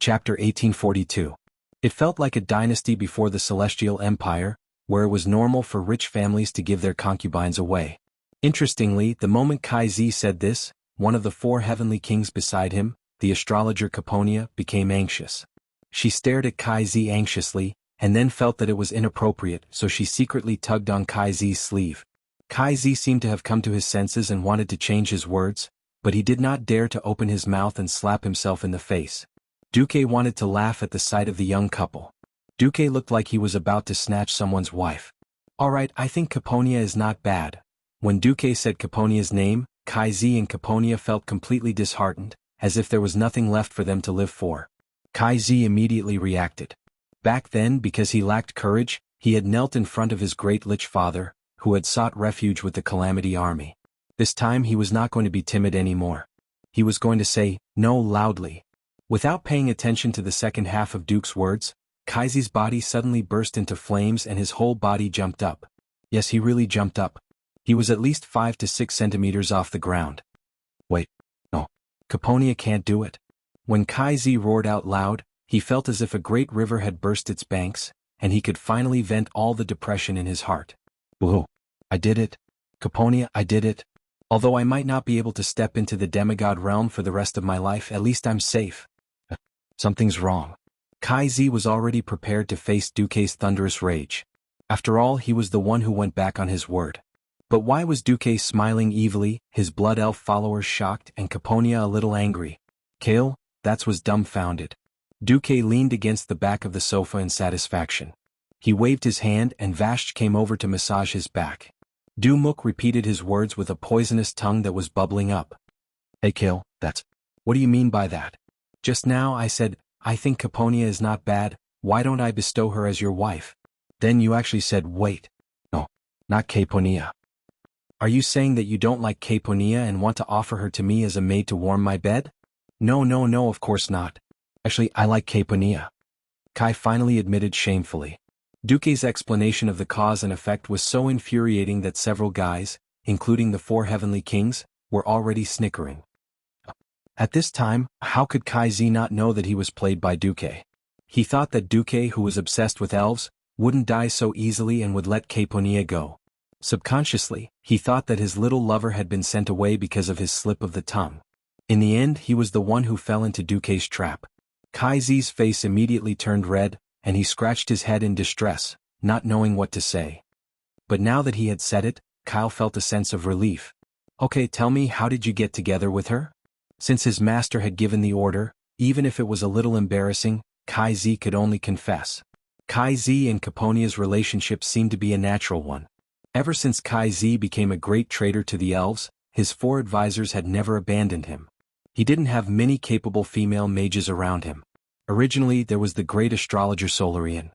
Chapter 1842. It felt like a dynasty before the Celestial Empire, where it was normal for rich families to give their concubines away. Interestingly, the moment Kai-Zi said this, one of the four heavenly kings beside him, the astrologer Caponia, became anxious. She stared at Kai-Zi anxiously, and then felt that it was inappropriate, so she secretly tugged on Kai-Zi's sleeve. Kai-Zi seemed to have come to his senses and wanted to change his words, but he did not dare to open his mouth and slap himself in the face. Duque wanted to laugh at the sight of the young couple. Duque looked like he was about to snatch someone's wife. Alright, I think Caponia is not bad. When Duque said Caponia's name, Kai-Zi and Caponia felt completely disheartened, as if there was nothing left for them to live for. Kai-Zi immediately reacted. Back then, because he lacked courage, he had knelt in front of his great lich father, who had sought refuge with the Calamity Army. This time he was not going to be timid anymore. He was going to say, no, loudly. Without paying attention to the second half of Duke's words, Kai-Zi's body suddenly burst into flames and his whole body jumped up. Yes, he really jumped up. He was at least 5 to 6 centimeters off the ground. Wait, no. Caponia can't do it. When Kai-Zi roared out loud, he felt as if a great river had burst its banks, and he could finally vent all the depression in his heart. Whoa, I did it. Caponia, I did it. Although I might not be able to step into the demigod realm for the rest of my life, at least I'm safe. Something's wrong. Kai-Zi was already prepared to face Duque's thunderous rage. After all, he was the one who went back on his word. But why was Duque smiling evilly, his blood elf followers shocked, and Caponia a little angry? Kale, that was dumbfounded. Duque leaned against the back of the sofa in satisfaction. He waved his hand and Vashj came over to massage his back. Dumuk repeated his words with a poisonous tongue that was bubbling up. Hey Kale, what do you mean by that? Just now I said, I think Caponia is not bad, why don't I bestow her as your wife? Then you actually said wait. No, not Caponia. Are you saying that you don't like Caponia and want to offer her to me as a maid to warm my bed? No, of course not. Actually, I like Caponia. Kai finally admitted shamefully. Duque's explanation of the cause and effect was so infuriating that several guys, including the four heavenly kings, were already snickering. At this time, how could Kai-Zi not know that he was played by Duque? He thought that Duque, who was obsessed with elves, wouldn't die so easily and would let Caponia go. Subconsciously, he thought that his little lover had been sent away because of his slip of the tongue. In the end, he was the one who fell into Duque's trap. Kai-Zi's face immediately turned red, and he scratched his head in distress, not knowing what to say. But now that he had said it, Kyle felt a sense of relief. Okay, tell me, how did you get together with her? Since his master had given the order, even if it was a little embarrassing, Kai-Zi could only confess. Kai-Zi and Caponia's relationship seemed to be a natural one. Ever since Kai-Zi became a great traitor to the elves, his four advisors had never abandoned him. He didn't have many capable female mages around him. Originally, there was the great astrologer Solarian.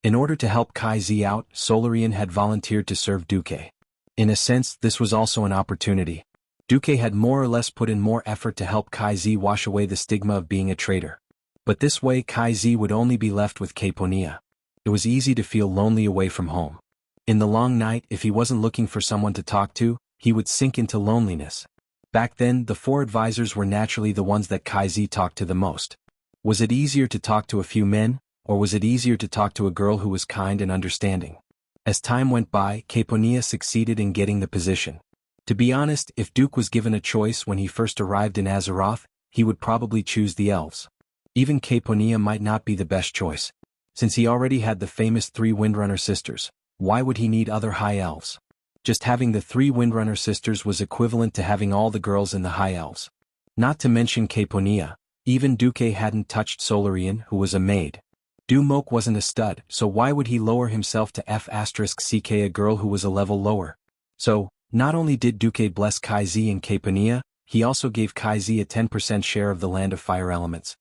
In order to help Kai-Zi out, Solarian had volunteered to serve Duque. In a sense, this was also an opportunity. Duque had more or less put in more effort to help Kai-Zi wash away the stigma of being a traitor. But this way Kai-Zi would only be left with Caponia. It was easy to feel lonely away from home. In the long night, if he wasn't looking for someone to talk to, he would sink into loneliness. Back then, the four advisors were naturally the ones that Kai-Zi talked to the most. Was it easier to talk to a few men, or was it easier to talk to a girl who was kind and understanding? As time went by, Caponia succeeded in getting the position. To be honest, if Duke was given a choice when he first arrived in Azeroth, he would probably choose the elves. Even Caponia might not be the best choice. Since he already had the famous 3 Windrunner sisters, why would he need other high elves? Just having the 3 Windrunner sisters was equivalent to having all the girls in the high elves. Not to mention Caponia, even Duque hadn't touched Solarian, who was a maid. Dumok wasn't a stud, so why would he lower himself to F*ck a girl who was a level lower? So, not only did Duque bless Kai-Zi and Caponia, he also gave Kai-Zi a 10% share of the land of fire elements.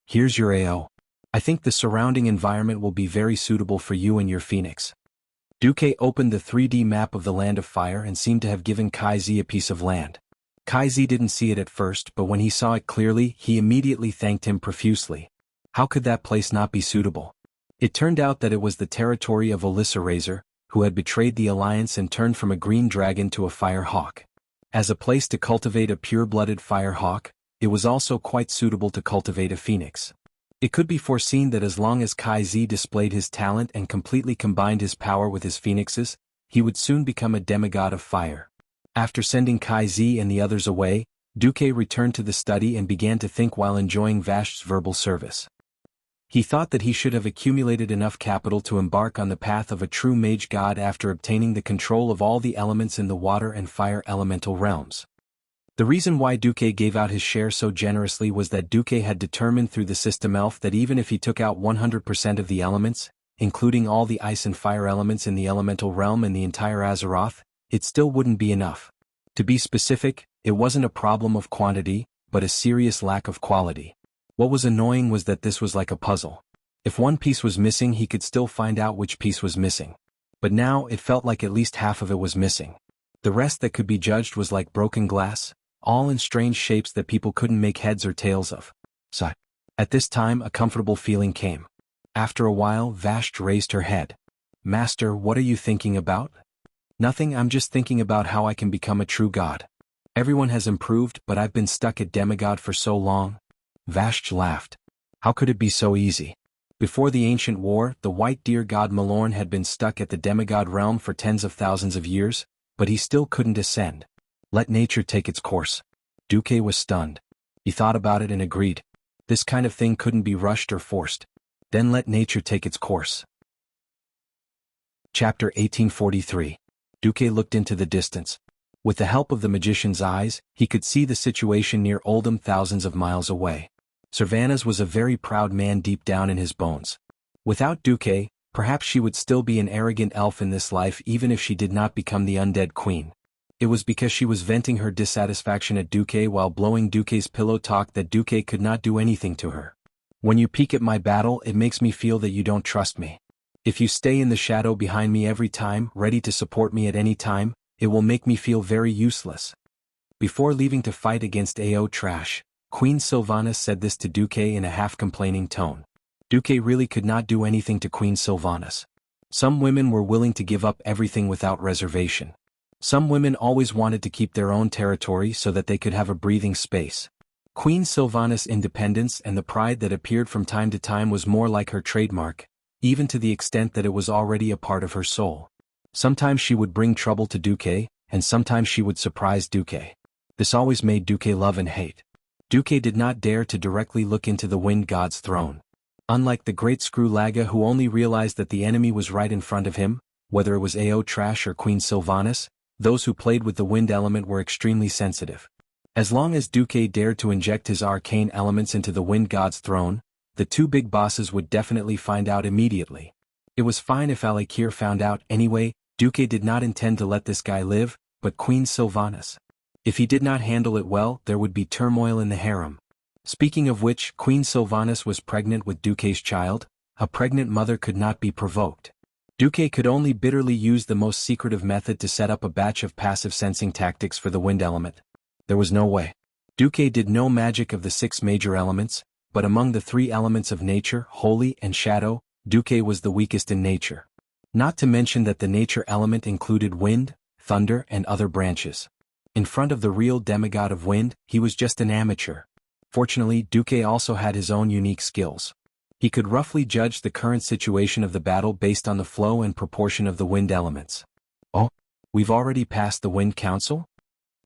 Here's your AO. I think the surrounding environment will be very suitable for you and your phoenix. Duque opened the 3D map of the land of fire and seemed to have given Kai-Zi a piece of land. Kai-Zi didn't see it at first, but when he saw it clearly, he immediately thanked him profusely. How could that place not be suitable? It turned out that it was the territory of Alyssa Razor, who had betrayed the alliance and turned from a green dragon to a fire hawk. As a place to cultivate a pure-blooded fire hawk, it was also quite suitable to cultivate a phoenix. It could be foreseen that as long as Kai Z displayed his talent and completely combined his power with his phoenixes, he would soon become a demigod of fire. After sending Kai Z and the others away, Duque returned to the study and began to think while enjoying Vasht's verbal service. He thought that he should have accumulated enough capital to embark on the path of a true mage god after obtaining the control of all the elements in the water and fire elemental realms. The reason why Duque gave out his share so generously was that Duque had determined through the system elf that even if he took out 100% of the elements, including all the ice and fire elements in the elemental realm and the entire Azeroth, it still wouldn't be enough. To be specific, it wasn't a problem of quantity, but a serious lack of quality. What was annoying was that this was like a puzzle. If one piece was missing, he could still find out which piece was missing. But now it felt like at least half of it was missing. The rest that could be judged was like broken glass, all in strange shapes that people couldn't make heads or tails of. So, at this time a comfortable feeling came. After a while Vasht raised her head. "Master, what are you thinking about?" "Nothing, I'm just thinking about how I can become a true god. Everyone has improved, but I've been stuck at demigod for so long." Vasht laughed. How could it be so easy? Before the ancient war, the white deer god Malorn had been stuck at the demigod realm for tens of thousands of years, but he still couldn't ascend. Let nature take its course. Duque was stunned. He thought about it and agreed. This kind of thing couldn't be rushed or forced. Then let nature take its course. Chapter 1843. Duque looked into the distance. With the help of the magician's eyes, he could see the situation near Oldham thousands of miles away. Servanas was a very proud man deep down in his bones. Without Duque, perhaps she would still be an arrogant elf in this life even if she did not become the undead queen. It was because she was venting her dissatisfaction at Duque while blowing Duque's pillow talk that Duque could not do anything to her. "When you peek at my battle, it makes me feel that you don't trust me. If you stay in the shadow behind me every time, ready to support me at any time, it will make me feel very useless." Before leaving to fight against AO Trash, Queen Sylvanas said this to Duque in a half-complaining tone. Duque really could not do anything to Queen Sylvanas. Some women were willing to give up everything without reservation. Some women always wanted to keep their own territory so that they could have a breathing space. Queen Sylvanas' independence and the pride that appeared from time to time was more like her trademark, even to the extent that it was already a part of her soul. Sometimes she would bring trouble to Duque, and sometimes she would surprise Duque. This always made Duque love and hate. Duque did not dare to directly look into the Wind God's throne. Unlike the great Screwlaga who only realized that the enemy was right in front of him, whether it was AO Trash or Queen Sylvanas, those who played with the wind element were extremely sensitive. As long as Duque dared to inject his arcane elements into the Wind God's throne, the two big bosses would definitely find out immediately. It was fine if Alakir found out anyway. Duque did not intend to let this guy live, but Queen Sylvanas. If he did not handle it well, there would be turmoil in the harem. Speaking of which, Queen Sylvanas was pregnant with Duque's child. A pregnant mother could not be provoked. Duque could only bitterly use the most secretive method to set up a batch of passive sensing tactics for the wind element. There was no way. Duque did no magic of the 6 major elements, but among the 3 elements of nature, holy and shadow, Duque was the weakest in nature. Not to mention that the nature element included wind, thunder and other branches. In front of the real demigod of wind, he was just an amateur. Fortunately, Duque also had his own unique skills. He could roughly judge the current situation of the battle based on the flow and proportion of the wind elements. "Oh, we've already passed the Wind Council?"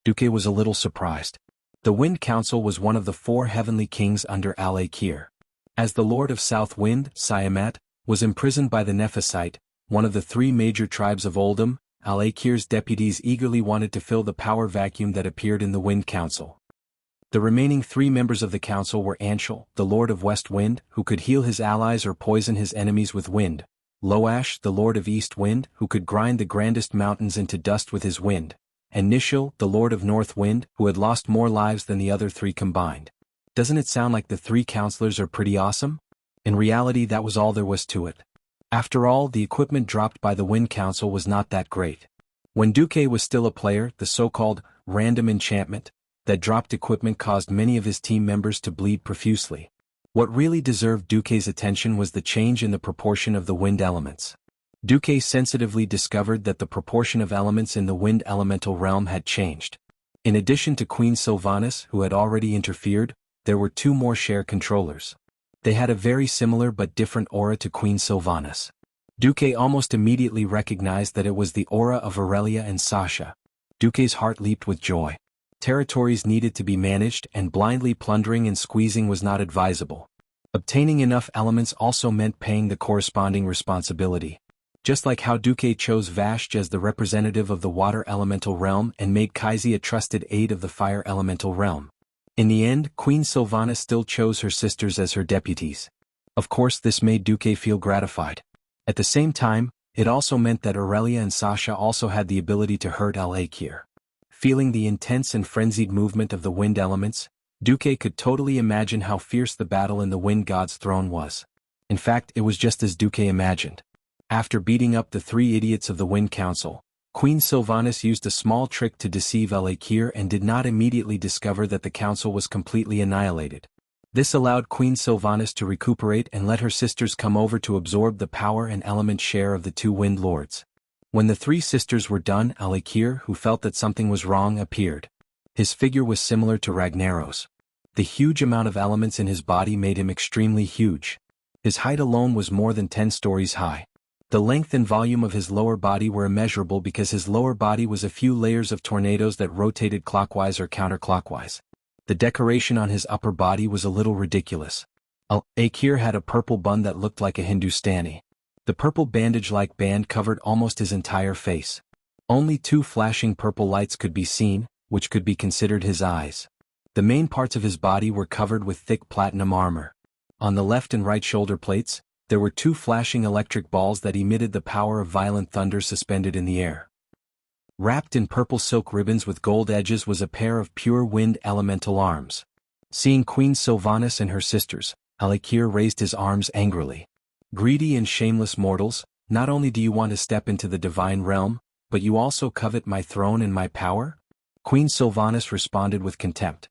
Duque was a little surprised. The Wind Council was one of the 4 heavenly kings under Al-Akir. As the Lord of South Wind, Siamat, was imprisoned by the Nephesite, one of the 3 major tribes of Oldham, Al-Akir's deputies eagerly wanted to fill the power vacuum that appeared in the Wind Council. The remaining 3 members of the council were Anshul, the Lord of West Wind, who could heal his allies or poison his enemies with wind; Loash, the Lord of East Wind, who could grind the grandest mountains into dust with his wind; and Nishil, the Lord of North Wind, who had lost more lives than the other 3 combined. Doesn't it sound like the 3 counselors are pretty awesome? In reality, that was all there was to it. After all, the equipment dropped by the Wind Council was not that great. When Duque was still a player, the so-called random enchantment that dropped equipment caused many of his team members to bleed profusely. What really deserved Duque's attention was the change in the proportion of the wind elements. Duque sensitively discovered that the proportion of elements in the wind elemental realm had changed. In addition to Queen Sylvanas, who had already interfered, there were 2 more share controllers. They had a very similar but different aura to Queen Sylvanas. Duque almost immediately recognized that it was the aura of Aurelia and Sasha. Duque's heart leaped with joy. Territories needed to be managed, and blindly plundering and squeezing was not advisable. Obtaining enough elements also meant paying the corresponding responsibility. Just like how Duque chose Vashj as the representative of the water elemental realm and made Kaizi a trusted aide of the fire elemental realm. In the end, Queen Sylvanas still chose her sisters as her deputies. Of course, this made Duque feel gratified. At the same time, it also meant that Aurelia and Sasha also had the ability to hurt Al-Akir. Feeling the intense and frenzied movement of the wind elements, Duque could totally imagine how fierce the battle in the wind god's throne was. In fact, it was just as Duque imagined. After beating up the 3 idiots of the Wind Council, Queen Sylvanas used a small trick to deceive Al-Akir and did not immediately discover that the council was completely annihilated. This allowed Queen Sylvanas to recuperate and let her sisters come over to absorb the power and element share of the 2 Wind Lords. When the 3 sisters were done, Al-Akir, who felt that something was wrong, appeared. His figure was similar to Ragnaros. The huge amount of elements in his body made him extremely huge. His height alone was more than 10 stories high. The length and volume of his lower body were immeasurable because his lower body was a few layers of tornadoes that rotated clockwise or counterclockwise. The decoration on his upper body was a little ridiculous. Al-Akir had a purple bun that looked like a Hindustani. The purple bandage-like band covered almost his entire face. Only 2 flashing purple lights could be seen, which could be considered his eyes. The main parts of his body were covered with thick platinum armor. On the left and right shoulder plates, there were 2 flashing electric balls that emitted the power of violent thunder suspended in the air. Wrapped in purple silk ribbons with gold edges was a pair of pure wind elemental arms. Seeing Queen Sylvanas and her sisters, Al-Akir raised his arms angrily. Greedy and shameless mortals, not only do you want to step into the divine realm, but you also covet my throne and my power? Queen Sylvanas responded with contempt.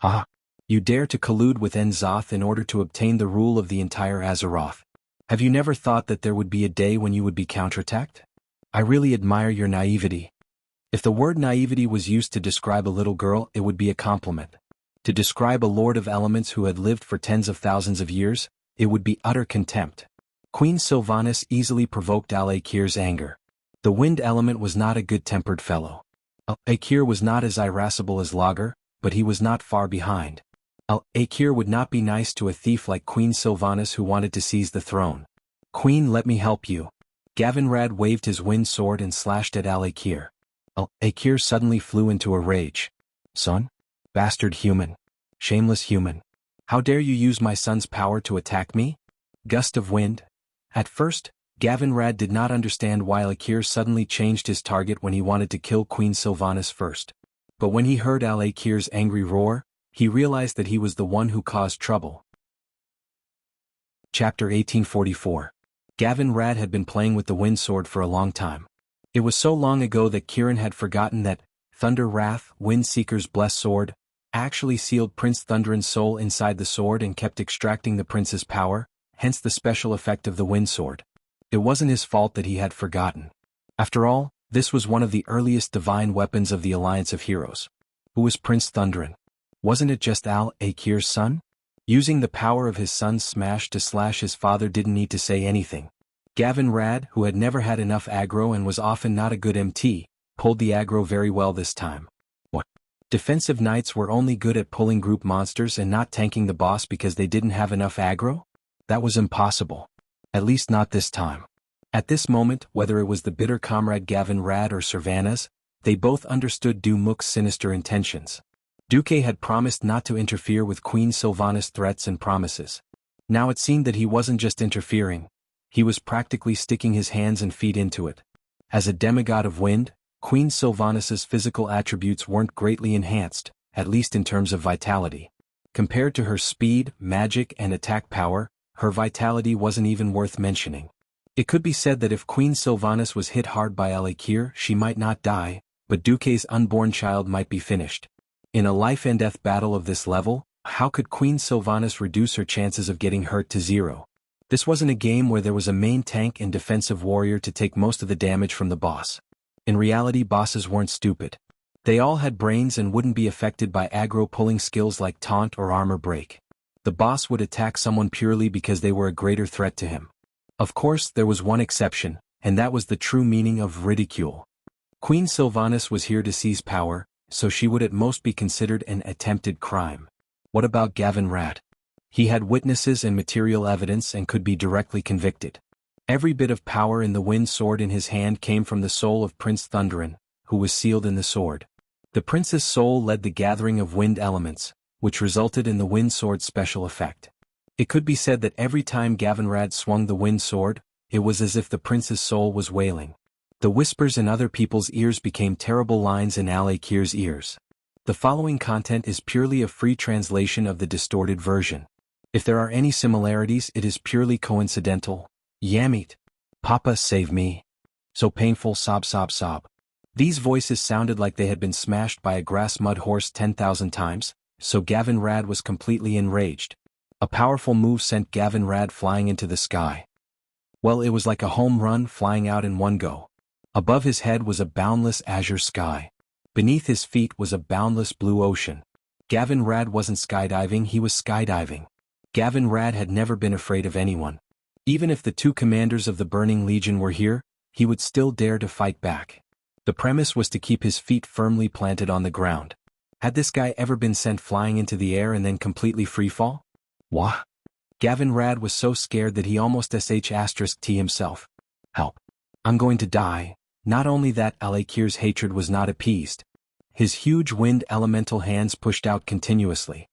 Ah! You dare to collude with En-Zoth in order to obtain the rule of the entire Azeroth. Have you never thought that there would be a day when you would be counterattacked? I really admire your naivety. If the word naivety was used to describe a little girl, it would be a compliment. To describe a lord of elements who had lived for tens of thousands of years, it would be utter contempt. Queen Sylvanas easily provoked Al-Akir's anger. The wind element was not a good-tempered fellow. Al-Akir was not as irascible as Lager, but he was not far behind. Al-Akir would not be nice to a thief like Queen Sylvanas who wanted to seize the throne. Queen, let me help you. Gavinrad waved his wind sword and slashed at Al-Akir. Al-Akir suddenly flew into a rage. Son? Bastard human. Shameless human. How dare you use my son's power to attack me? Gust of wind. At first, Gavinrad did not understand why Al-Akir suddenly changed his target when he wanted to kill Queen Sylvanas first. But when he heard Al-Akir's angry roar, he realized that he was the one who caused trouble. Chapter 1844. Gavinrad had been playing with the wind sword for a long time. It was so long ago that Kirin had forgotten that Thunder Wrath, Windseeker's blessed sword, actually sealed Prince Thunderan's soul inside the sword and kept extracting the prince's power, hence the special effect of the wind sword. It wasn't his fault that he had forgotten. After all, this was one of the earliest divine weapons of the Alliance of Heroes. Who was Prince Thunderan? Wasn't it just Al-Akir's son? Using the power of his son's smash to slash his father didn't need to say anything. Gavinrad, who had never had enough aggro and was often not a good MT, pulled the aggro very well this time. What? Defensive knights were only good at pulling group monsters and not tanking the boss because they didn't have enough aggro? That was impossible. At least not this time. At this moment, whether it was the bitter comrade Gavinrad or Sylvanas, they both understood Dumuk's sinister intentions. Duque had promised not to interfere with Queen Sylvanas' threats and promises. Now it seemed that he wasn't just interfering, he was practically sticking his hands and feet into it. As a demigod of wind, Queen Sylvanas' physical attributes weren't greatly enhanced, at least in terms of vitality. Compared to her speed, magic, and attack power, her vitality wasn't even worth mentioning. It could be said that if Queen Sylvanas was hit hard by Al-Akir, she might not die, but Duque's unborn child might be finished. In a life-and-death battle of this level, how could Queen Sylvanas reduce her chances of getting hurt to zero? This wasn't a game where there was a main tank and defensive warrior to take most of the damage from the boss. In reality, bosses weren't stupid. They all had brains and wouldn't be affected by aggro pulling skills like taunt or armor break. The boss would attack someone purely because they were a greater threat to him. Of course, there was one exception, and that was the true meaning of ridicule. Queen Sylvanas was here to seize power, so she would at most be considered an attempted crime. What about Gavin Rad? He had witnesses and material evidence and could be directly convicted. Every bit of power in the wind sword in his hand came from the soul of Prince Thunderin, who was sealed in the sword. The prince's soul led the gathering of wind elements, which resulted in the wind sword's special effect. It could be said that every time Gavin Rad swung the wind sword, it was as if the prince's soul was wailing. The whispers in other people's ears became terrible lines in Al-Akir's ears. The following content is purely a free translation of the distorted version. If there are any similarities, it is purely coincidental. Yamit. Papa, save me. So painful, sob sob sob. These voices sounded like they had been smashed by a grass mud horse 10,000 times, so Gavin Rad was completely enraged. A powerful move sent Gavin Rad flying into the sky. Well, it was like a home run flying out in one go. Above his head was a boundless azure sky. Beneath his feet was a boundless blue ocean. Gavin Rad wasn't skydiving, he was skydiving. Gavin Rad had never been afraid of anyone. Even if the two commanders of the Burning Legion were here, he would still dare to fight back. The premise was to keep his feet firmly planted on the ground. Had this guy ever been sent flying into the air and then completely freefall? Wah! Gavin Rad was so scared that he almost sh*t himself. Help! I'm going to die. Not only that, Al-Akir's hatred was not appeased. His huge wind elemental hands pushed out continuously.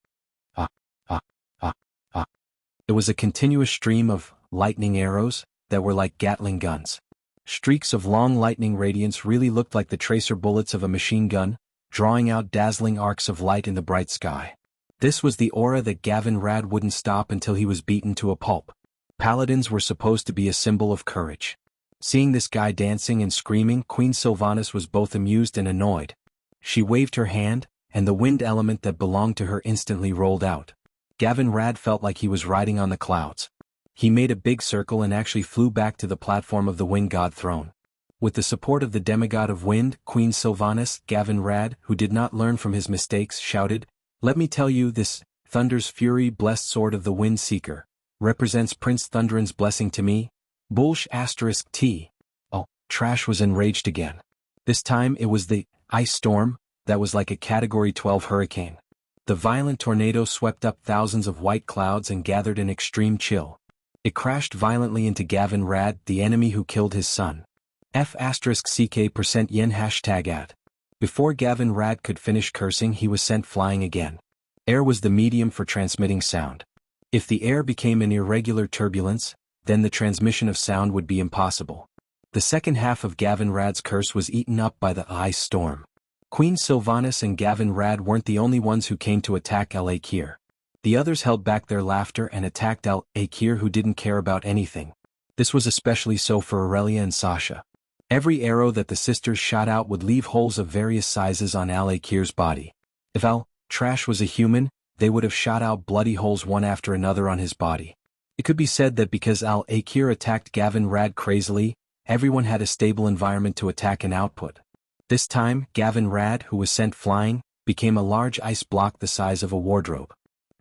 It was a continuous stream of lightning arrows that were like Gatling guns. Streaks of long lightning radiance really looked like the tracer bullets of a machine gun, drawing out dazzling arcs of light in the bright sky. This was the aura that Gavin Rad wouldn't stop until he was beaten to a pulp. Paladins were supposed to be a symbol of courage. Seeing this guy dancing and screaming, Queen Sylvanas was both amused and annoyed. She waved her hand, and the wind element that belonged to her instantly rolled out. Gavin Rad felt like he was riding on the clouds. He made a big circle and actually flew back to the platform of the wind god throne. With the support of the demigod of wind, Queen Sylvanas, Gavin Rad, who did not learn from his mistakes, shouted, "Let me tell you, this Thunder's Fury blessed sword of the Wind Seeker represents Prince Thunderin's blessing to me. Bullsh*t. Oh, Trash was enraged again. This time it was the ice storm that was like a Category 12 hurricane. The violent tornado swept up thousands of white clouds and gathered an extreme chill. It crashed violently into Gavin Rad, the enemy who killed his son. F***yen #. Before Gavin Rad could finish cursing, he was sent flying again. Air was the medium for transmitting sound. If the air became an irregular turbulence, then the transmission of sound would be impossible. The second half of Gavin Rad's curse was eaten up by the ice storm. Queen Sylvanas and Gavin Rad weren't the only ones who came to attack Al-Akir. The others held back their laughter and attacked Al-Akir, who didn't care about anything. This was especially so for Aurelia and Sasha. Every arrow that the sisters shot out would leave holes of various sizes on Al-Akir's body. If Trash was a human, they would have shot out bloody holes one after another on his body. It could be said that because Al-Akir attacked Gavin Rad crazily, everyone had a stable environment to attack and output. This time, Gavin Rad, who was sent flying, became a large ice block the size of a wardrobe.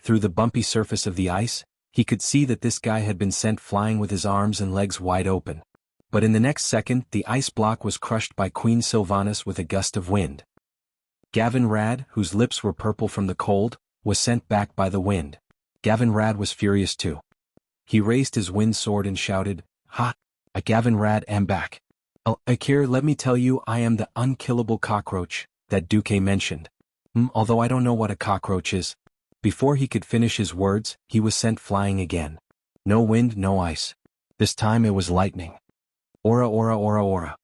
Through the bumpy surface of the ice, he could see that this guy had been sent flying with his arms and legs wide open. But in the next second, the ice block was crushed by Queen Sylvanas with a gust of wind. Gavin Rad, whose lips were purple from the cold, was sent back by the wind. Gavin Rad was furious too. He raised his wind sword and shouted, "Ha! Gavin Rad am back. Al-Akir, let me tell you, I am the unkillable cockroach that Duque mentioned. Although I don't know what a cockroach is." Before he could finish his words, he was sent flying again. No wind, no ice. This time it was lightning. Aura, aura, aura, aura.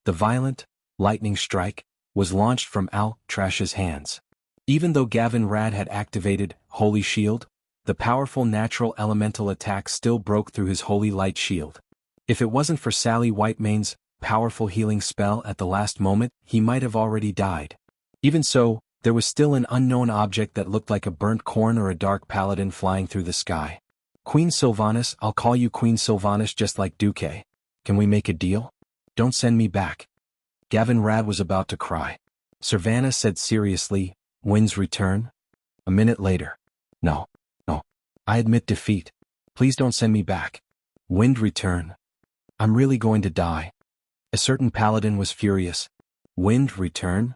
The violent, lightning strike was launched from Al-Trash's hands. Even though Gavin Rad had activated Holy Shield, the powerful natural elemental attack still broke through his Holy Light Shield. If it wasn't for Sally Whitemane's powerful healing spell at the last moment, he might have already died. Even so, there was still an unknown object that looked like a burnt corn or a dark paladin flying through the sky. "Queen Sylvanas, I'll call you Queen Sylvanas just like Duque. Can we make a deal? Don't send me back." Gavin Rad was about to cry. Sylvanas said seriously, "Wind's return?" A minute later. No. I admit defeat. Please don't send me back. Wind return. I'm really going to die. A certain paladin was furious. Wind return?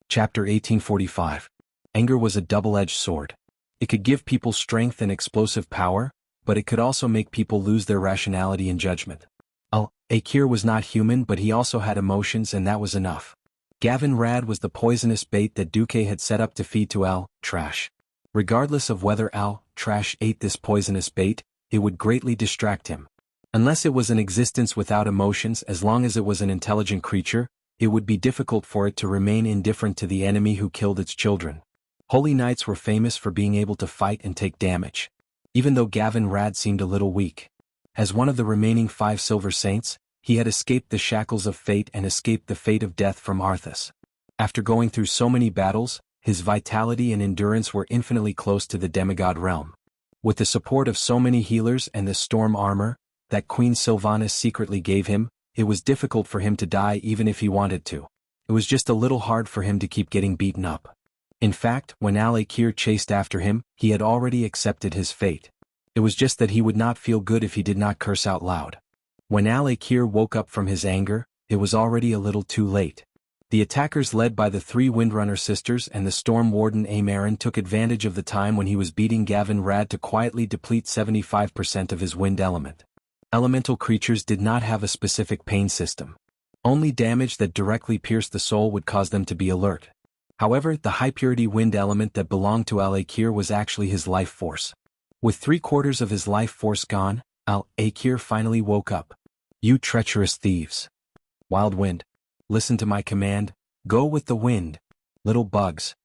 Chapter 1845. Anger was a double-edged sword. It could give people strength and explosive power, but it could also make people lose their rationality and judgment. Al-Akir was not human, but he also had emotions, and that was enough. Gavin Rad was the poisonous bait that Duque had set up to feed to Al-Trash. Regardless of whether Al-Trash ate this poisonous bait, it would greatly distract him. Unless it was an existence without emotions, as long as it was an intelligent creature, it would be difficult for it to remain indifferent to the enemy who killed its children. Holy Knights were famous for being able to fight and take damage. Even though Gavin Rad seemed a little weak. As one of the remaining 5 Silver Saints, he had escaped the shackles of fate and escaped the fate of death from Arthas. After going through so many battles, his vitality and endurance were infinitely close to the demigod realm. With the support of so many healers and the storm armor that Queen Sylvanas secretly gave him, it was difficult for him to die even if he wanted to. It was just a little hard for him to keep getting beaten up. In fact, when Al-Akir chased after him, he had already accepted his fate. It was just that he would not feel good if he did not curse out loud. When Al-Akir woke up from his anger, it was already a little too late. The attackers led by the 3 Windrunner sisters and the Storm Warden Amarin took advantage of the time when he was beating Gavin Rad to quietly deplete 75% of his wind element. Elemental creatures did not have a specific pain system. Only damage that directly pierced the soul would cause them to be alert. However, the high-purity wind element that belonged to Al-Akir was actually his life force. With 3/4 of his life force gone, Al-Akir finally woke up. You treacherous thieves. Wild Wind. Listen to my command, go with the wind, little bugs.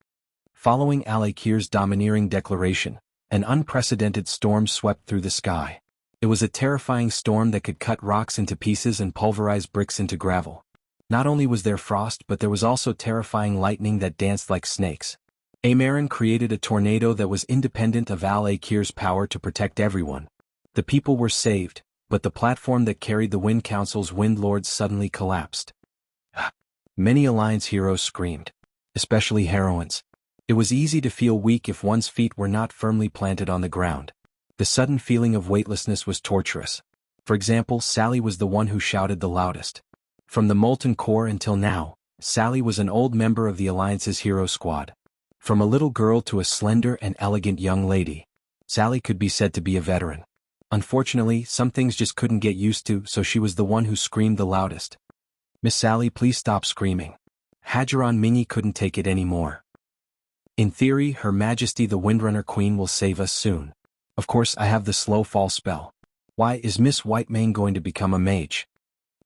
Following Al-Akir's domineering declaration, an unprecedented storm swept through the sky. It was a terrifying storm that could cut rocks into pieces and pulverize bricks into gravel. Not only was there frost, but there was also terrifying lightning that danced like snakes. Amarin created a tornado that was independent of Al-Akir's power to protect everyone. The people were saved, but the platform that carried the Wind Council's Wind Lords suddenly collapsed. Many Alliance heroes screamed, especially heroines. It was easy to feel weak if one's feet were not firmly planted on the ground. The sudden feeling of weightlessness was torturous. For example, Sally was the one who shouted the loudest. From the Molten Core until now, Sally was an old member of the Alliance's hero squad. From a little girl to a slender and elegant young lady, Sally could be said to be a veteran. Unfortunately, some things just couldn't get used to, so she was the one who screamed the loudest. Miss Sally, please stop screaming. Hajaron Mingy couldn't take it anymore. In theory, Her Majesty the Windrunner Queen will save us soon. Of course, I have the slow fall spell. Why is Miss Whitemane going to become a mage?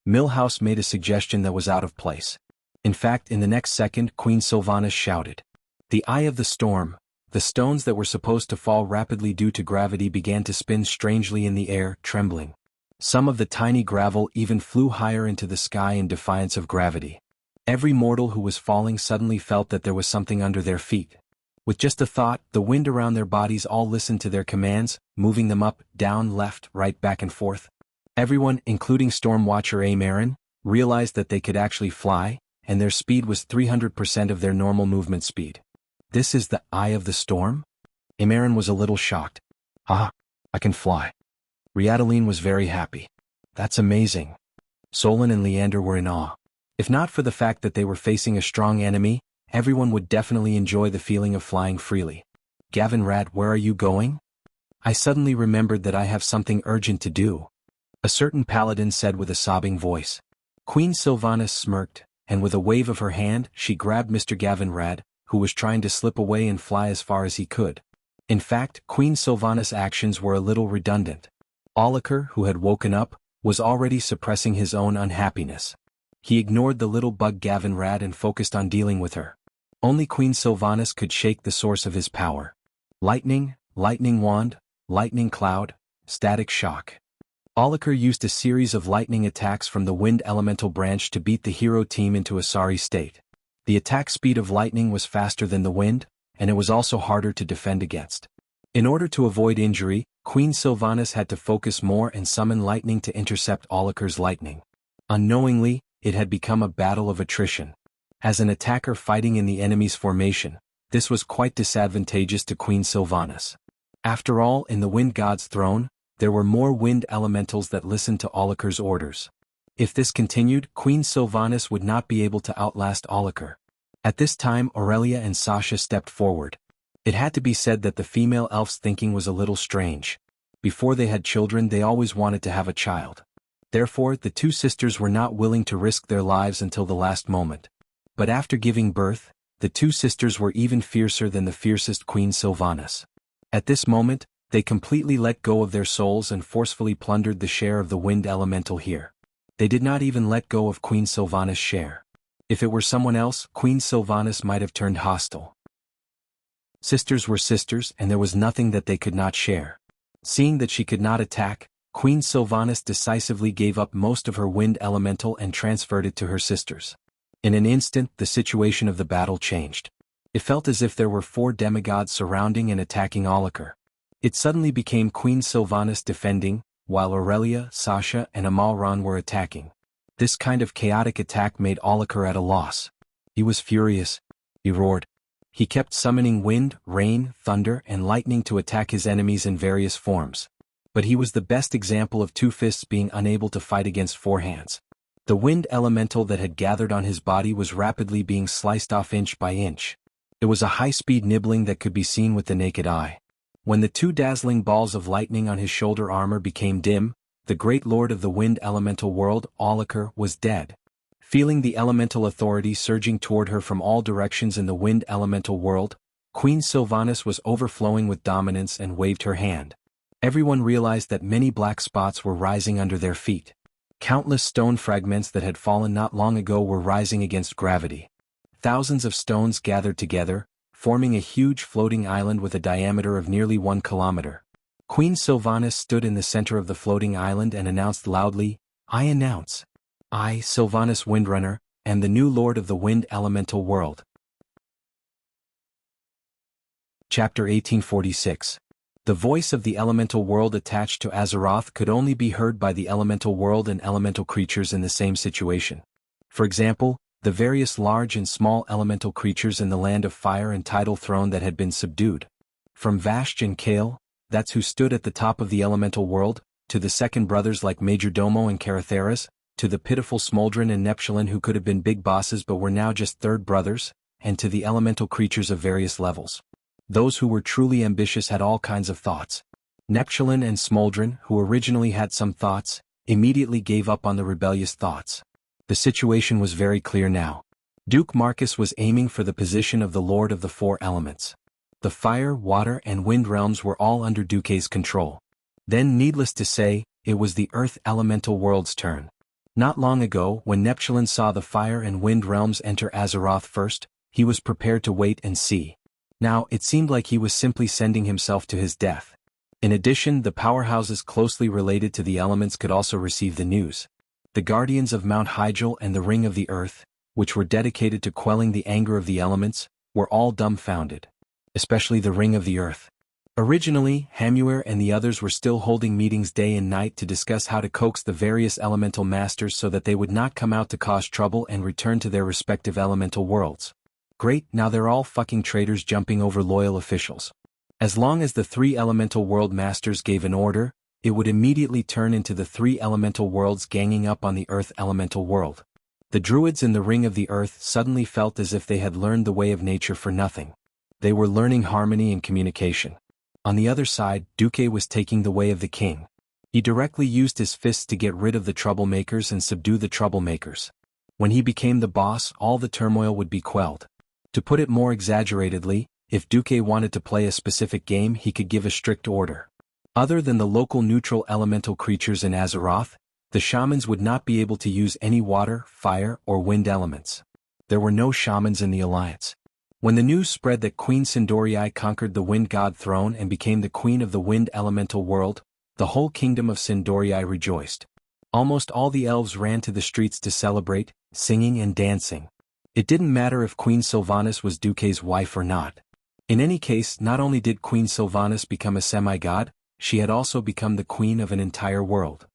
Millhouse made a suggestion that was out of place. In fact, in the next second, Queen Sylvanas shouted. The eye of the storm, the stones that were supposed to fall rapidly due to gravity began to spin strangely in the air, trembling. Some of the tiny gravel even flew higher into the sky in defiance of gravity. Every mortal who was falling suddenly felt that there was something under their feet. With just a thought, the wind around their bodies all listened to their commands, moving them up, down, left, right, back and forth. Everyone, including Stormwatcher Amarin, realized that they could actually fly, and their speed was 300% of their normal movement speed. This is the eye of the storm? Amarin was a little shocked. Ah, I can fly. Riadaline was very happy. That's amazing. Solon and Leander were in awe. If not for the fact that they were facing a strong enemy, everyone would definitely enjoy the feeling of flying freely. Gavin Rad, where are you going? I suddenly remembered that I have something urgent to do. A certain paladin said with a sobbing voice. Queen Sylvanas smirked, and with a wave of her hand, she grabbed Mr. Gavin Rad, who was trying to slip away and fly as far as he could. In fact, Queen Sylvanas' actions were a little redundant. Aulakir, who had woken up, was already suppressing his own unhappiness. He ignored the little bug Gavin Rad and focused on dealing with her. Only Queen Sylvanas could shake the source of his power. Lightning, lightning wand, lightning cloud, static shock. Aulakir used a series of lightning attacks from the wind elemental branch to beat the hero team into a sorry state. The attack speed of lightning was faster than the wind, and it was also harder to defend against. In order to avoid injury, Queen Sylvanas had to focus more and summon lightning to intercept Aulakir's lightning. Unknowingly, it had become a battle of attrition. As an attacker fighting in the enemy's formation, This was quite disadvantageous to Queen Sylvanas. After all, in the Wind God's throne, there were more wind elementals that listened to Auliker's orders. If this continued, Queen Sylvanas would not be able to outlast Auliker. At this time Aurelia and Sasha stepped forward. It had to be said that the female elf's thinking was a little strange. Before they had children they always wanted to have a child. Therefore the two sisters were not willing to risk their lives until the last moment. But after giving birth, the two sisters were even fiercer than the fiercest Queen Sylvanas. At this moment, they completely let go of their souls and forcefully plundered the share of the wind elemental here. They did not even let go of Queen Sylvanas' share. If it were someone else, Queen Sylvanas might have turned hostile. Sisters were sisters and there was nothing that they could not share. Seeing that she could not attack, Queen Sylvanas decisively gave up most of her wind elemental and transferred it to her sisters. In an instant the situation of the battle changed. It felt as if there were 4 demigods surrounding and attacking Auliker. It suddenly became Queen Sylvanas defending, while Aurelia, Sasha and Amalron were attacking. This kind of chaotic attack made Auliker at a loss. He was furious. He roared. He kept summoning wind, rain, thunder and lightning to attack his enemies in various forms. But he was the best example of 2 fists being unable to fight against 4 hands. The wind elemental that had gathered on his body was rapidly being sliced off inch by inch. It was a high-speed nibbling that could be seen with the naked eye. When the 2 dazzling balls of lightning on his shoulder armor became dim, the great lord of the wind elemental world, Auliker, was dead. Feeling the elemental authority surging toward her from all directions in the wind elemental world, Queen Sylvanas was overflowing with dominance and waved her hand. Everyone realized that many black spots were rising under their feet. Countless stone fragments that had fallen not long ago were rising against gravity. Thousands of stones gathered together, forming a huge floating island with a diameter of nearly 1 kilometer. Queen Sylvanas stood in the center of the floating island and announced loudly, "I announce. I, Sylvanas Windrunner, am the new lord of the wind elemental world." Chapter 1846. The voice of the elemental world attached to Azeroth could only be heard by the elemental world and elemental creatures in the same situation. For example, the various large and small elemental creatures in the Land of Fire and Tidal Throne that had been subdued. From Vashj and Kale, that's who stood at the top of the elemental world, to the second brothers like Majordomo and Caratheras, to the pitiful Smoldron and Neptulin who could have been big bosses but were now just third brothers, and to the elemental creatures of various levels. Those who were truly ambitious had all kinds of thoughts. Neptulin and Smoldron, who originally had some thoughts, immediately gave up on the rebellious thoughts. The situation was very clear now. Duke Marcus was aiming for the position of the Lord of the 4 elements. The fire, water and wind realms were all under Duke's control. Then, needless to say, it was the earth elemental world's turn. Not long ago, when Neptulin saw the fire and wind realms enter Azeroth first, he was prepared to wait and see. Now, it seemed like he was simply sending himself to his death. In addition, the powerhouses closely related to the elements could also receive the news. The Guardians of Mount Hyjal and the Ring of the Earth, which were dedicated to quelling the anger of the elements, were all dumbfounded. Especially the Ring of the Earth. Originally, Hamuir and the others were still holding meetings day and night to discuss how to coax the various elemental masters so that they would not come out to cause trouble and return to their respective elemental worlds. Great, now they're all fucking traitors jumping over loyal officials. As long as the 3 elemental world masters gave an order, it would immediately turn into the 3 elemental worlds ganging up on the earth elemental world. The druids in the Ring of the Earth suddenly felt as if they had learned the way of nature for nothing. They were learning harmony and communication. On the other side, Duke was taking the way of the king. He directly used his fists to get rid of the troublemakers and subdue the troublemakers. When he became the boss, all the turmoil would be quelled. To put it more exaggeratedly, if Duke wanted to play a specific game, he could give a strict order. Other than the local neutral elemental creatures in Azeroth, the shamans would not be able to use any water, fire, or wind elements. There were no shamans in the Alliance. When the news spread that Queen Sindorii conquered the Wind God throne and became the queen of the wind elemental world, the whole kingdom of Sindorii rejoiced. Almost all the elves ran to the streets to celebrate, singing and dancing. It didn't matter if Queen Sylvanas was Duke's wife or not. In any case, not only did Queen Sylvanas become a semi-god, she had also become the queen of an entire world.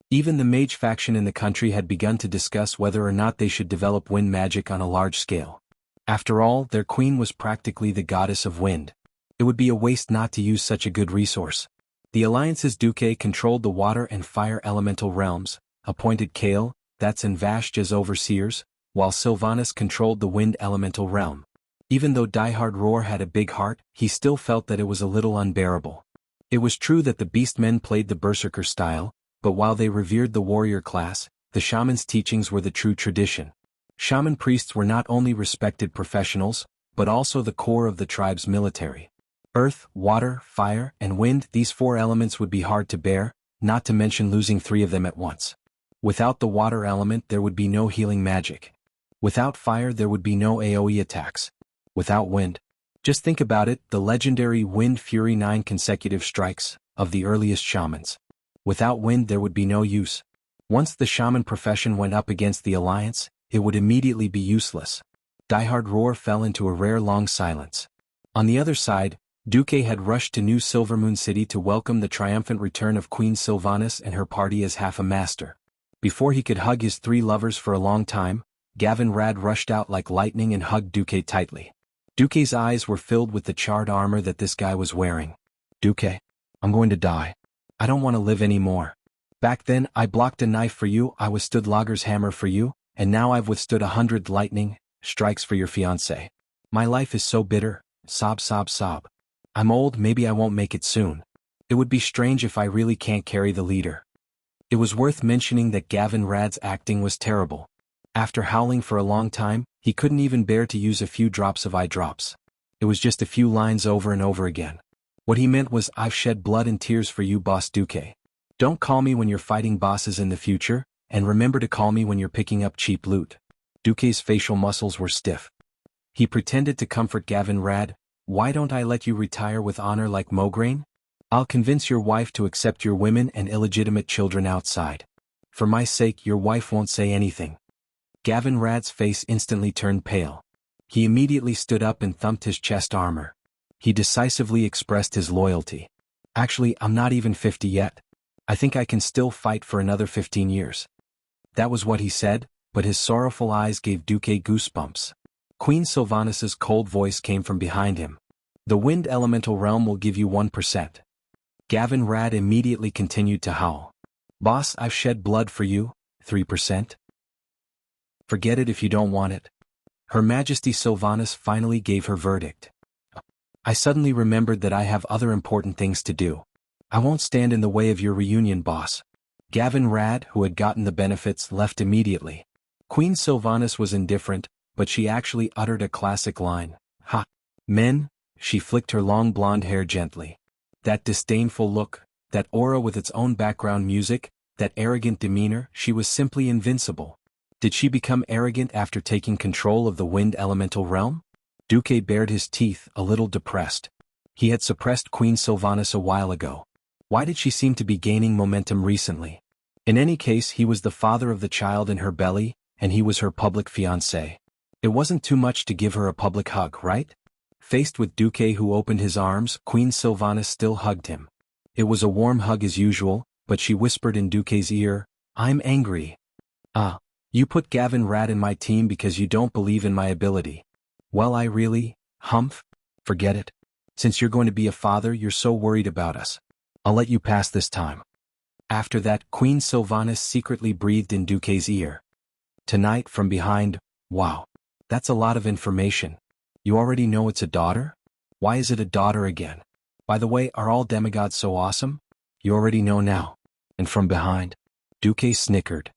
Even the mage faction in the country had begun to discuss whether or not they should develop wind magic on a large scale. After all, their queen was practically the goddess of wind. It would be a waste not to use such a good resource. The Alliance's Duque controlled the water and fire elemental realms, appointed Kale, that's and Vashj as overseers, while Sylvanas controlled the wind elemental realm. Even though Diehard Roar had a big heart, he still felt that it was a little unbearable. It was true that the Beastmen played the Berserker style, but while they revered the warrior class, the shaman's teachings were the true tradition. Shaman priests were not only respected professionals, but also the core of the tribe's military. Earth, water, fire, and wind, these four elements would be hard to bear, not to mention losing three of them at once. Without the water element there would be no healing magic. Without fire there would be no AoE attacks. Without wind. Just think about it, the legendary Wind Fury 9 consecutive strikes, of the earliest shamans. Without wind there would be no use. Once the shaman profession went up against the Alliance, it would immediately be useless. Diehard Roar fell into a rare long silence. On the other side, Duque had rushed to New Silvermoon City to welcome the triumphant return of Queen Sylvanas and her party as half a master. Before he could hug his three lovers for a long time, Gavin Rad rushed out like lightning and hugged Duque tightly. Duque's eyes were filled with the charred armor that this guy was wearing. Duque, I'm going to die. I don't want to live anymore. Back then, I blocked a knife for you, I withstood Lager's hammer for you, and now I've withstood 100 lightning strikes for your fiancé. My life is so bitter, sob sob sob. I'm old, maybe I won't make it soon. It would be strange if I really can't carry the leader. It was worth mentioning that Gavin Rad's acting was terrible. After howling for a long time, he couldn't even bear to use a few drops of eye drops. It was just a few lines over and over again. What he meant was, I've shed blood and tears for you, Boss Duque. Don't call me when you're fighting bosses in the future, and remember to call me when you're picking up cheap loot. Duque's facial muscles were stiff. He pretended to comfort Gavin Rad. Why don't I let you retire with honor like Mograine? I'll convince your wife to accept your women and illegitimate children outside. For my sake, your wife won't say anything. Gavin Rad's face instantly turned pale. He immediately stood up and thumped his chest armor. He decisively expressed his loyalty. Actually, I'm not even 50 yet. I think I can still fight for another 15 years. That was what he said, but his sorrowful eyes gave Duque goosebumps. Queen Sylvanas's cold voice came from behind him. The wind elemental realm will give you 1%. Gavin Rad immediately continued to howl. Boss, I've shed blood for you, 3%. Forget it if you don't want it. Her Majesty Sylvanas finally gave her verdict. I suddenly remembered that I have other important things to do. I won't stand in the way of your reunion, boss. Gavin Rad, who had gotten the benefits, left immediately. Queen Sylvanas was indifferent, but she actually uttered a classic line. Ha! Men, she flicked her long blonde hair gently. That disdainful look, that aura with its own background music, that arrogant demeanor, she was simply invincible. Did she become arrogant after taking control of the wind elemental realm? Duque bared his teeth, a little depressed. He had suppressed Queen Sylvanas a while ago. Why did she seem to be gaining momentum recently? In any case, he was the father of the child in her belly, and he was her public fiancé. It wasn't too much to give her a public hug, right? Faced with Duque, who opened his arms, Queen Sylvanas still hugged him. It was a warm hug as usual, but she whispered in Duque's ear, I'm angry. You put Gavin Rad in my team because you don't believe in my ability. Well, I really, humph? Forget it. Since you're going to be a father, you're so worried about us. I'll let you pass this time. After that, Queen Sylvanas secretly breathed in Duque's ear. Tonight, from behind, wow. That's a lot of information. You already know it's a daughter? Why is it a daughter again? By the way, are all demigods so awesome? You already know now. And from behind. Duque snickered.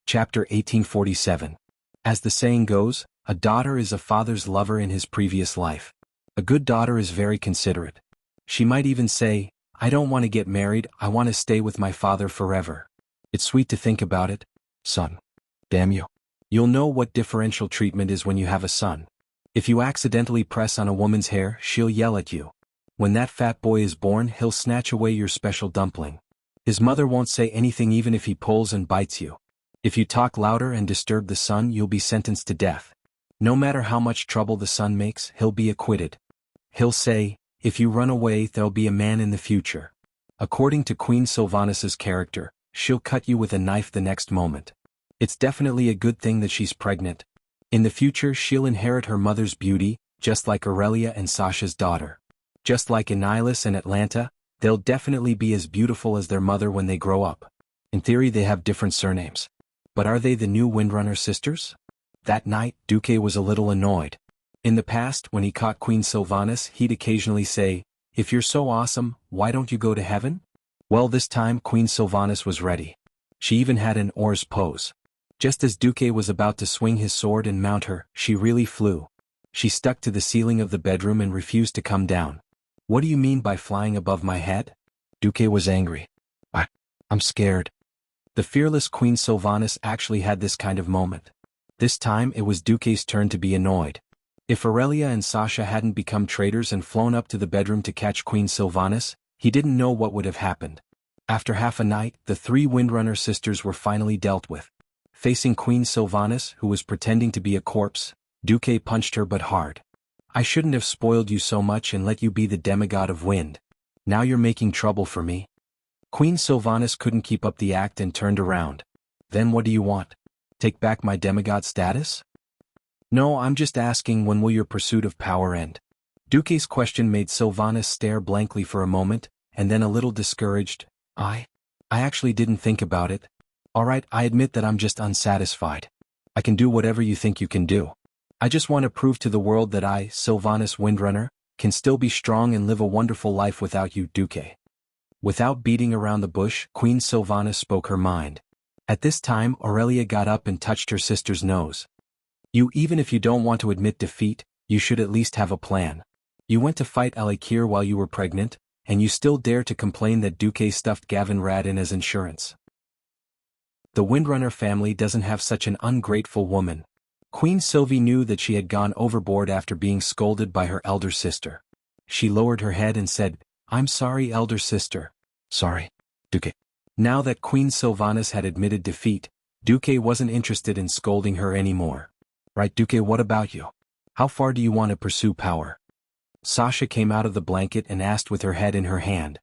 Chapter 1847. As the saying goes, a daughter is a father's lover in his previous life. A good daughter is very considerate. She might even say, I don't want to get married, I want to stay with my father forever. It's sweet to think about it. Son. Damn you. You'll know what differential treatment is when you have a son. If you accidentally press on a woman's hair, she'll yell at you. When that fat boy is born, he'll snatch away your special dumpling. His mother won't say anything even if he pulls and bites you. If you talk louder and disturb the son, you'll be sentenced to death. No matter how much trouble the son makes, he'll be acquitted. He'll say, if you run away, there'll be a man in the future. According to Queen Sylvanas's character, she'll cut you with a knife the next moment. It's definitely a good thing that she's pregnant. In the future she'll inherit her mother's beauty, just like Aurelia and Sasha's daughter. Just like Enilis and Atlanta, they'll definitely be as beautiful as their mother when they grow up. In theory they have different surnames. But are they the new Windrunner sisters? That night, Duque was a little annoyed. In the past, when he caught Queen Sylvanas, he'd occasionally say, "If you're so awesome, why don't you go to heaven?" Well, this time Queen Sylvanas was ready. She even had an oars pose. Just as Duque was about to swing his sword and mount her, she really flew. She stuck to the ceiling of the bedroom and refused to come down. "What do you mean by flying above my head?" Duque was angry. I'm scared." The fearless Queen Sylvanas actually had this kind of moment. This time it was Duque's turn to be annoyed. If Aurelia and Sasha hadn't become traitors and flown up to the bedroom to catch Queen Sylvanas, he didn't know what would have happened. After half a night, the three Windrunner sisters were finally dealt with. Facing Queen Sylvanas, who was pretending to be a corpse, Duque punched her but hard. "I shouldn't have spoiled you so much and let you be the demigod of wind. Now you're making trouble for me." Queen Sylvanas couldn't keep up the act and turned around. "Then what do you want? Take back my demigod status?" "No, I'm just asking, when will your pursuit of power end?" Duque's question made Sylvanas stare blankly for a moment, and then a little discouraged. I actually didn't think about it. Alright, I admit that I'm just unsatisfied. I can do whatever you think you can do. I just want to prove to the world that I, Sylvanas Windrunner, can still be strong and live a wonderful life without you, Duque." Without beating around the bush, Queen Sylvanas spoke her mind. At this time, Aurelia got up and touched her sister's nose. Even if you don't want to admit defeat, you should at least have a plan. You went to fight Alikir while you were pregnant, and you still dare to complain that Duque stuffed Gavin Rad in as insurance. The Windrunner family doesn't have such an ungrateful woman. Queen Sylvie knew that she had gone overboard after being scolded by her elder sister. She lowered her head and said, "I'm sorry, elder sister." "Sorry, Duque." Now that Queen Sylvanas had admitted defeat, Duque wasn't interested in scolding her anymore. "Right, Duque, what about you? How far do you want to pursue power?" Sasha came out of the blanket and asked with her head in her hand.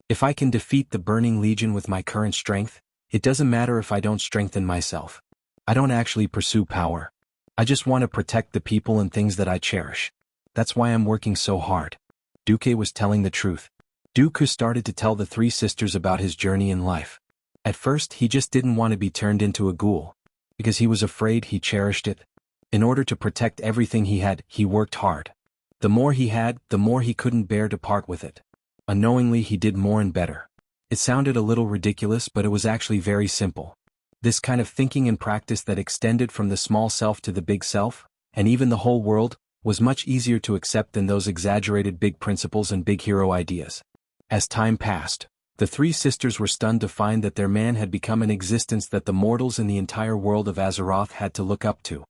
"If I can defeat the Burning Legion with my current strength, it doesn't matter if I don't strengthen myself. I don't actually pursue power. I just want to protect the people and things that I cherish. That's why I'm working so hard." Duque was telling the truth. Duque started to tell the three sisters about his journey in life. At first he just didn't want to be turned into a ghoul. Because he was afraid, he cherished it. In order to protect everything he had, he worked hard. The more he had, the more he couldn't bear to part with it. Unknowingly he did more and better. It sounded a little ridiculous, but it was actually very simple. This kind of thinking and practice that extended from the small self to the big self, and even the whole world, was much easier to accept than those exaggerated big principles and big hero ideas. As time passed, the three sisters were stunned to find that their man had become an existence that the mortals in the entire world of Azeroth had to look up to.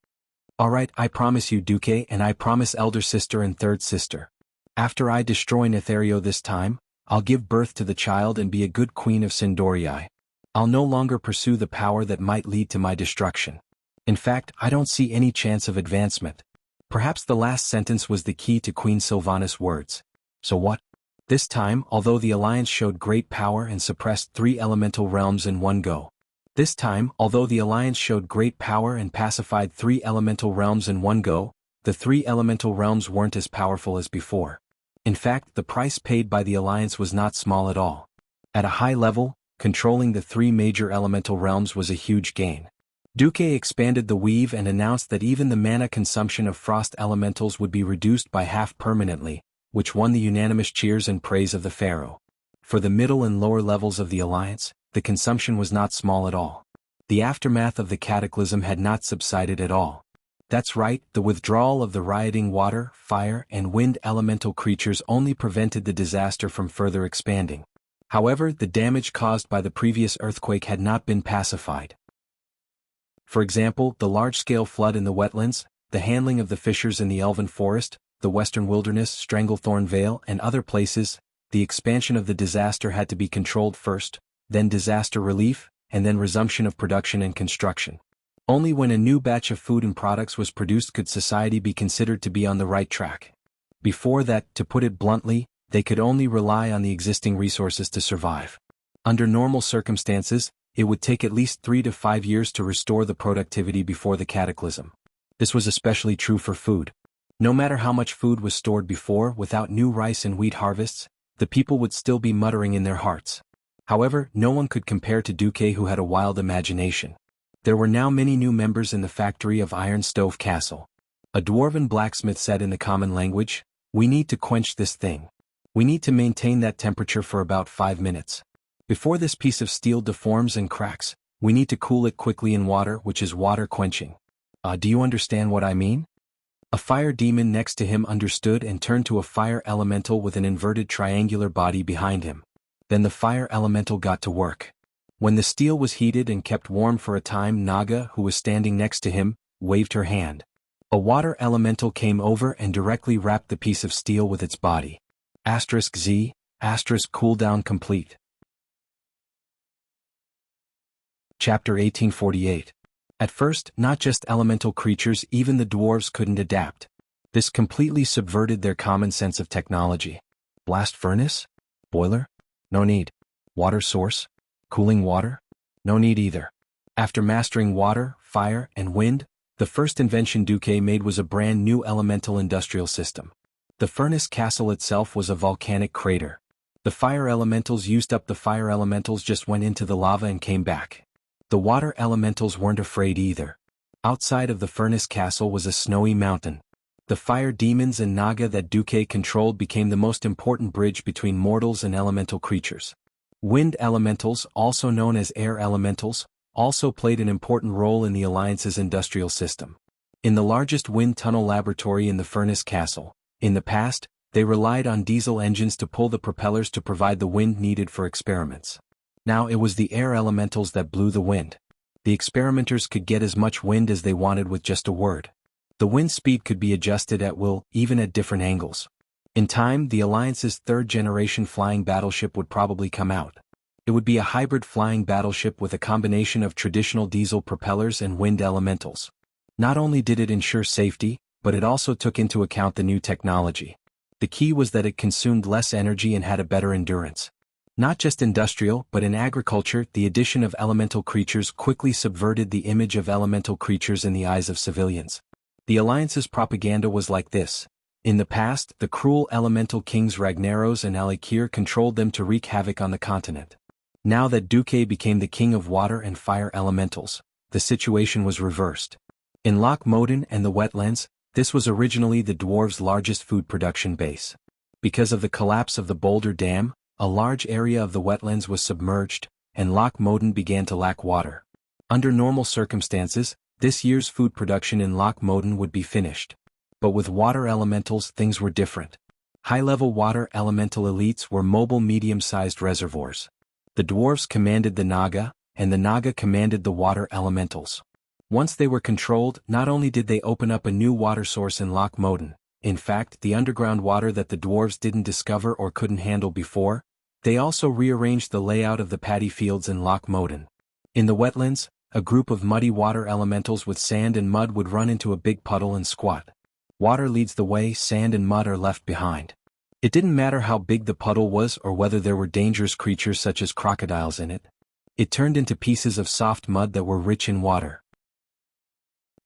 "Alright, I promise you, Duque, and I promise elder sister and third sister. After I destroy Nethario this time, I'll give birth to the child and be a good queen of Sindorii. I'll no longer pursue the power that might lead to my destruction. In fact, I don't see any chance of advancement." Perhaps the last sentence was the key to Queen Sylvanas' words. So what? This time, although the Alliance showed great power and suppressed 3 elemental realms in one go. The 3 elemental realms weren't as powerful as before. In fact, the price paid by the Alliance was not small at all. At a high level, controlling the 3 major elemental realms was a huge gain. Duque expanded the weave and announced that even the mana consumption of frost elementals would be reduced by half permanently, which won the unanimous cheers and praise of the Pharaoh. For the middle and lower levels of the Alliance, the consumption was not small at all. The aftermath of the cataclysm had not subsided at all. That's right, the withdrawal of the rioting water, fire, and wind elemental creatures only prevented the disaster from further expanding. However, the damage caused by the previous earthquake had not been pacified. For example, the large-scale flood in the wetlands, the handling of the fissures in the Elven Forest, the Western Wilderness, Stranglethorn Vale, and other places. The expansion of the disaster had to be controlled first, then disaster relief, and then resumption of production and construction. Only when a new batch of food and products was produced could society be considered to be on the right track. Before that, to put it bluntly, they could only rely on the existing resources to survive. Under normal circumstances, it would take at least 3 to 5 years to restore the productivity before the cataclysm. This was especially true for food. No matter how much food was stored before, without new rice and wheat harvests, the people would still be muttering in their hearts. However, no one could compare to Duque, who had a wild imagination. There were now many new members in the factory of Iron Stove Castle. A dwarven blacksmith said in the common language, "We need to quench this thing. We need to maintain that temperature for about 5 minutes. Before this piece of steel deforms and cracks, we need to cool it quickly in water, which is water quenching. Do you understand what I mean?" A fire demon next to him understood and turned to a fire elemental with an inverted triangular body behind him. Then the fire elemental got to work. When the steel was heated and kept warm for a time, Naga, who was standing next to him, waved her hand. A water elemental came over and directly wrapped the piece of steel with its body. *Z, cooldown complete. Chapter 1848. At first, not just elemental creatures, even the dwarves couldn't adapt. This completely subverted their common sense of technology. Blast furnace? Boiler? No need. Water source? Cooling water? No need either. After mastering water, fire, and wind, the first invention Duque made was a brand new elemental industrial system. The furnace castle itself was a volcanic crater. The fire elementals used up, the fire elementals just went into the lava and came back. The water elementals weren't afraid either. Outside of the furnace castle was a snowy mountain. The fire demons and Naga that Duque controlled became the most important bridge between mortals and elemental creatures. Wind elementals, also known as air elementals, also played an important role in the Alliance's industrial system. In the largest wind tunnel laboratory in the furnace castle, in the past, they relied on diesel engines to pull the propellers to provide the wind needed for experiments. Now it was the air elementals that blew the wind. The experimenters could get as much wind as they wanted with just a word. The wind speed could be adjusted at will, even at different angles. In time, the Alliance's third-generation flying battleship would probably come out. It would be a hybrid flying battleship with a combination of traditional diesel propellers and wind elementals. Not only did it ensure safety, but it also took into account the new technology. The key was that it consumed less energy and had a better endurance. Not just industrial, but in agriculture, the addition of elemental creatures quickly subverted the image of elemental creatures in the eyes of civilians. The Alliance's propaganda was like this. In the past, the cruel elemental kings Ragnaros and Alikir controlled them to wreak havoc on the continent. Now that Duque became the king of water and fire elementals, the situation was reversed. In Loch Moden and the wetlands, this was originally the dwarves' largest food production base. Because of the collapse of the Boulder Dam, a large area of the wetlands was submerged, and Loch Moden began to lack water. Under normal circumstances, this year's food production in Loch Moden would be finished. But with water elementals, things were different. High-level water elemental elites were mobile medium-sized reservoirs. The dwarves commanded the Naga, and the Naga commanded the water elementals. Once they were controlled, not only did they open up a new water source in Loch Moden, in fact, the underground water that the dwarves didn't discover or couldn't handle before, they also rearranged the layout of the paddy fields in Loch Moden. In the wetlands, a group of muddy water elementals with sand and mud would run into a big puddle and squat. Water leads the way, sand and mud are left behind. It didn't matter how big the puddle was or whether there were dangerous creatures such as crocodiles in it. It turned into pieces of soft mud that were rich in water.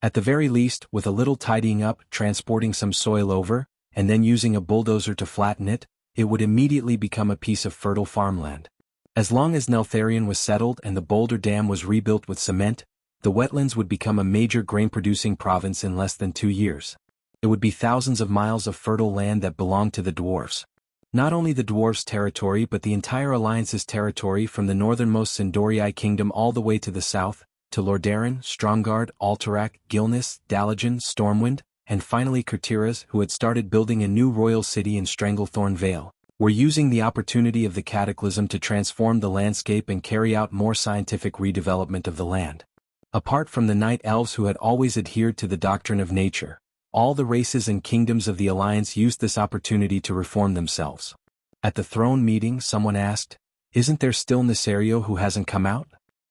At the very least, with a little tidying up, transporting some soil over, and then using a bulldozer to flatten it, it would immediately become a piece of fertile farmland. As long as Neltharion was settled and the Boulder Dam was rebuilt with cement, the wetlands would become a major grain-producing province in less than 2 years. It would be thousands of miles of fertile land that belonged to the dwarves. Not only the dwarves' territory but the entire Alliance's territory from the northernmost Sindorii kingdom all the way to the south, to Lordaeron, Stromgarde, Alterac, Gilnis, Dalagen, Stormwind, and finally Kurtiras, who had started building a new royal city in Stranglethorn Vale, were using the opportunity of the cataclysm to transform the landscape and carry out more scientific redevelopment of the land. Apart from the night elves who had always adhered to the doctrine of nature, all the races and kingdoms of the Alliance used this opportunity to reform themselves. At the throne meeting, someone asked, "Isn't there still Nesario who hasn't come out?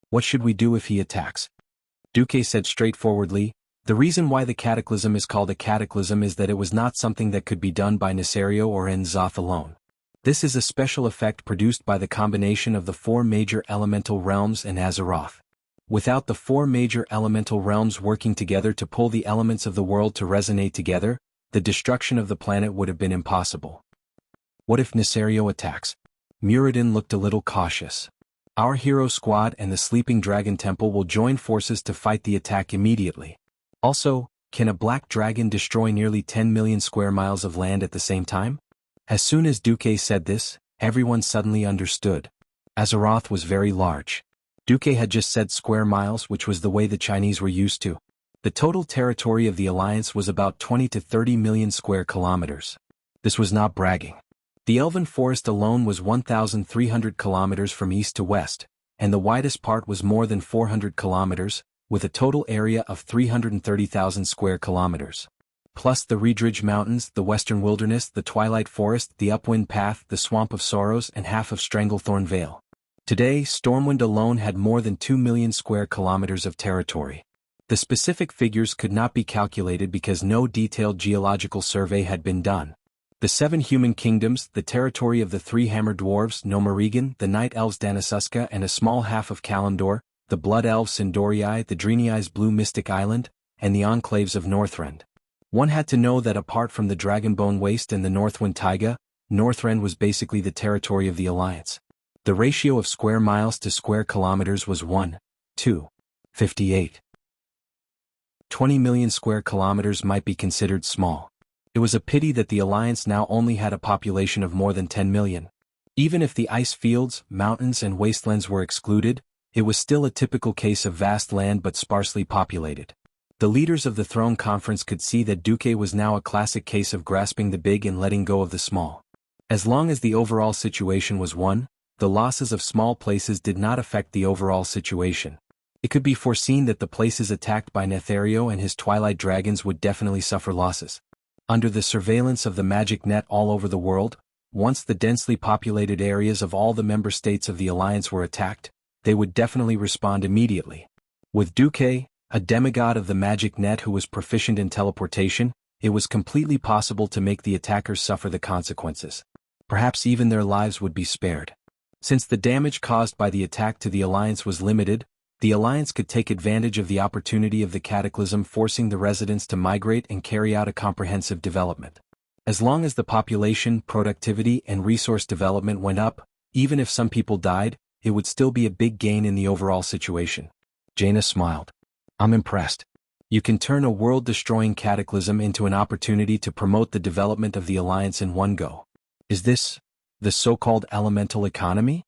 What should we do if he attacks?" Duque said straightforwardly, "The reason why the cataclysm is called a cataclysm is that it was not something that could be done by Nesario or En-Zoth alone. This is a special effect produced by the combination of the 4 major elemental realms and Azeroth. Without the four major elemental realms working together to pull the elements of the world to resonate together, the destruction of the planet would have been impossible. What if Nesario attacks? Muradin looked a little cautious. Our hero squad and the Sleeping Dragon Temple will join forces to fight the attack immediately. Also, can a black dragon destroy nearly 10 million square miles of land at the same time? As soon as Duque said this, everyone suddenly understood. Azeroth was very large. Duque had just said square miles, which was the way the Chinese were used to. The total territory of the Alliance was about 20 to 30 million square kilometers. This was not bragging. The Elven Forest alone was 1,300 kilometers from east to west, and the widest part was more than 400 kilometers, with a total area of 330,000 square kilometers. Plus the Reedridge Mountains, the Western Wilderness, the Twilight Forest, the Upwind Path, the Swamp of Sorrows, and half of Stranglethorn Vale. Today, Stormwind alone had more than 2 million square kilometers of territory. The specific figures could not be calculated because no detailed geological survey had been done. The 7 human kingdoms, the territory of the 3 hammer dwarves, Nomarigan, the night elves Danasuska, and a small half of Kalimdor, the blood elves Sindorii, the Dreenei's Blue Mystic Island, and the enclaves of Northrend. One had to know that apart from the Dragonbone Waste and the Northwind Taiga, Northrend was basically the territory of the Alliance. The ratio of square miles to square kilometers was 1:58. 20 million square kilometers might be considered small. It was a pity that the Alliance now only had a population of more than 10 million. Even if the ice fields, mountains and wastelands were excluded, it was still a typical case of vast land but sparsely populated. The leaders of the Throne Conference could see that Duque was now a classic case of grasping the big and letting go of the small. As long as the overall situation was one, the losses of small places did not affect the overall situation. It could be foreseen that the places attacked by Nesario and his Twilight Dragons would definitely suffer losses. Under the surveillance of the magic net all over the world, once the densely populated areas of all the member states of the Alliance were attacked, they would definitely respond immediately. With Duque, a demigod of the magic net who was proficient in teleportation, it was completely possible to make the attackers suffer the consequences. Perhaps even their lives would be spared. Since the damage caused by the attack to the Alliance was limited, the Alliance could take advantage of the opportunity of the cataclysm, forcing the residents to migrate and carry out a comprehensive development. As long as the population, productivity, and resource development went up, even if some people died, it would still be a big gain in the overall situation. Jaina smiled. I'm impressed. You can turn a world-destroying cataclysm into an opportunity to promote the development of the Alliance in one go. Is this the so-called elemental economy?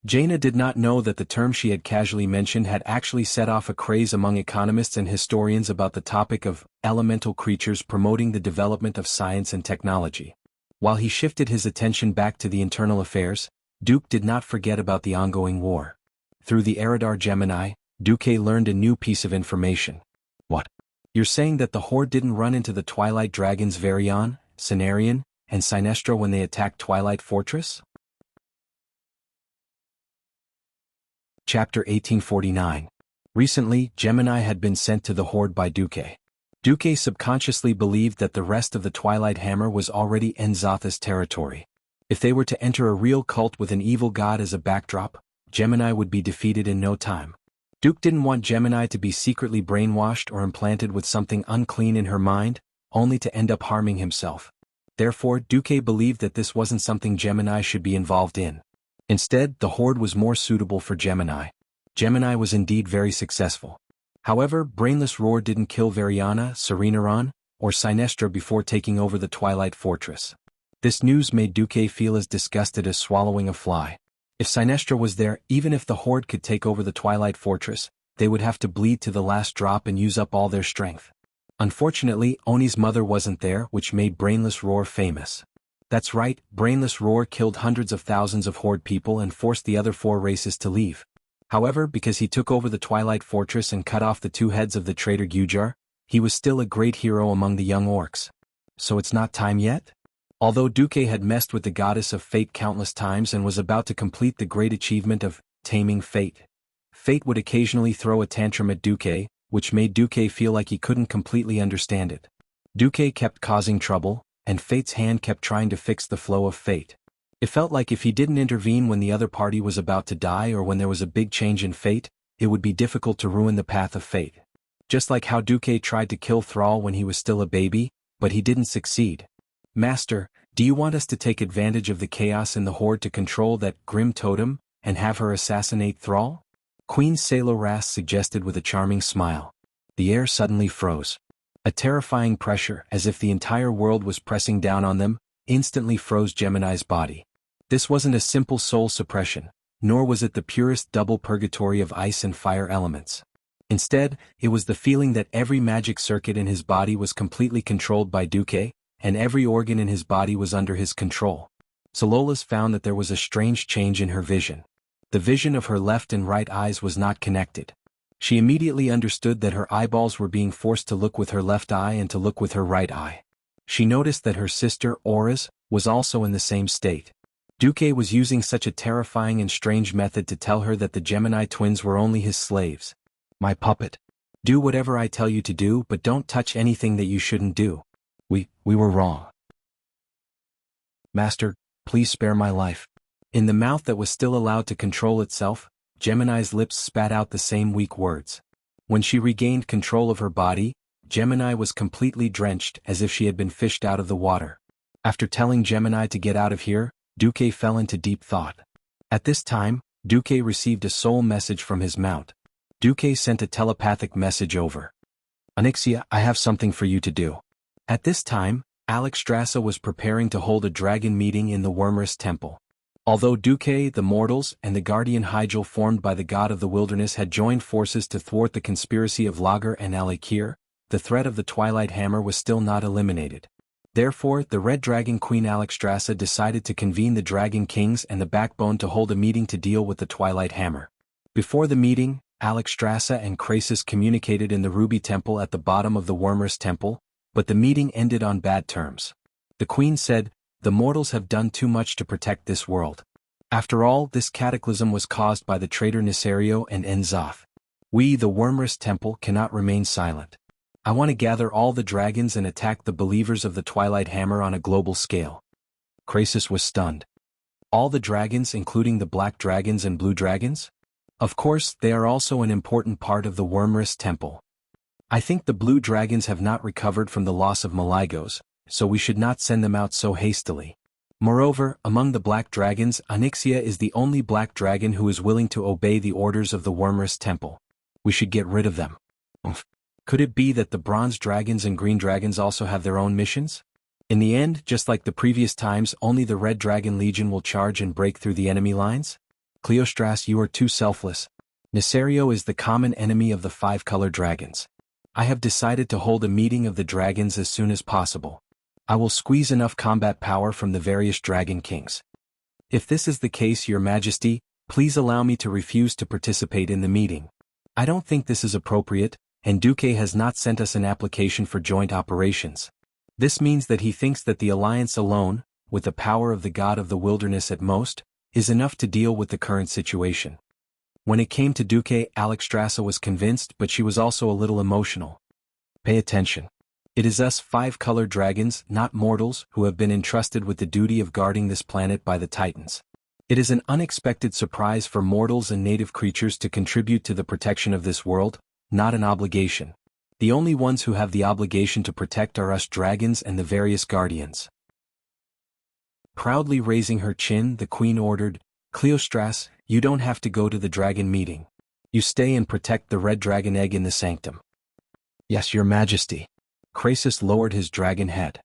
Jaina did not know that the term she had casually mentioned had actually set off a craze among economists and historians about the topic of elemental creatures promoting the development of science and technology. While he shifted his attention back to the internal affairs, Duke did not forget about the ongoing war. Through the Eridar Gemini, Duque learned a new piece of information. What? You're saying that the Horde didn't run into the Twilight Dragons Varian, Cenarion, and Sinestra when they attacked Twilight Fortress? Chapter 1849. Recently, Gemini had been sent to the Horde by Duque. Duque subconsciously believed that the rest of the Twilight Hammer was already N'Zotha's territory. If they were to enter a real cult with an evil god as a backdrop, Gemini would be defeated in no time. Duke didn't want Gemini to be secretly brainwashed or implanted with something unclean in her mind, only to end up harming himself. Therefore, Duque believed that this wasn't something Gemini should be involved in. Instead, the Horde was more suitable for Gemini. Gemini was indeed very successful. However, Brainless Roar didn't kill Variana, Serenaron, or Sinestra before taking over the Twilight Fortress. This news made Duque feel as disgusted as swallowing a fly. If Sinestra was there, even if the Horde could take over the Twilight Fortress, they would have to bleed to the last drop and use up all their strength. Unfortunately, Oni's mother wasn't there, which made Brainless Roar famous. That's right, Brainless Roar killed hundreds of thousands of Horde people and forced the other 4 races to leave. However, because he took over the Twilight Fortress and cut off the 2 heads of the traitor Gujar, he was still a great hero among the young orcs. So it's not time yet? Although Duque had messed with the goddess of fate countless times and was about to complete the great achievement of taming fate, fate would occasionally throw a tantrum at Duque, which made Duque feel like he couldn't completely understand it. Duque kept causing trouble, and fate's hand kept trying to fix the flow of fate. It felt like if he didn't intervene when the other party was about to die or when there was a big change in fate, it would be difficult to ruin the path of fate. Just like how Duque tried to kill Thrall when he was still a baby, but he didn't succeed. Master, do you want us to take advantage of the chaos in the Horde to control that grim totem, and have her assassinate Thrall? Queen Saloras suggested with a charming smile. The air suddenly froze. A terrifying pressure, as if the entire world was pressing down on them, instantly froze Gemini's body. This wasn't a simple soul suppression, nor was it the purest double purgatory of ice and fire elements. Instead, it was the feeling that every magic circuit in his body was completely controlled by Duque, and every organ in his body was under his control. Salolas found that there was a strange change in her vision. The vision of her left and right eyes was not connected. She immediately understood that her eyeballs were being forced to look with her left eye and to look with her right eye. She noticed that her sister, Auras, was also in the same state. Duque was using such a terrifying and strange method to tell her that the Gemini twins were only his slaves. My puppet. Do whatever I tell you to do, but don't touch anything that you shouldn't do. We were wrong. Master, please spare my life. In the mouth that was still allowed to control itself, Gemini's lips spat out the same weak words. When she regained control of her body, Gemini was completely drenched as if she had been fished out of the water. After telling Gemini to get out of here, Duque fell into deep thought. At this time, Duque received a soul message from his mount. Duque sent a telepathic message over. Onyxia, I have something for you to do. At this time, Alexstrasza was preparing to hold a dragon meeting in the Wormrest Temple. Although Duque, the mortals, and the guardian Hygel formed by the god of the wilderness had joined forces to thwart the conspiracy of Lager and Alakir, the threat of the Twilight Hammer was still not eliminated. Therefore, the Red Dragon Queen Alexstrasza decided to convene the Dragon Kings and the Backbone to hold a meeting to deal with the Twilight Hammer. Before the meeting, Alexstrasza and Krasis communicated in the Ruby Temple at the bottom of the Wormrest Temple, but the meeting ended on bad terms. The Queen said, "The mortals have done too much to protect this world. After all, this cataclysm was caused by the traitor Nisario and Enzoth. We, the Wormrest Temple, cannot remain silent. I want to gather all the dragons and attack the believers of the Twilight Hammer on a global scale." Krasis was stunned. All the dragons, including the black dragons and blue dragons? Of course, they are also an important part of the Wormrest Temple. I think the blue dragons have not recovered from the loss of Malygos, so we should not send them out so hastily. Moreover, among the black dragons, Onyxia is the only black dragon who is willing to obey the orders of the Wormrest Temple. We should get rid of them. Could it be that the bronze dragons and green dragons also have their own missions? In the end, just like the previous times, only the Red Dragon Legion will charge and break through the enemy lines? Cleostras, you are too selfless. Nisario is the common enemy of the five-color dragons. I have decided to hold a meeting of the dragons as soon as possible. I will squeeze enough combat power from the various Dragon Kings. If this is the case, Your Majesty, please allow me to refuse to participate in the meeting. I don't think this is appropriate, and Duque has not sent us an application for joint operations. This means that he thinks that the alliance alone, with the power of the god of the wilderness at most, is enough to deal with the current situation. When it came to Duque, Alexstrasza was convinced, but she was also a little emotional. Pay attention. It is us five-color dragons, not mortals, who have been entrusted with the duty of guarding this planet by the Titans. It is an unexpected surprise for mortals and native creatures to contribute to the protection of this world, not an obligation. The only ones who have the obligation to protect are us dragons and the various guardians. Proudly raising her chin, the Queen ordered, Cleostras, you don't have to go to the dragon meeting. You stay and protect the red dragon egg in the sanctum. Yes, Your Majesty. Krasis lowered his dragon head.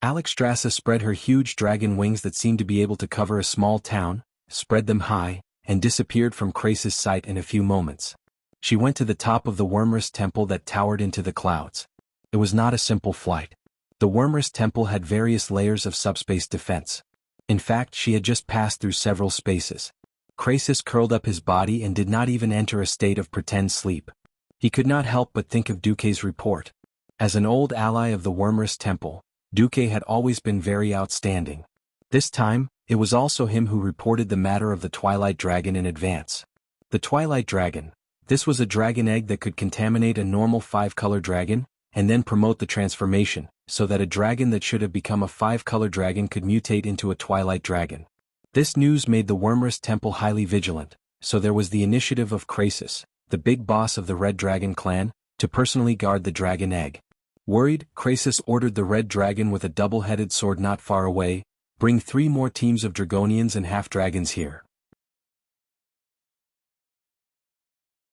Alexstrasza spread her huge dragon wings that seemed to be able to cover a small town, spread them high, and disappeared from Krasis' sight in a few moments. She went to the top of the Wormrest Temple that towered into the clouds. It was not a simple flight. The Wormrest Temple had various layers of subspace defense. In fact, she had just passed through several spaces. Krasis curled up his body and did not even enter a state of pretend sleep. He could not help but think of Duque's report. As an old ally of the Wormrest Temple, Duque had always been very outstanding. This time, it was also him who reported the matter of the Twilight Dragon in advance. The Twilight Dragon. This was a dragon egg that could contaminate a normal five-color dragon, and then promote the transformation, so that a dragon that should have become a five-color dragon could mutate into a Twilight Dragon. This news made the Wormrest Temple highly vigilant, so there was the initiative of Krasis, the big boss of the Red Dragon clan, to personally guard the dragon egg. Worried, Krasus ordered the Red Dragon with a double-headed sword not far away, "Bring 3 more teams of Dragonians and half-dragons here."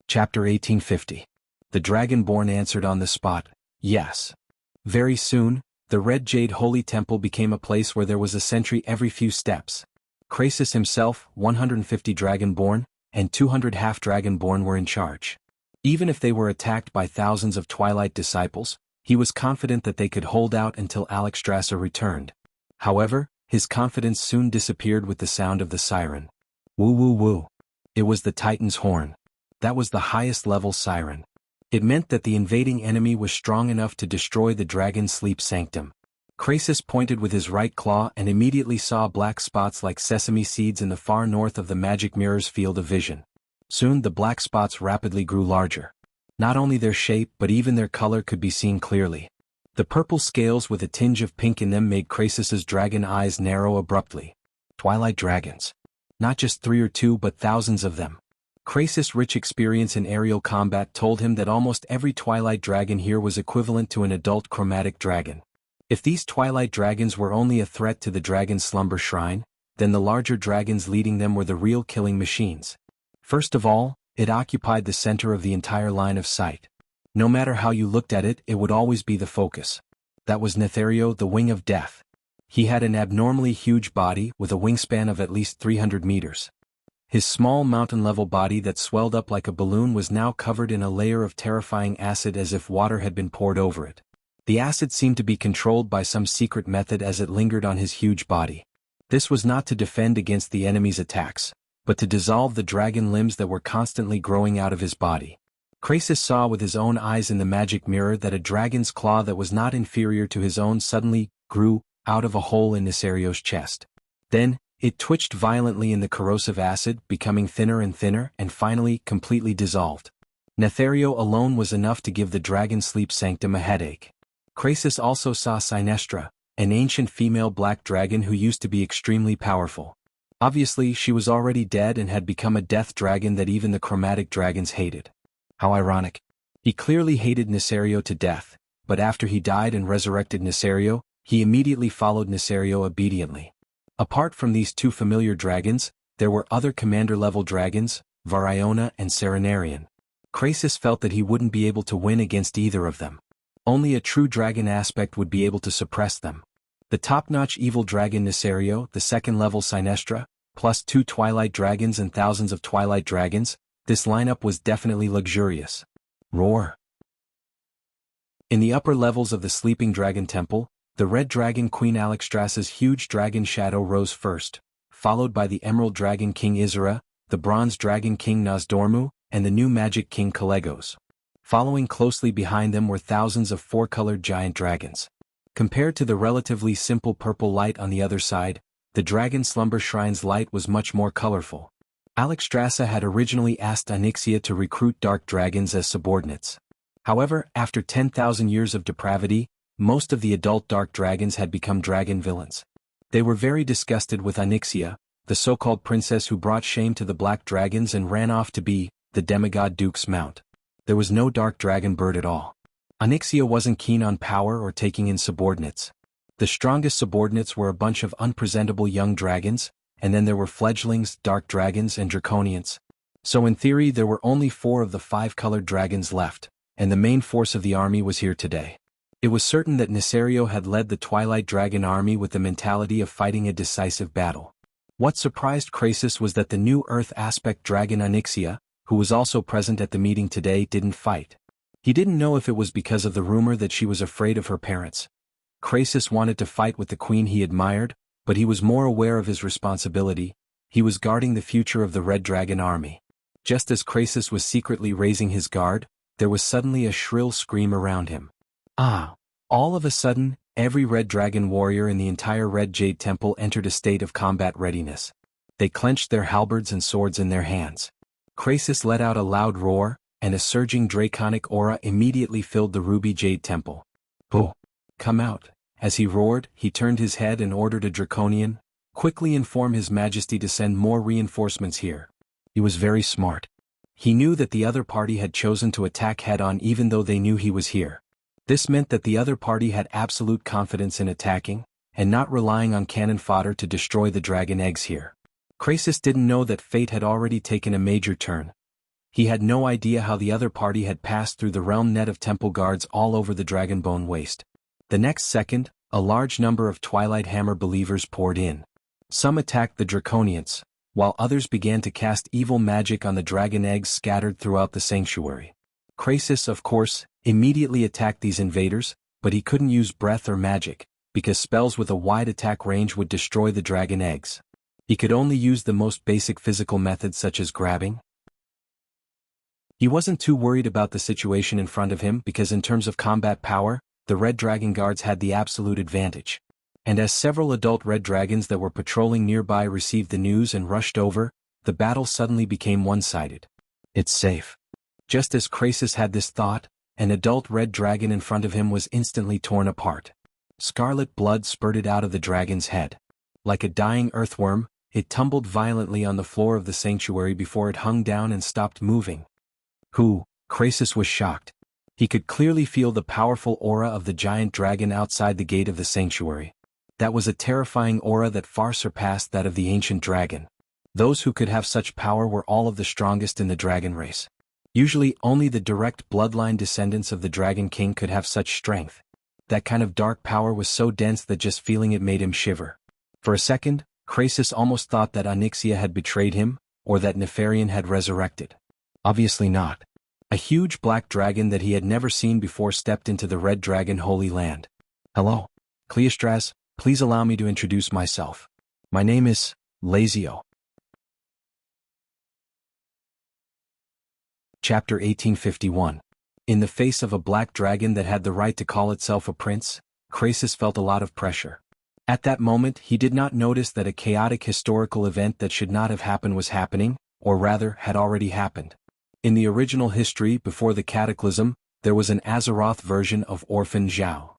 Chapter 1850. The Dragonborn answered on the spot, "Yes." Very soon, the Red Jade Holy Temple became a place where there was a sentry every few steps. Krasus himself, 150 Dragonborn, and 200 half-Dragonborn were in charge. Even if they were attacked by thousands of Twilight disciples, he was confident that they could hold out until Alexstrasza returned. However, his confidence soon disappeared with the sound of the siren. Woo woo woo. It was the Titan's horn. That was the highest level siren. It meant that the invading enemy was strong enough to destroy the dragon's sleep sanctum. Krasus pointed with his right claw and immediately saw black spots like sesame seeds in the far north of the magic mirror's field of vision. Soon the black spots rapidly grew larger. Not only their shape but even their color could be seen clearly. The purple scales with a tinge of pink in them made Krasus's dragon eyes narrow abruptly. Twilight dragons. Not just 3 or 2 but thousands of them. Krasus' rich experience in aerial combat told him that almost every Twilight dragon here was equivalent to an adult chromatic dragon. If these Twilight dragons were only a threat to the dragon's slumber shrine, then the larger dragons leading them were the real killing machines. First of all, it occupied the center of the entire line of sight. No matter how you looked at it, it would always be the focus. That was Nethario, the Wing of Death. He had an abnormally huge body with a wingspan of at least 300 meters. His small mountain-level body that swelled up like a balloon was now covered in a layer of terrifying acid as if water had been poured over it. The acid seemed to be controlled by some secret method as it lingered on his huge body. This was not to defend against the enemy's attacks, but to dissolve the dragon limbs that were constantly growing out of his body. Krasus saw with his own eyes in the magic mirror that a dragon's claw that was not inferior to his own suddenly grew out of a hole in Nethario's chest. Then, it twitched violently in the corrosive acid, becoming thinner and finally completely dissolved. Nethario alone was enough to give the dragon sleep sanctum a headache. Krasus also saw Sinestra, an ancient female black dragon who used to be extremely powerful. Obviously, she was already dead and had become a death dragon that even the chromatic dragons hated. How ironic. He clearly hated Nethario to death, but after he died and resurrected Nethario, he immediately followed Nethario obediently. Apart from these 2 familiar dragons, there were other commander-level dragons, Variona and Serenarian. Krasus felt that he wouldn't be able to win against either of them. Only a true dragon aspect would be able to suppress them. The top-notch evil dragon Nethario, the second-level Sinestra, plus 2 Twilight dragons and thousands of Twilight dragons, this lineup was definitely luxurious. Roar. In the upper levels of the Sleeping Dragon Temple, the Red Dragon Queen Alexstrasza's huge dragon shadow rose first, followed by the Emerald Dragon King Isra, the Bronze Dragon King Nozdormu, and the new Magic King Kalegos. Following closely behind them were thousands of 4-colored giant dragons. Compared to the relatively simple purple light on the other side, the Dragon Slumber Shrine's light was much more colorful. Alexstrasza had originally asked Onyxia to recruit dark dragons as subordinates. However, after 10,000 years of depravity, most of the adult dark dragons had become dragon villains. They were very disgusted with Onyxia, the so-called princess who brought shame to the black dragons and ran off to be the demigod Duke's mount. There was no dark dragon bird at all. Onyxia wasn't keen on power or taking in subordinates. The strongest subordinates were a bunch of unpresentable young dragons, and then there were fledglings, dark dragons, and draconians. So in theory there were only 4 of the 5-colored dragons left, and the main force of the army was here today. It was certain that Nethario had led the Twilight Dragon army with the mentality of fighting a decisive battle. What surprised Krasus was that the new Earth aspect dragon Onyxia, who was also present at the meeting today, didn't fight. He didn't know if it was because of the rumor that she was afraid of her parents. Krasus wanted to fight with the queen he admired, but he was more aware of his responsibility. He was guarding the future of the Red Dragon army. Just as Krasus was secretly raising his guard, there was suddenly a shrill scream around him. Ah! All of a sudden, every Red Dragon warrior in the entire Red Jade Temple entered a state of combat readiness. They clenched their halberds and swords in their hands. Krasus let out a loud roar, and a surging draconic aura immediately filled the Ruby Jade Temple. "Oh! Come out!" As he roared, he turned his head and ordered a draconian, "Quickly inform His Majesty to send more reinforcements here." He was very smart. He knew that the other party had chosen to attack head-on even though they knew he was here. This meant that the other party had absolute confidence in attacking, and not relying on cannon fodder to destroy the dragon eggs here. Krasis didn't know that fate had already taken a major turn. He had no idea how the other party had passed through the realm net of temple guards all over the Dragonbone Waste. The next second, a large number of Twilight Hammer believers poured in. Some attacked the Draconians, while others began to cast evil magic on the dragon eggs scattered throughout the sanctuary. Krasis, of course, immediately attacked these invaders, but he couldn't use breath or magic, because spells with a wide attack range would destroy the dragon eggs. He could only use the most basic physical methods such as grabbing. He wasn't too worried about the situation in front of him because in terms of combat power, the Red Dragon Guards had the absolute advantage. And as several adult Red Dragons that were patrolling nearby received the news and rushed over, the battle suddenly became one-sided. It's safe. Just as Krasis had this thought, an adult Red Dragon in front of him was instantly torn apart. Scarlet blood spurted out of the dragon's head. Like a dying earthworm, it tumbled violently on the floor of the sanctuary before it hung down and stopped moving. Krasis was shocked. He could clearly feel the powerful aura of the giant dragon outside the gate of the sanctuary. That was a terrifying aura that far surpassed that of the ancient dragon. Those who could have such power were all of the strongest in the dragon race. Usually only the direct bloodline descendants of the Dragon King could have such strength. That kind of dark power was so dense that just feeling it made him shiver. For a second, Krasis almost thought that Onyxia had betrayed him, or that Nefarian had resurrected. Obviously not. A huge black dragon that he had never seen before stepped into the Red Dragon Holy Land. Hello. Cleistras, please allow me to introduce myself. My name is Lazio. Chapter 1851. In the face of a black dragon that had the right to call itself a prince, Krasis felt a lot of pressure. At that moment he did not notice that a chaotic historical event that should not have happened was happening, or rather had already happened. In the original history before the Cataclysm, there was an Azeroth version of Orphan Zhao.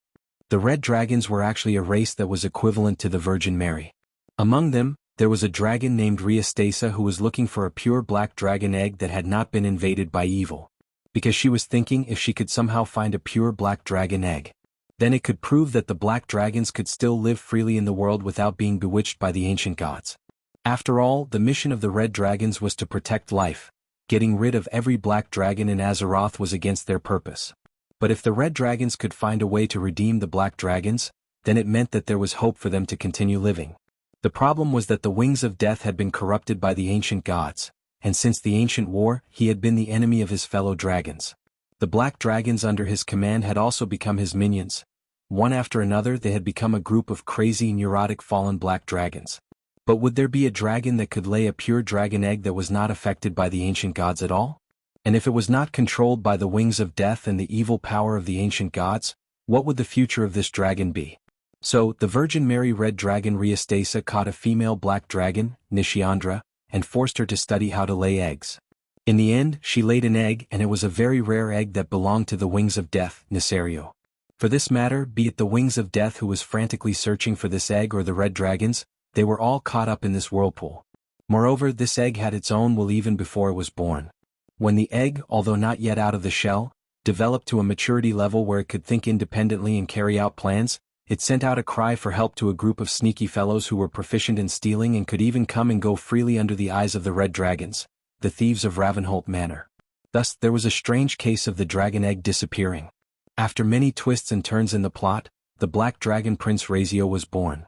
The Red Dragons were actually a race that was equivalent to the Virgin Mary. Among them, there was a dragon named Riastasa who was looking for a pure black dragon egg that had not been invaded by evil. Because she was thinking if she could somehow find a pure black dragon egg, then it could prove that the black dragons could still live freely in the world without being bewitched by the ancient gods. After all, the mission of the Red Dragons was to protect life. Getting rid of every black dragon in Azeroth was against their purpose. But if the Red Dragons could find a way to redeem the black dragons, then it meant that there was hope for them to continue living. The problem was that the Wings of Death had been corrupted by the ancient gods, and since the ancient war, he had been the enemy of his fellow dragons. The black dragons under his command had also become his minions. One after another they had become a group of crazy neurotic fallen black dragons. But would there be a dragon that could lay a pure dragon egg that was not affected by the ancient gods at all? And if it was not controlled by the Wings of Death and the evil power of the ancient gods, what would the future of this dragon be? So, the Virgin Mary Red Dragon Riastasa caught a female black dragon, Nishiandra, and forced her to study how to lay eggs. In the end, she laid an egg and it was a very rare egg that belonged to the Wings of Death, Nisario. For this matter, be it the Wings of Death who was frantically searching for this egg or the Red Dragons, they were all caught up in this whirlpool. Moreover, this egg had its own will even before it was born. When the egg, although not yet out of the shell, developed to a maturity level where it could think independently and carry out plans, it sent out a cry for help to a group of sneaky fellows who were proficient in stealing and could even come and go freely under the eyes of the Red Dragons, the thieves of Ravenholt Manor. Thus, there was a strange case of the dragon egg disappearing. After many twists and turns in the plot, the Black Dragon Prince Razio was born.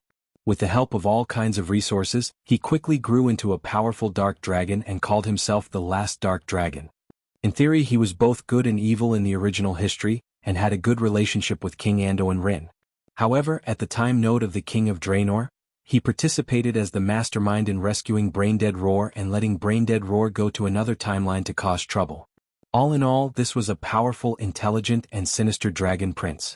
With the help of all kinds of resources, he quickly grew into a powerful dark dragon and called himself the Last Dark Dragon. In theory, he was both good and evil in the original history, and had a good relationship with King Ando and Rin. However, at the time node of the King of Draenor, he participated as the mastermind in rescuing Braindead Roar and letting Braindead Roar go to another timeline to cause trouble. All in all, this was a powerful, intelligent, and sinister dragon prince.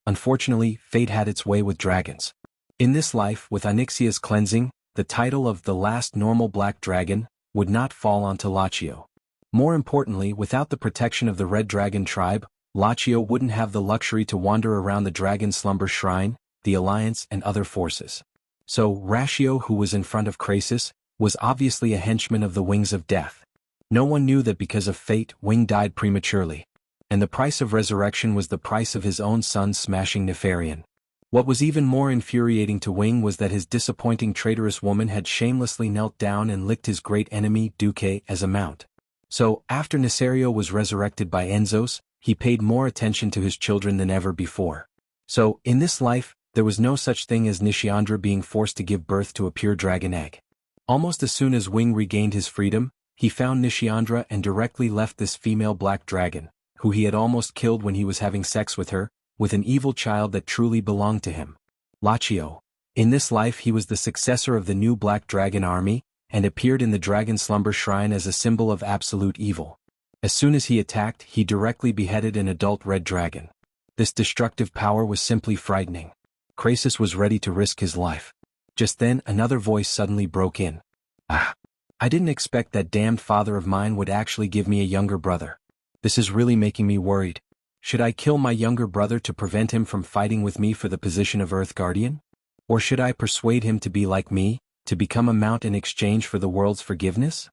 Unfortunately, fate had its way with dragons. In this life, with Onyxia's cleansing, the title of the last normal black dragon would not fall onto Lachio. More importantly, without the protection of the Red Dragon tribe, Lachio wouldn't have the luxury to wander around the Dragon Slumber Shrine, the Alliance, and other forces. So, Ratio, who was in front of Krasis, was obviously a henchman of the Wings of Death. No one knew that because of fate, Wing died prematurely. And the price of resurrection was the price of his own son smashing Nefarian. What was even more infuriating to Wing was that his disappointing traitorous woman had shamelessly knelt down and licked his great enemy, Duque, as a mount. So, after Nesario was resurrected by Enzos, he paid more attention to his children than ever before. So, in this life, there was no such thing as Nishiandra being forced to give birth to a pure dragon egg. Almost as soon as Wing regained his freedom, he found Nishiandra and directly left this female black dragon, who he had almost killed when he was having sex with her, with an evil child that truly belonged to him. Lachio. In this life he was the successor of the new Black Dragon army, and appeared in the Dragon Slumber Shrine as a symbol of absolute evil. As soon as he attacked, he directly beheaded an adult red dragon. This destructive power was simply frightening. Krasus was ready to risk his life. Just then another voice suddenly broke in. "Ah! I didn't expect that damned father of mine would actually give me a younger brother. This is really making me worried. Should I kill my younger brother to prevent him from fighting with me for the position of Earth Guardian? Or should I persuade him to be like me, to become a mount in exchange for the world's forgiveness?"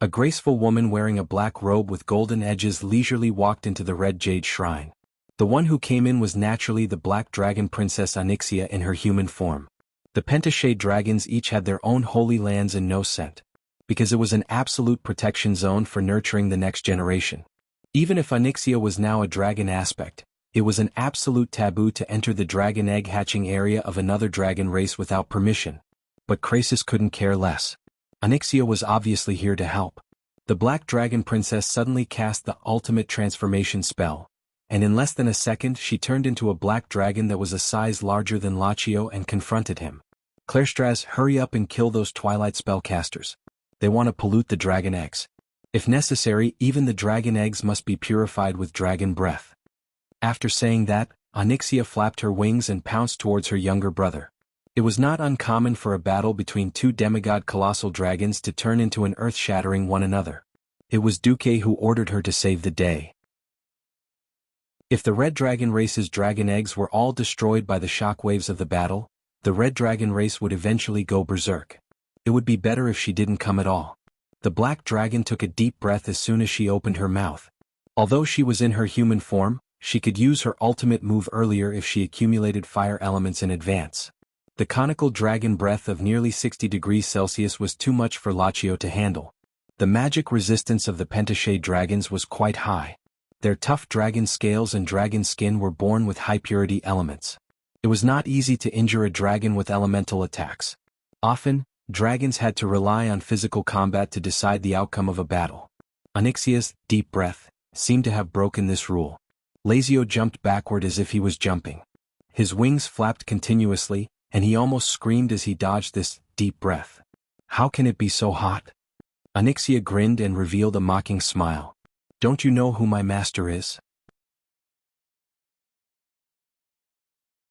A graceful woman wearing a black robe with golden edges leisurely walked into the red jade shrine. The one who came in was naturally the Black Dragon Princess Onyxia in her human form. The Pentashade dragons each had their own holy lands and no scent, because it was an absolute protection zone for nurturing the next generation. Even if Onyxia was now a dragon aspect, it was an absolute taboo to enter the dragon egg hatching area of another dragon race without permission. But Krasus couldn't care less. Onyxia was obviously here to help. The Black Dragon Princess suddenly cast the ultimate transformation spell, and in less than a second she turned into a black dragon that was a size larger than Lachio and confronted him. "Clairstraz, hurry up and kill those Twilight spellcasters. They want to pollute the dragon eggs. If necessary, even the dragon eggs must be purified with dragon breath." After saying that, Onyxia flapped her wings and pounced towards her younger brother. It was not uncommon for a battle between two demigod colossal dragons to turn into an earth-shattering one another. It was Duque who ordered her to save the day. If the Red Dragon race's dragon eggs were all destroyed by the shockwaves of the battle, the Red Dragon race would eventually go berserk. It would be better if she didn't come at all. The Black Dragon took a deep breath as soon as she opened her mouth. Although she was in her human form, she could use her ultimate move earlier if she accumulated fire elements in advance. The conical dragon breath of nearly 60 degrees Celsius was too much for Lachio to handle. The magic resistance of the Pentashade dragons was quite high. Their tough dragon scales and dragon skin were born with high-purity elements. It was not easy to injure a dragon with elemental attacks. Often, dragons had to rely on physical combat to decide the outcome of a battle. Onyxia's deep breath seemed to have broken this rule. Lazio jumped backward as if he was jumping. His wings flapped continuously, and he almost screamed as he dodged this deep breath. "How can it be so hot?" Onyxia grinned and revealed a mocking smile. "Don't you know who my master is?"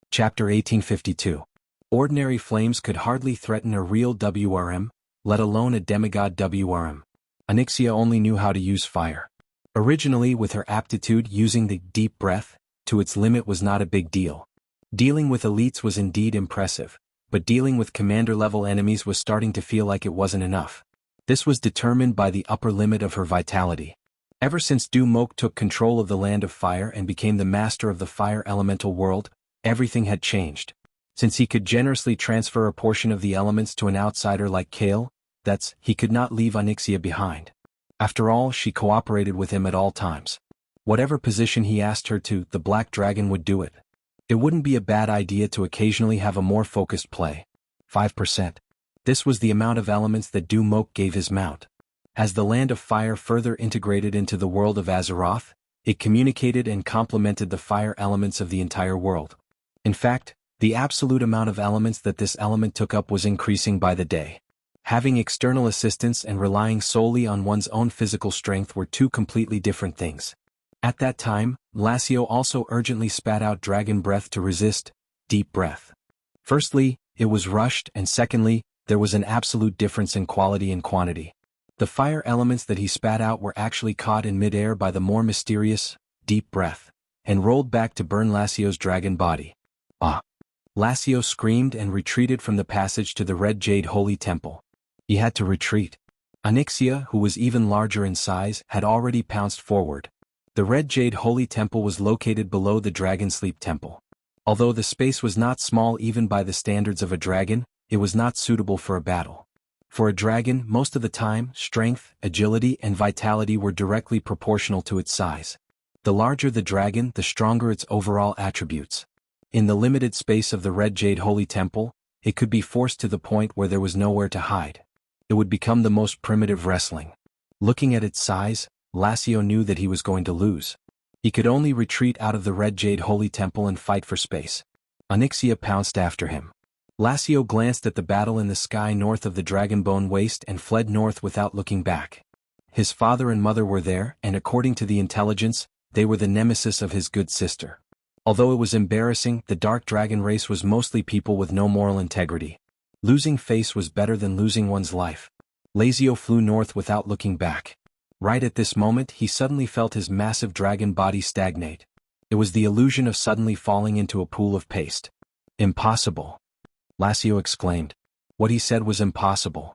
Chapter 1852. Ordinary flames could hardly threaten a real WRM, let alone a demigod WRM. Onyxia only knew how to use fire. Originally, with her aptitude using the deep breath to its limit was not a big deal. Dealing with elites was indeed impressive, but dealing with commander-level enemies was starting to feel like it wasn't enough. This was determined by the upper limit of her vitality. Ever since Du Mok took control of the Land of Fire and became the master of the fire elemental world, everything had changed. Since he could generously transfer a portion of the elements to an outsider like Kale, he could not leave Onyxia behind. After all, she cooperated with him at all times. Whatever position he asked her to, the Black Dragon would do it. It wouldn't be a bad idea to occasionally have a more focused play. 5%. This was the amount of elements that Du Mok gave his mount. As the Land of Fire further integrated into the world of Azeroth, it communicated and complemented the fire elements of the entire world. In fact, the absolute amount of elements that this element took up was increasing by the day. Having external assistance and relying solely on one's own physical strength were two completely different things. At that time, Lachio also urgently spat out dragon breath to resist deep breath. Firstly, it was rushed, and secondly, there was an absolute difference in quality and quantity. The fire elements that he spat out were actually caught in midair by the more mysterious deep breath, and rolled back to burn Lachio's dragon body. Ah! Lachio screamed and retreated from the passage to the Red Jade Holy Temple. He had to retreat. Onyxia, who was even larger in size, had already pounced forward. The Red Jade Holy Temple was located below the Dragon Sleep Temple. Although the space was not small even by the standards of a dragon, it was not suitable for a battle. For a dragon, most of the time, strength, agility, and vitality were directly proportional to its size. The larger the dragon, the stronger its overall attributes. In the limited space of the Red Jade Holy Temple, it could be forced to the point where there was nowhere to hide. It would become the most primitive wrestling. Looking at its size, Lassio knew that he was going to lose. He could only retreat out of the Red Jade Holy Temple and fight for space. Onyxia pounced after him. Lassio glanced at the battle in the sky north of the Dragonbone Waste and fled north without looking back. His father and mother were there, and according to the intelligence, they were the nemesis of his good sister. Although it was embarrassing, the Dark Dragon race was mostly people with no moral integrity. Losing face was better than losing one's life. Lassio flew north without looking back. Right at this moment, he suddenly felt his massive dragon body stagnate. It was the illusion of suddenly falling into a pool of paste. Impossible. Lassio exclaimed. What he said was impossible.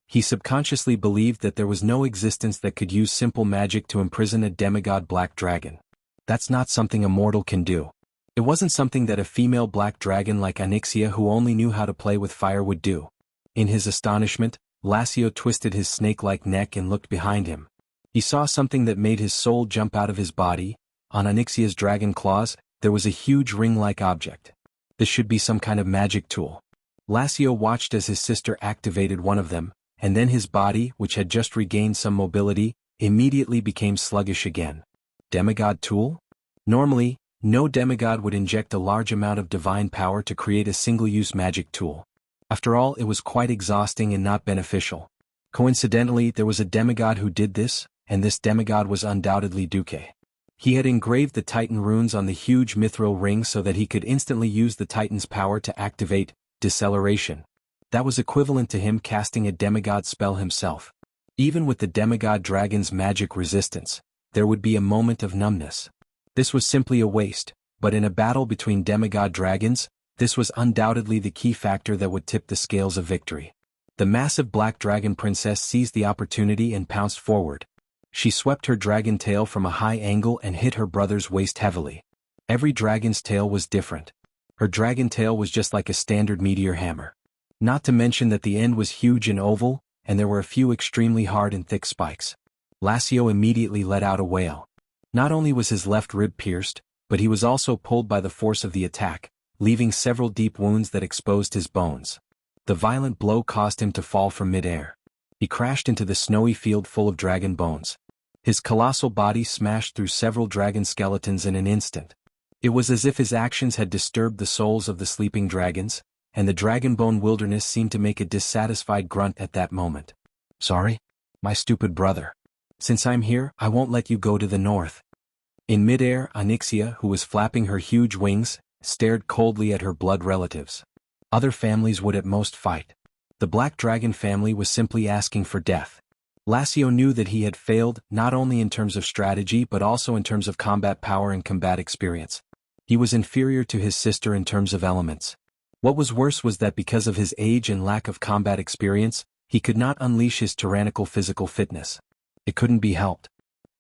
He subconsciously believed that there was no existence that could use simple magic to imprison a demigod black dragon. That's not something a mortal can do. It wasn't something that a female black dragon like Onyxia who only knew how to play with fire would do. In his astonishment, Lassio twisted his snake-like neck and looked behind him. He saw something that made his soul jump out of his body. On Onyxia's dragon claws, there was a huge ring-like object. This should be some kind of magic tool. Lassio watched as his sister activated one of them, and then his body, which had just regained some mobility, immediately became sluggish again. Demigod tool? Normally, no demigod would inject a large amount of divine power to create a single-use magic tool. After all, it was quite exhausting and not beneficial. Coincidentally, there was a demigod who did this, and this demigod was undoubtedly Duque. He had engraved the Titan runes on the huge mithril ring so that he could instantly use the Titan's power to activate deceleration. That was equivalent to him casting a demigod spell himself. Even with the demigod dragon's magic resistance, there would be a moment of numbness. This was simply a waste, but in a battle between demigod dragons, this was undoubtedly the key factor that would tip the scales of victory. The massive black dragon princess seized the opportunity and pounced forward. She swept her dragon tail from a high angle and hit her brother's waist heavily. Every dragon's tail was different. Her dragon tail was just like a standard meteor hammer. Not to mention that the end was huge and oval, and there were a few extremely hard and thick spikes. Lassio immediately let out a wail. Not only was his left rib pierced, but he was also pulled by the force of the attack, leaving several deep wounds that exposed his bones. The violent blow caused him to fall from mid-air. He crashed into the snowy field full of dragon bones. His colossal body smashed through several dragon skeletons in an instant. It was as if his actions had disturbed the souls of the sleeping dragons, and the dragonbone wilderness seemed to make a dissatisfied grunt at that moment. Sorry? My stupid brother. Since I'm here, I won't let you go to the north. In mid-air, Onyxia, who was flapping her huge wings, stared coldly at her blood relatives. Other families would at most fight. The Black Dragon family was simply asking for death. Lassio knew that he had failed not only in terms of strategy but also in terms of combat power and combat experience. He was inferior to his sister in terms of elements. What was worse was that because of his age and lack of combat experience, he could not unleash his tyrannical physical fitness. It couldn't be helped.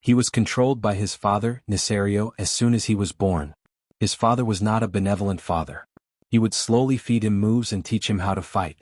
He was controlled by his father, Nisario, as soon as he was born. His father was not a benevolent father. He would slowly feed him moves and teach him how to fight.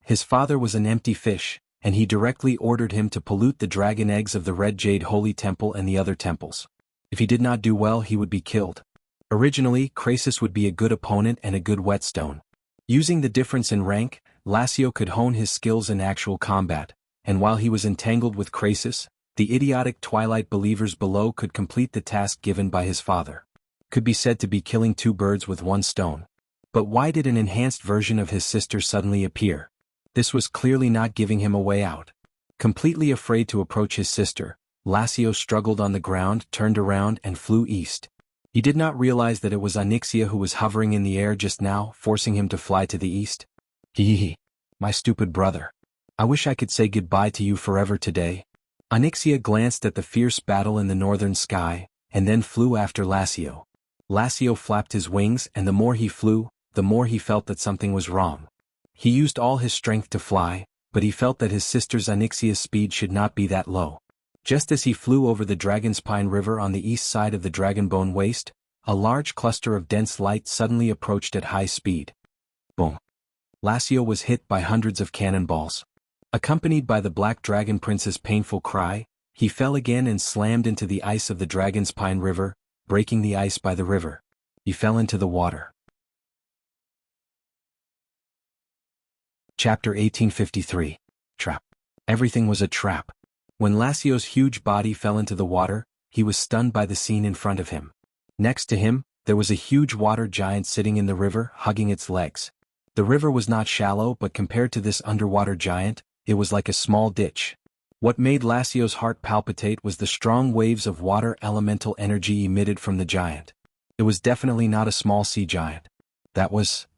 His father was an empty fish, and he directly ordered him to pollute the dragon eggs of the Red Jade Holy Temple and the other temples. If he did not do well, he would be killed. Originally, Krasis would be a good opponent and a good whetstone. Using the difference in rank, Lassio could hone his skills in actual combat, and while he was entangled with Krasis, the idiotic Twilight believers below could complete the task given by his father. Could be said to be killing two birds with one stone. But why did an enhanced version of his sister suddenly appear? This was clearly not giving him a way out. Completely afraid to approach his sister, Lassio struggled on the ground, turned around, and flew east. He did not realize that it was Onyxia who was hovering in the air just now, forcing him to fly to the east. Hee, my stupid brother. I wish I could say goodbye to you forever today. Onyxia glanced at the fierce battle in the northern sky, and then flew after Lassio. Lassio flapped his wings, and the more he flew, the more he felt that something was wrong. He used all his strength to fly, but he felt that his sister's Onyxia's speed should not be that low. Just as he flew over the Dragon's Pine River on the east side of the Dragonbone Waste, a large cluster of dense light suddenly approached at high speed. Boom! Lassio was hit by hundreds of cannonballs. Accompanied by the Black Dragon Prince's painful cry, he fell again and slammed into the ice of the Dragon's Pine River, breaking the ice by the river. He fell into the water. Chapter 1853. Trap. Everything was a trap. When Lassio's huge body fell into the water, he was stunned by the scene in front of him. Next to him, there was a huge water giant sitting in the river, hugging its legs. The river was not shallow, but compared to this underwater giant, it was like a small ditch. What made Lassio's heart palpitate was the strong waves of water elemental energy emitted from the giant. It was definitely not a small sea giant. That was,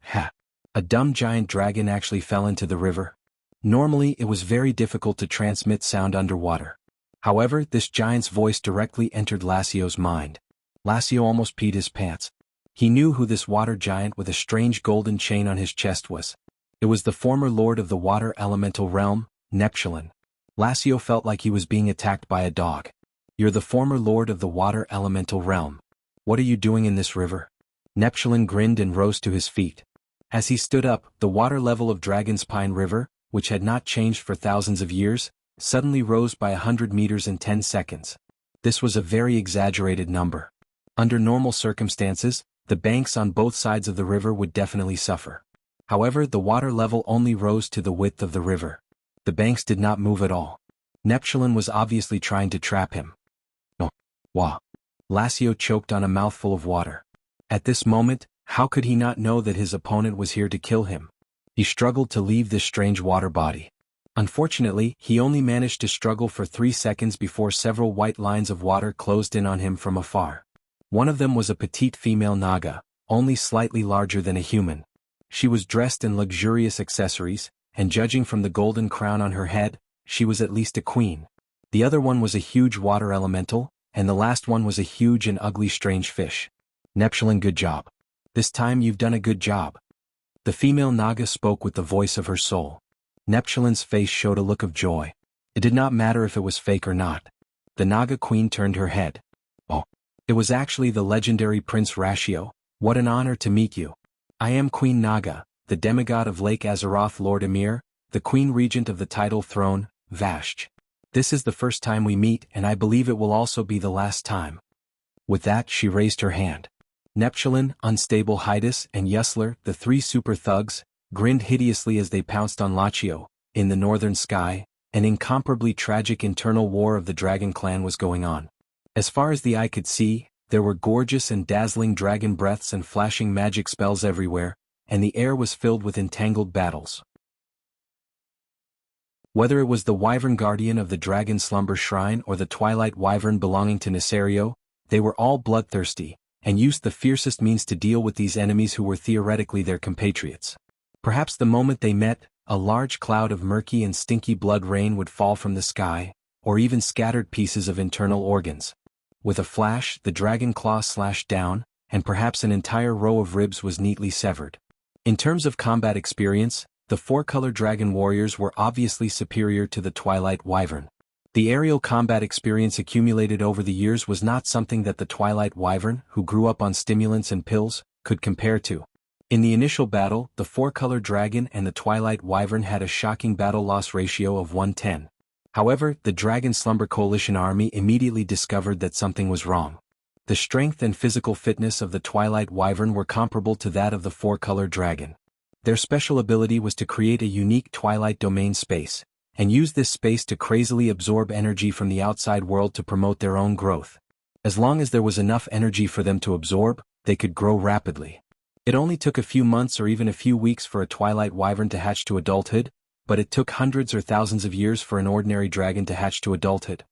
a dumb giant dragon actually fell into the river. Normally it was very difficult to transmit sound underwater. However, this giant's voice directly entered Lassio's mind. Lassio almost peed his pants. He knew who this water giant with a strange golden chain on his chest was. It was the former lord of the water elemental realm, Neptulin. Lassio felt like he was being attacked by a dog. "You're the former lord of the water elemental realm. What are you doing in this river?" Neptulin grinned and rose to his feet. As he stood up, the water level of Dragon's Pine River, which had not changed for thousands of years, suddenly rose by 100 meters in 10 seconds. This was a very exaggerated number. Under normal circumstances, the banks on both sides of the river would definitely suffer. However, the water level only rose to the width of the river. The banks did not move at all. Neptulin was obviously trying to trap him. "No. Wah." Lassio choked on a mouthful of water. At this moment, how could he not know that his opponent was here to kill him? He struggled to leave this strange water body. Unfortunately, he only managed to struggle for 3 seconds before several white lines of water closed in on him from afar. One of them was a petite female Naga, only slightly larger than a human. She was dressed in luxurious accessories, and judging from the golden crown on her head, she was at least a queen. The other one was a huge water elemental, and the last one was a huge and ugly strange fish. "Neptulin, good job. This time you've done a good job." The female Naga spoke with the voice of her soul. Neptulin's face showed a look of joy. It did not matter if it was fake or not. The Naga queen turned her head. "Oh. It was actually the legendary Prince Ratio. What an honor to meet you. I am Queen Naga, the demigod of Lake Azeroth, Lord Emir, the Queen Regent of the tidal throne, Vashj. This is the first time we meet, and I believe it will also be the last time." With that, she raised her hand. Neptulin, Unstable Hydas, and Yusler, the 3 super thugs, grinned hideously as they pounced on Lachio. In the northern sky, an incomparably tragic internal war of the Dragon Clan was going on. As far as the eye could see, there were gorgeous and dazzling dragon breaths and flashing magic spells everywhere, and the air was filled with entangled battles. Whether it was the Wyvern Guardian of the Dragon Slumber Shrine or the Twilight Wyvern belonging to Nesario, they were all bloodthirsty, and used the fiercest means to deal with these enemies who were theoretically their compatriots. Perhaps the moment they met, a large cloud of murky and stinky blood rain would fall from the sky, or even scattered pieces of internal organs. With a flash, the dragon claw slashed down, and perhaps an entire row of ribs was neatly severed. In terms of combat experience, the 4-color dragon warriors were obviously superior to the Twilight Wyvern. The aerial combat experience accumulated over the years was not something that the Twilight Wyvern, who grew up on stimulants and pills, could compare to. In the initial battle, the 4-color dragon and the Twilight Wyvern had a shocking battle loss ratio of 1:10. However, the Dragon Slumber Coalition army immediately discovered that something was wrong. The strength and physical fitness of the Twilight Wyvern were comparable to that of the 4-color dragon. Their special ability was to create a unique Twilight domain space, and use this space to crazily absorb energy from the outside world to promote their own growth. As long as there was enough energy for them to absorb, they could grow rapidly. It only took a few months or even a few weeks for a Twilight Wyvern to hatch to adulthood, but it took hundreds or thousands of years for an ordinary dragon to hatch to adulthood.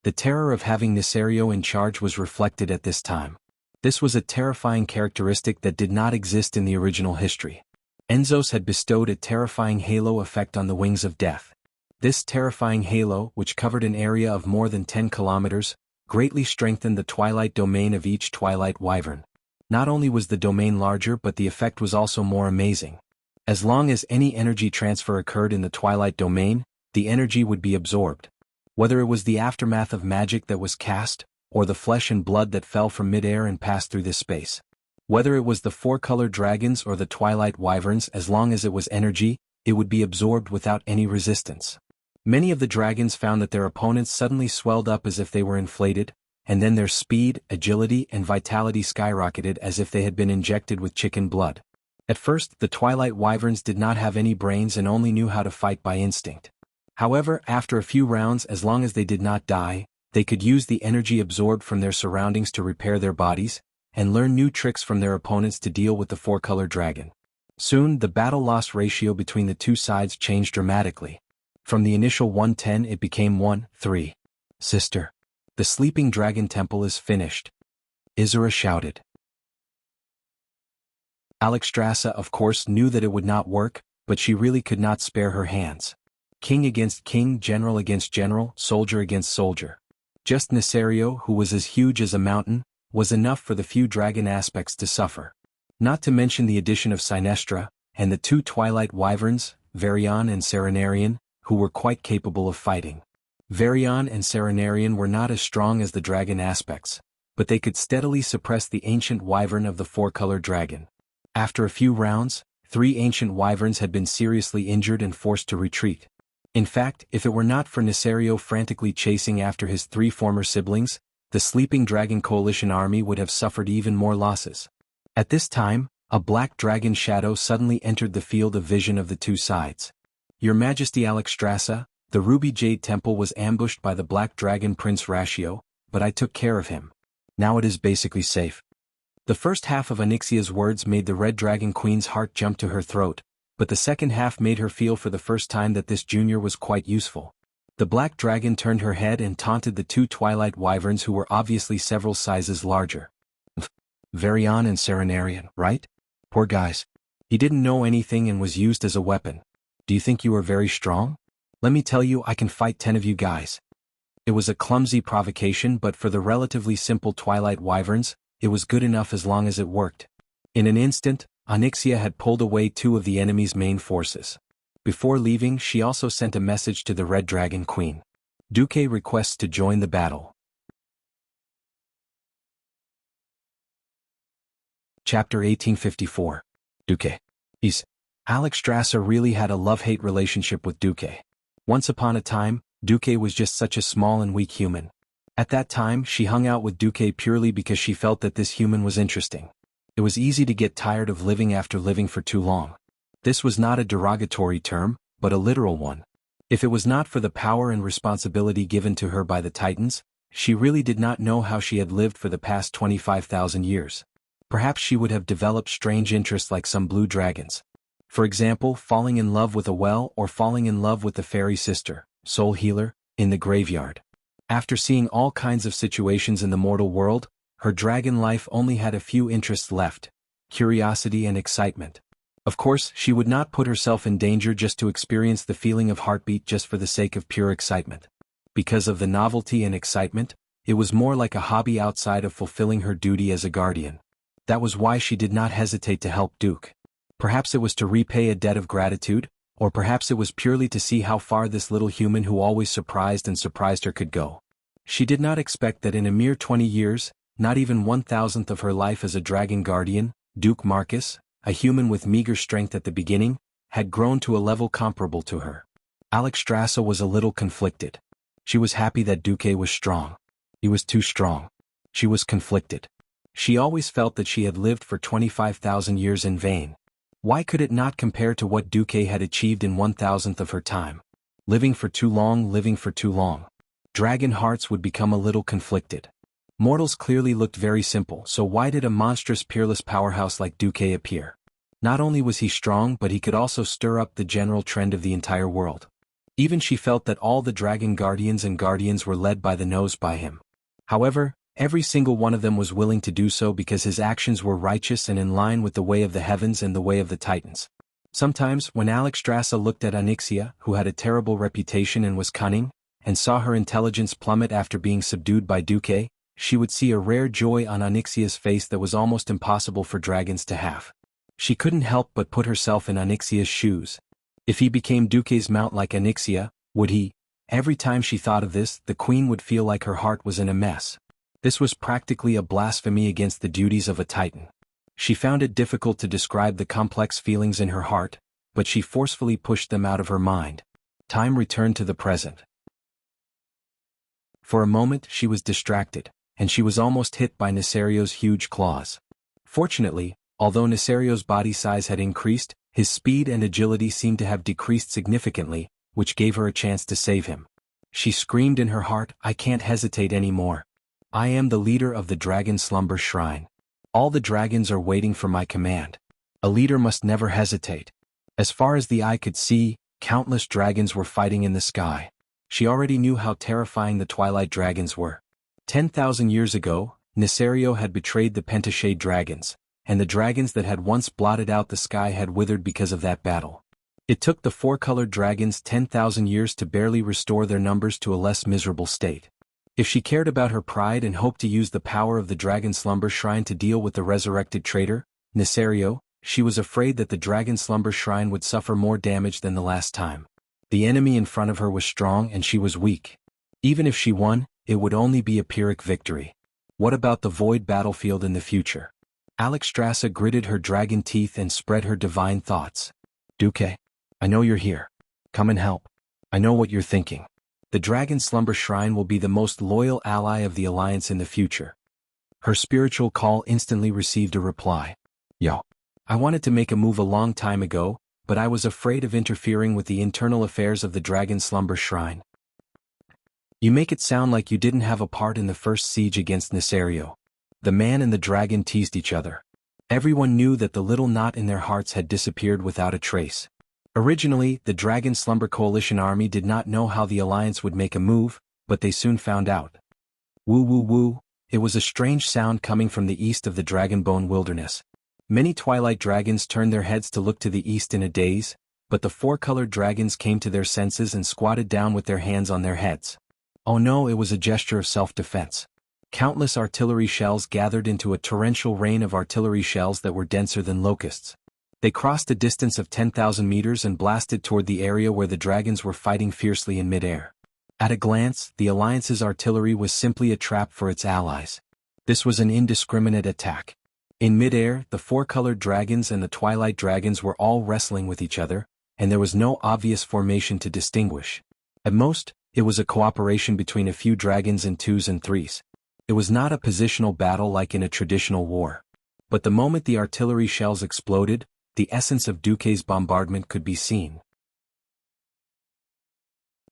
The terror of having Nesario in charge was reflected at this time. This was a terrifying characteristic that did not exist in the original history. Enzos had bestowed a terrifying halo effect on the Wings of Death. This terrifying halo, which covered an area of more than 10 kilometers, greatly strengthened the Twilight domain of each Twilight Wyvern. Not only was the domain larger, but the effect was also more amazing. As long as any energy transfer occurred in the twilight domain, the energy would be absorbed. Whether it was the aftermath of magic that was cast, or the flesh and blood that fell from midair and passed through this space. Whether it was the four-color dragons or the twilight wyverns, as long as it was energy, it would be absorbed without any resistance. Many of the dragons found that their opponents suddenly swelled up as if they were inflated, and then their speed, agility, and vitality skyrocketed as if they had been injected with chicken blood. At first, the twilight wyverns did not have any brains and only knew how to fight by instinct. However, after a few rounds, as long as they did not die, they could use the energy absorbed from their surroundings to repair their bodies, and learn new tricks from their opponents to deal with the four-color dragon. Soon, the battle-loss ratio between the two sides changed dramatically. From the initial 1-10 it became 1-3. Sister. The sleeping dragon temple is finished. Izura shouted. Alexstrasza, of course, knew that it would not work, but she really could not spare her hands. King against king, general against general, soldier against soldier. Just Nesario, who was as huge as a mountain, was enough for the few dragon aspects to suffer. Not to mention the addition of Sinestra, and the two twilight wyverns, Varian and Serenarian, who were quite capable of fighting. Varian and Serenarian were not as strong as the dragon aspects, but they could steadily suppress the ancient wyvern of the four-color dragon. After a few rounds, 3 ancient wyverns had been seriously injured and forced to retreat. In fact, if it were not for Nesario frantically chasing after his 3 former siblings, the sleeping dragon coalition army would have suffered even more losses. At this time, a black dragon shadow suddenly entered the field of vision of the two sides. Your Majesty Alexstrasza, the Ruby Jade Temple was ambushed by the black dragon Prince Ratio, but I took care of him. Now it is basically safe. The first half of Onyxia's words made the Red Dragon Queen's heart jump to her throat, but the second half made her feel for the first time that this junior was quite useful. The black dragon turned her head and taunted the 2 twilight wyverns who were obviously several sizes larger. Varian and Serenarian, right? Poor guys. He didn't know anything and was used as a weapon. Do you think you are very strong? Let me tell you, I can fight 10 of you guys. It was a clumsy provocation, but for the relatively simple twilight wyverns, it was good enough as long as it worked. In an instant, Onyxia had pulled away 2 of the enemy's main forces. Before leaving, she also sent a message to the Red Dragon Queen. Duque requests to join the battle. Chapter 1854. Duque. Alexstrasza really had a love-hate relationship with Duque. Once upon a time, Duque was just such a small and weak human. At that time, she hung out with Duque purely because she felt that this human was interesting. It was easy to get tired of living after living for too long. This was not a derogatory term, but a literal one. If it was not for the power and responsibility given to her by the Titans, she really did not know how she had lived for the past 25,000 years. Perhaps she would have developed strange interests like some blue dragons. For example, falling in love with a well or falling in love with the fairy sister, soul healer, in the graveyard. After seeing all kinds of situations in the mortal world, her dragon life only had a few interests left: curiosity and excitement. Of course, she would not put herself in danger just to experience the feeling of heartbeat just for the sake of pure excitement. Because of the novelty and excitement, it was more like a hobby outside of fulfilling her duty as a guardian. That was why she did not hesitate to help Duke. Perhaps it was to repay a debt of gratitude, or perhaps it was purely to see how far this little human who always surprised her could go. She did not expect that in a mere 20 years, not even 1,000th of her life as a dragon guardian, Duke Marcus, a human with meager strength at the beginning, had grown to a level comparable to her. Alexstrasza was a little conflicted. She was happy that Duque was strong. He was too strong. She was conflicted. She always felt that she had lived for 25,000 years in vain. Why could it not compare to what Duque had achieved in 1,000th of her time? Living for too long. Dragon hearts would become a little conflicted. Mortals clearly looked very simple, so why did a monstrous peerless powerhouse like Duque appear? Not only was he strong, but he could also stir up the general trend of the entire world. Even she felt that all the dragon guardians and guardians were led by the nose by him. However, every single one of them was willing to do so because his actions were righteous and in line with the way of the heavens and the way of the Titans. Sometimes, when Alexstrasza looked at Onyxia, who had a terrible reputation and was cunning, and saw her intelligence plummet after being subdued by Duque, she would see a rare joy on Onyxia's face that was almost impossible for dragons to have. She couldn't help but put herself in Onyxia's shoes. If he became Duque's mount like Onyxia, would he? Every time she thought of this, the queen would feel like her heart was in a mess. This was practically a blasphemy against the duties of a titan. She found it difficult to describe the complex feelings in her heart, but she forcefully pushed them out of her mind. Time returned to the present. For a moment she was distracted, and she was almost hit by Nesario's huge claws. Fortunately, although Nesario's body size had increased, his speed and agility seemed to have decreased significantly, which gave her a chance to save him. She screamed in her heart, "I can't hesitate anymore. I am the leader of the Dragon Slumber Shrine. All the dragons are waiting for my command. A leader must never hesitate." As far as the eye could see, countless dragons were fighting in the sky. She already knew how terrifying the Twilight Dragons were. 10,000 years ago, Nesario had betrayed the Pentashade dragons, and the dragons that had once blotted out the sky had withered because of that battle. It took the four-colored dragons 10,000 years to barely restore their numbers to a less miserable state. If she cared about her pride and hoped to use the power of the Dragon Slumber Shrine to deal with the resurrected traitor, Nesario, she was afraid that the Dragon Slumber Shrine would suffer more damage than the last time. The enemy in front of her was strong and she was weak. Even if she won, it would only be a Pyrrhic victory. What about the void battlefield in the future? Alexstrasza gritted her dragon teeth and spread her divine thoughts. "Duque, I know you're here. Come and help. I know what you're thinking. The Dragon Slumber Shrine will be the most loyal ally of the Alliance in the future." Her spiritual call instantly received a reply. "Yo. I wanted to make a move a long time ago, but I was afraid of interfering with the internal affairs of the Dragon Slumber Shrine." "You make it sound like you didn't have a part in the first siege against Nesario." The man and the dragon teased each other. Everyone knew that the little knot in their hearts had disappeared without a trace. Originally, the Dragon Slumber Coalition army did not know how the Alliance would make a move, but they soon found out. Woo woo woo, it was a strange sound coming from the east of the Dragonbone Wilderness. Many Twilight Dragons turned their heads to look to the east in a daze, but the four-colored dragons came to their senses and squatted down with their hands on their heads. Oh no, it was a gesture of self-defense. Countless artillery shells gathered into a torrential rain of artillery shells that were denser than locusts. They crossed a distance of 10,000 meters and blasted toward the area where the dragons were fighting fiercely in midair. At a glance, the Alliance's artillery was simply a trap for its allies. This was an indiscriminate attack. In midair, the four-colored dragons and the Twilight Dragons were all wrestling with each other, and there was no obvious formation to distinguish. At most, it was a cooperation between a few dragons in twos and threes. It was not a positional battle like in a traditional war. But the moment the artillery shells exploded, the essence of Duque's bombardment could be seen.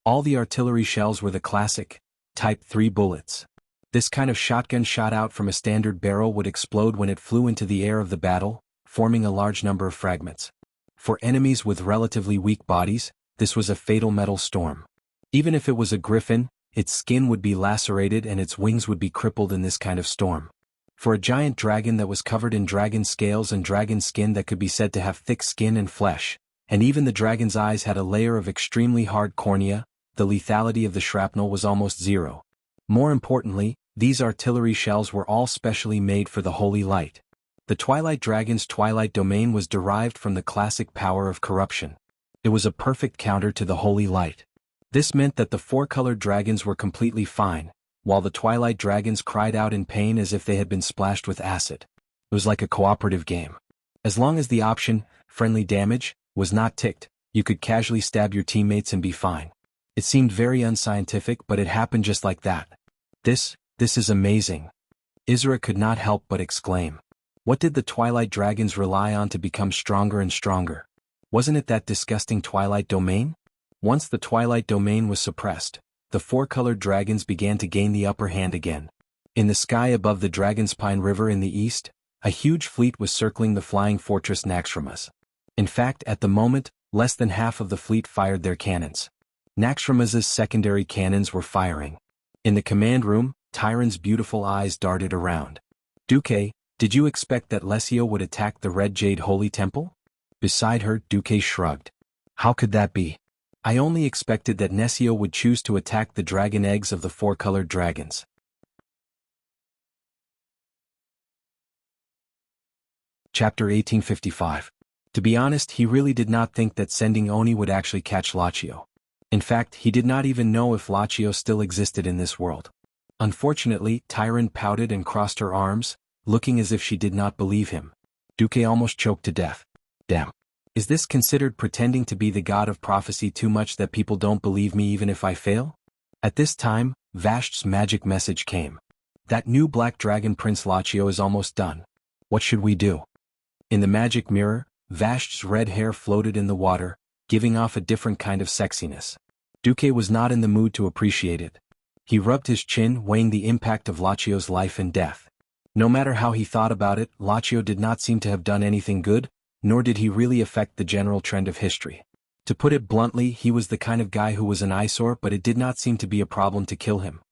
All the artillery shells were the classic, Type 3 bullets. This kind of shotgun shot out from a standard barrel would explode when it flew into the air of the battle, forming a large number of fragments. For enemies with relatively weak bodies, this was a fatal metal storm. Even if it was a griffin, its skin would be lacerated and its wings would be crippled in this kind of storm. For a giant dragon that was covered in dragon scales and dragon skin that could be said to have thick skin and flesh, and even the dragon's eyes had a layer of extremely hard cornea, the lethality of the shrapnel was almost zero. More importantly, these artillery shells were all specially made for the Holy Light. The Twilight Dragon's Twilight Domain was derived from the classic power of corruption. It was a perfect counter to the Holy Light. This meant that the four-colored dragons were completely fine, while the Twilight Dragons cried out in pain as if they had been splashed with acid. It was like a cooperative game. As long as the option, friendly damage, was not ticked, you could casually stab your teammates and be fine. It seemed very unscientific, but it happened just like that. This is amazing. Isra could not help but exclaim. What did the Twilight Dragons rely on to become stronger and stronger? Wasn't it that disgusting Twilight Domain? Once the Twilight Domain was suppressed, the four-colored dragons began to gain the upper hand again. In the sky above the Dragonspine River in the east, a huge fleet was circling the flying fortress Naxxramas. In fact, at the moment, less than half of the fleet fired their cannons. Naxxramas's secondary cannons were firing. In the command room, Tyron's beautiful eyes darted around. "Duque, did you expect that Lesio would attack the Red Jade Holy Temple?" Beside her, Duque shrugged. "How could that be? I only expected that Nesio would choose to attack the dragon eggs of the four-colored dragons." Chapter 1855. To be honest, he really did not think that sending Oni would actually catch Lachio. In fact, he did not even know if Lachio still existed in this world. Unfortunately, Tyron pouted and crossed her arms, looking as if she did not believe him. Duque almost choked to death. Damn. Is this considered pretending to be the god of prophecy too much that people don't believe me even if I fail? At this time, Vasht's magic message came. That new black dragon Prince Lachio is almost done. What should we do? In the magic mirror, Vasht's red hair floated in the water, giving off a different kind of sexiness. Duque was not in the mood to appreciate it. He rubbed his chin, weighing the impact of Lachio's life and death. No matter how he thought about it, Lachio did not seem to have done anything good, nor did he really affect the general trend of history. To put it bluntly, he was the kind of guy who was an eyesore, but it did not seem to be a problem to kill him.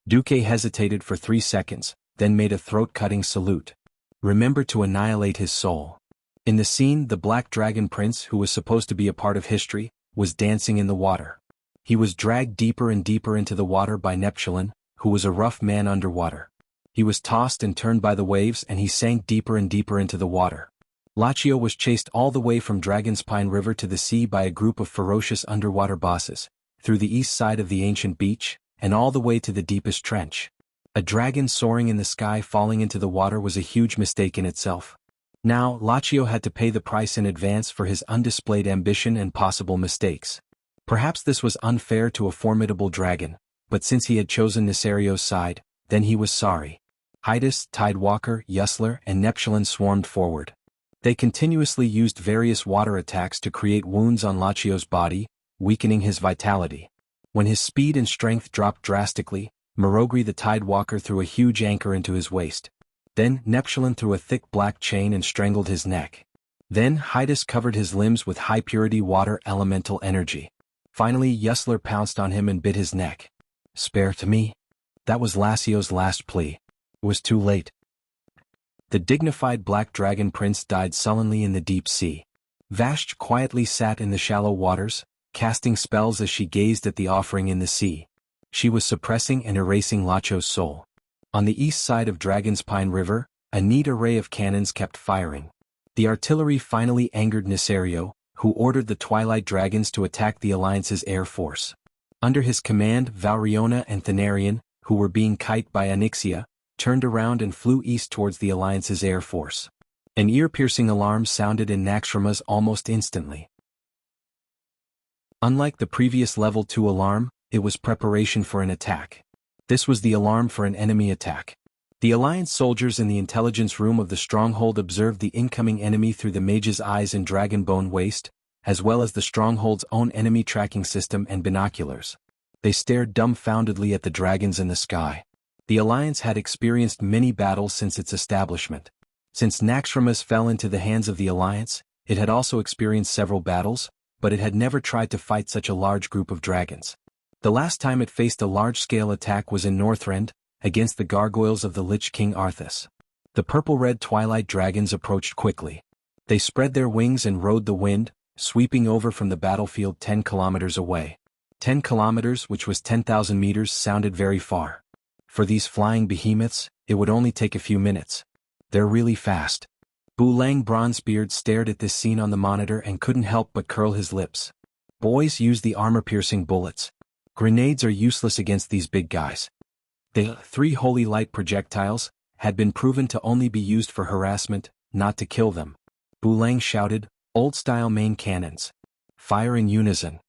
Duque hesitated for 3 seconds, then made a throat-cutting salute. Remember to annihilate his soul. In the scene, the Black Dragon Prince, who was supposed to be a part of history, was dancing in the water. He was dragged deeper and deeper into the water by Neptulin, who was a rough man underwater. He was tossed and turned by the waves, and he sank deeper and deeper into the water. Lachio was chased all the way from Dragonspine River to the sea by a group of ferocious underwater bosses, through the east side of the ancient beach, and all the way to the deepest trench. A dragon soaring in the sky falling into the water was a huge mistake in itself. Now, Lachio had to pay the price in advance for his undisplayed ambition and possible mistakes. Perhaps this was unfair to a formidable dragon, but since he had chosen Nisario's side, then he was sorry. Hydas, Tidewalker, Yusler, and Neptulin swarmed forward. They continuously used various water attacks to create wounds on Lachio's body, weakening his vitality. When his speed and strength dropped drastically, Marogri the Tidewalker threw a huge anchor into his waist. Then, Neptulin threw a thick black chain and strangled his neck. Then, Hydas covered his limbs with high-purity water elemental energy. Finally, Yusler pounced on him and bit his neck. "Spare to me?" That was Lacio's last plea. It was too late. The dignified Black Dragon Prince died sullenly in the deep sea. Vasht quietly sat in the shallow waters, casting spells as she gazed at the offering in the sea. She was suppressing and erasing Lachio's soul. On the east side of Dragonspine River, a neat array of cannons kept firing. The artillery finally angered Nisario, who ordered the Twilight Dragons to attack the Alliance's air force. Under his command, Valriona and Thanarian, who were being kited by Onyxia, turned around and flew east towards the Alliance's air force. An ear-piercing alarm sounded in Naxxramas almost instantly. Unlike the previous Level 2 alarm, it was preparation for an attack. This was the alarm for an enemy attack. The Alliance soldiers in the intelligence room of the stronghold observed the incoming enemy through the mage's eyes and dragonbone waist, as well as the stronghold's own enemy tracking system and binoculars. They stared dumbfoundedly at the dragons in the sky. The Alliance had experienced many battles since its establishment. Since Naxxramas fell into the hands of the Alliance, it had also experienced several battles, but it had never tried to fight such a large group of dragons. The last time it faced a large-scale attack was in Northrend, against the gargoyles of the Lich King Arthas. The purple-red Twilight Dragons approached quickly. They spread their wings and rode the wind, sweeping over from the battlefield 10 kilometers away. 10 kilometers, which was 10,000 meters, sounded very far. For these flying behemoths, it would only take a few minutes. They're really fast. Bulang Bronzebeard stared at this scene on the monitor and couldn't help but curl his lips. Boys, use the armor-piercing bullets. Grenades are useless against these big guys. The 3 holy light projectiles had been proven to only be used for harassment, not to kill them. Bulang shouted, "Old-style main cannons. Fire in unison."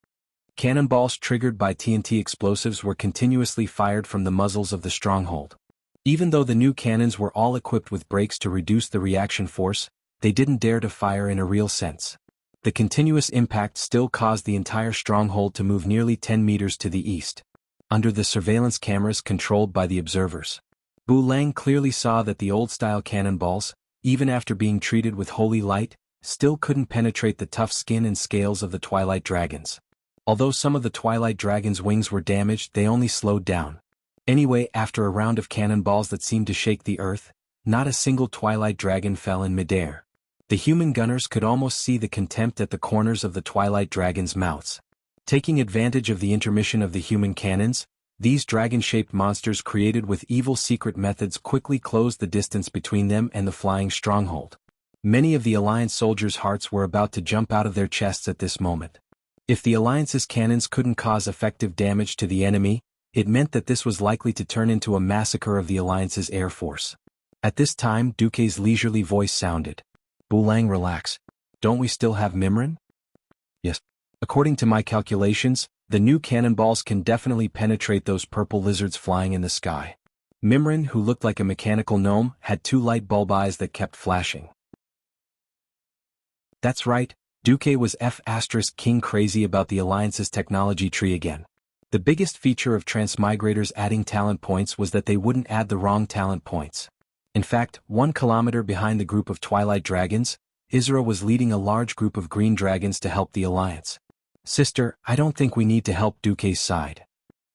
Cannonballs triggered by TNT explosives were continuously fired from the muzzles of the stronghold. Even though the new cannons were all equipped with brakes to reduce the reaction force, they didn't dare to fire in a real sense. The continuous impact still caused the entire stronghold to move nearly 10 meters to the east. Under the surveillance cameras controlled by the observers, Bulang clearly saw that the old-style cannonballs, even after being treated with holy light, still couldn't penetrate the tough skin and scales of the Twilight Dragons. Although some of the Twilight Dragons' wings were damaged, they only slowed down. Anyway, after a round of cannonballs that seemed to shake the earth, not a single Twilight Dragon fell in midair. The human gunners could almost see the contempt at the corners of the Twilight Dragons' mouths. Taking advantage of the intermission of the human cannons, these dragon-shaped monsters created with evil secret methods quickly closed the distance between them and the flying stronghold. Many of the Alliance soldiers' hearts were about to jump out of their chests at this moment. If the Alliance's cannons couldn't cause effective damage to the enemy, it meant that this was likely to turn into a massacre of the Alliance's air force. At this time, Duque's leisurely voice sounded. Bulang, relax. Don't we still have Mimran? Yes. According to my calculations, the new cannonballs can definitely penetrate those purple lizards flying in the sky. Mimran, who looked like a mechanical gnome, had 2 light bulb eyes that kept flashing. That's right, Duque was F***king crazy about the Alliance's technology tree again. The biggest feature of transmigrators adding talent points was that they wouldn't add the wrong talent points. In fact, 1 kilometer behind the group of Twilight Dragons, Isra was leading a large group of green dragons to help the Alliance. Sister, I don't think we need to help Duque's side.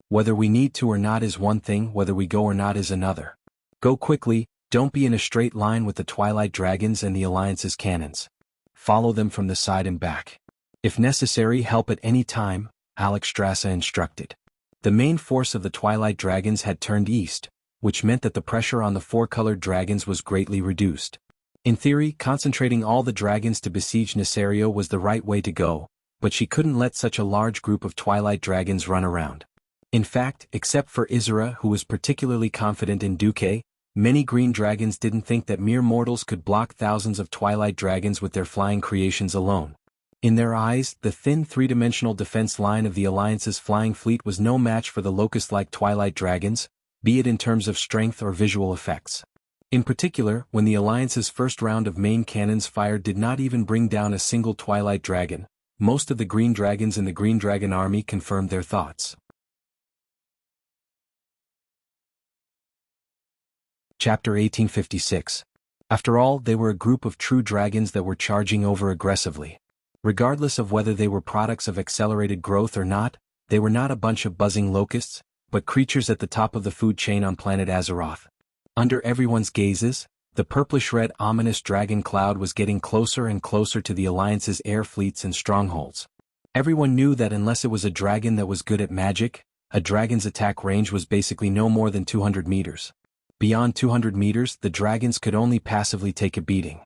Whether we need to or not is one thing, whether we go or not is another. Go quickly, don't be in a straight line with the Twilight Dragons and the Alliance's cannons. Follow them from the side and back. If necessary, help at any time, Alexstrasza instructed. The main force of the Twilight Dragons had turned east, which meant that the pressure on the 4-colored dragons was greatly reduced. In theory, concentrating all the dragons to besiege Nesario was the right way to go, but she couldn't let such a large group of Twilight Dragons run around. In fact, except for Isra, who was particularly confident in Duque, many green dragons didn't think that mere mortals could block thousands of Twilight Dragons with their flying creations alone. In their eyes, the thin 3-dimensional defense line of the Alliance's flying fleet was no match for the locust-like Twilight Dragons, be it in terms of strength or visual effects. In particular, when the Alliance's first round of main cannons fired did not even bring down a single Twilight Dragon, most of the green dragons in the Green Dragon army confirmed their thoughts. Chapter 1856. After all, they were a group of true dragons that were charging over aggressively. Regardless of whether they were products of accelerated growth or not, they were not a bunch of buzzing locusts, but creatures at the top of the food chain on planet Azeroth. Under everyone's gazes, the purplish-red ominous dragon cloud was getting closer and closer to the Alliance's air fleets and strongholds. Everyone knew that unless it was a dragon that was good at magic, a dragon's attack range was basically no more than 200 meters. Beyond 200 meters, the dragons could only passively take a beating.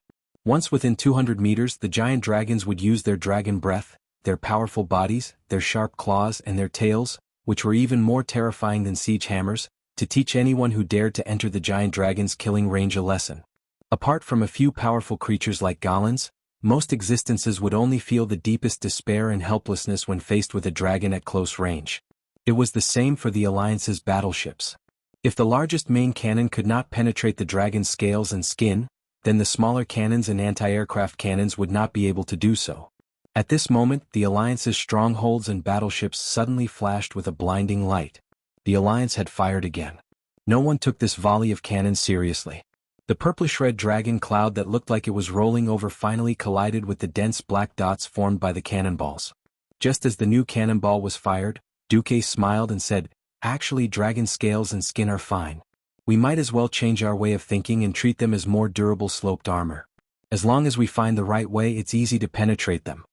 Once within 200 meters, the giant dragons would use their dragon breath, their powerful bodies, their sharp claws and their tails, which were even more terrifying than siege hammers, to teach anyone who dared to enter the giant dragon's killing range a lesson. Apart from a few powerful creatures like Golans, most existences would only feel the deepest despair and helplessness when faced with a dragon at close range. It was the same for the Alliance's battleships. If the largest main cannon could not penetrate the dragon's scales and skin, then the smaller cannons and anti-aircraft cannons would not be able to do so. At this moment, the Alliance's strongholds and battleships suddenly flashed with a blinding light. The Alliance had fired again. No one took this volley of cannons seriously. The purplish-red dragon cloud that looked like it was rolling over finally collided with the dense black dots formed by the cannonballs. Just as the new cannonball was fired, Duque smiled and said, "Actually, dragon scales and skin are fine. We might as well change our way of thinking and treat them as more durable sloped armor. As long as we find the right way, it's easy to penetrate them."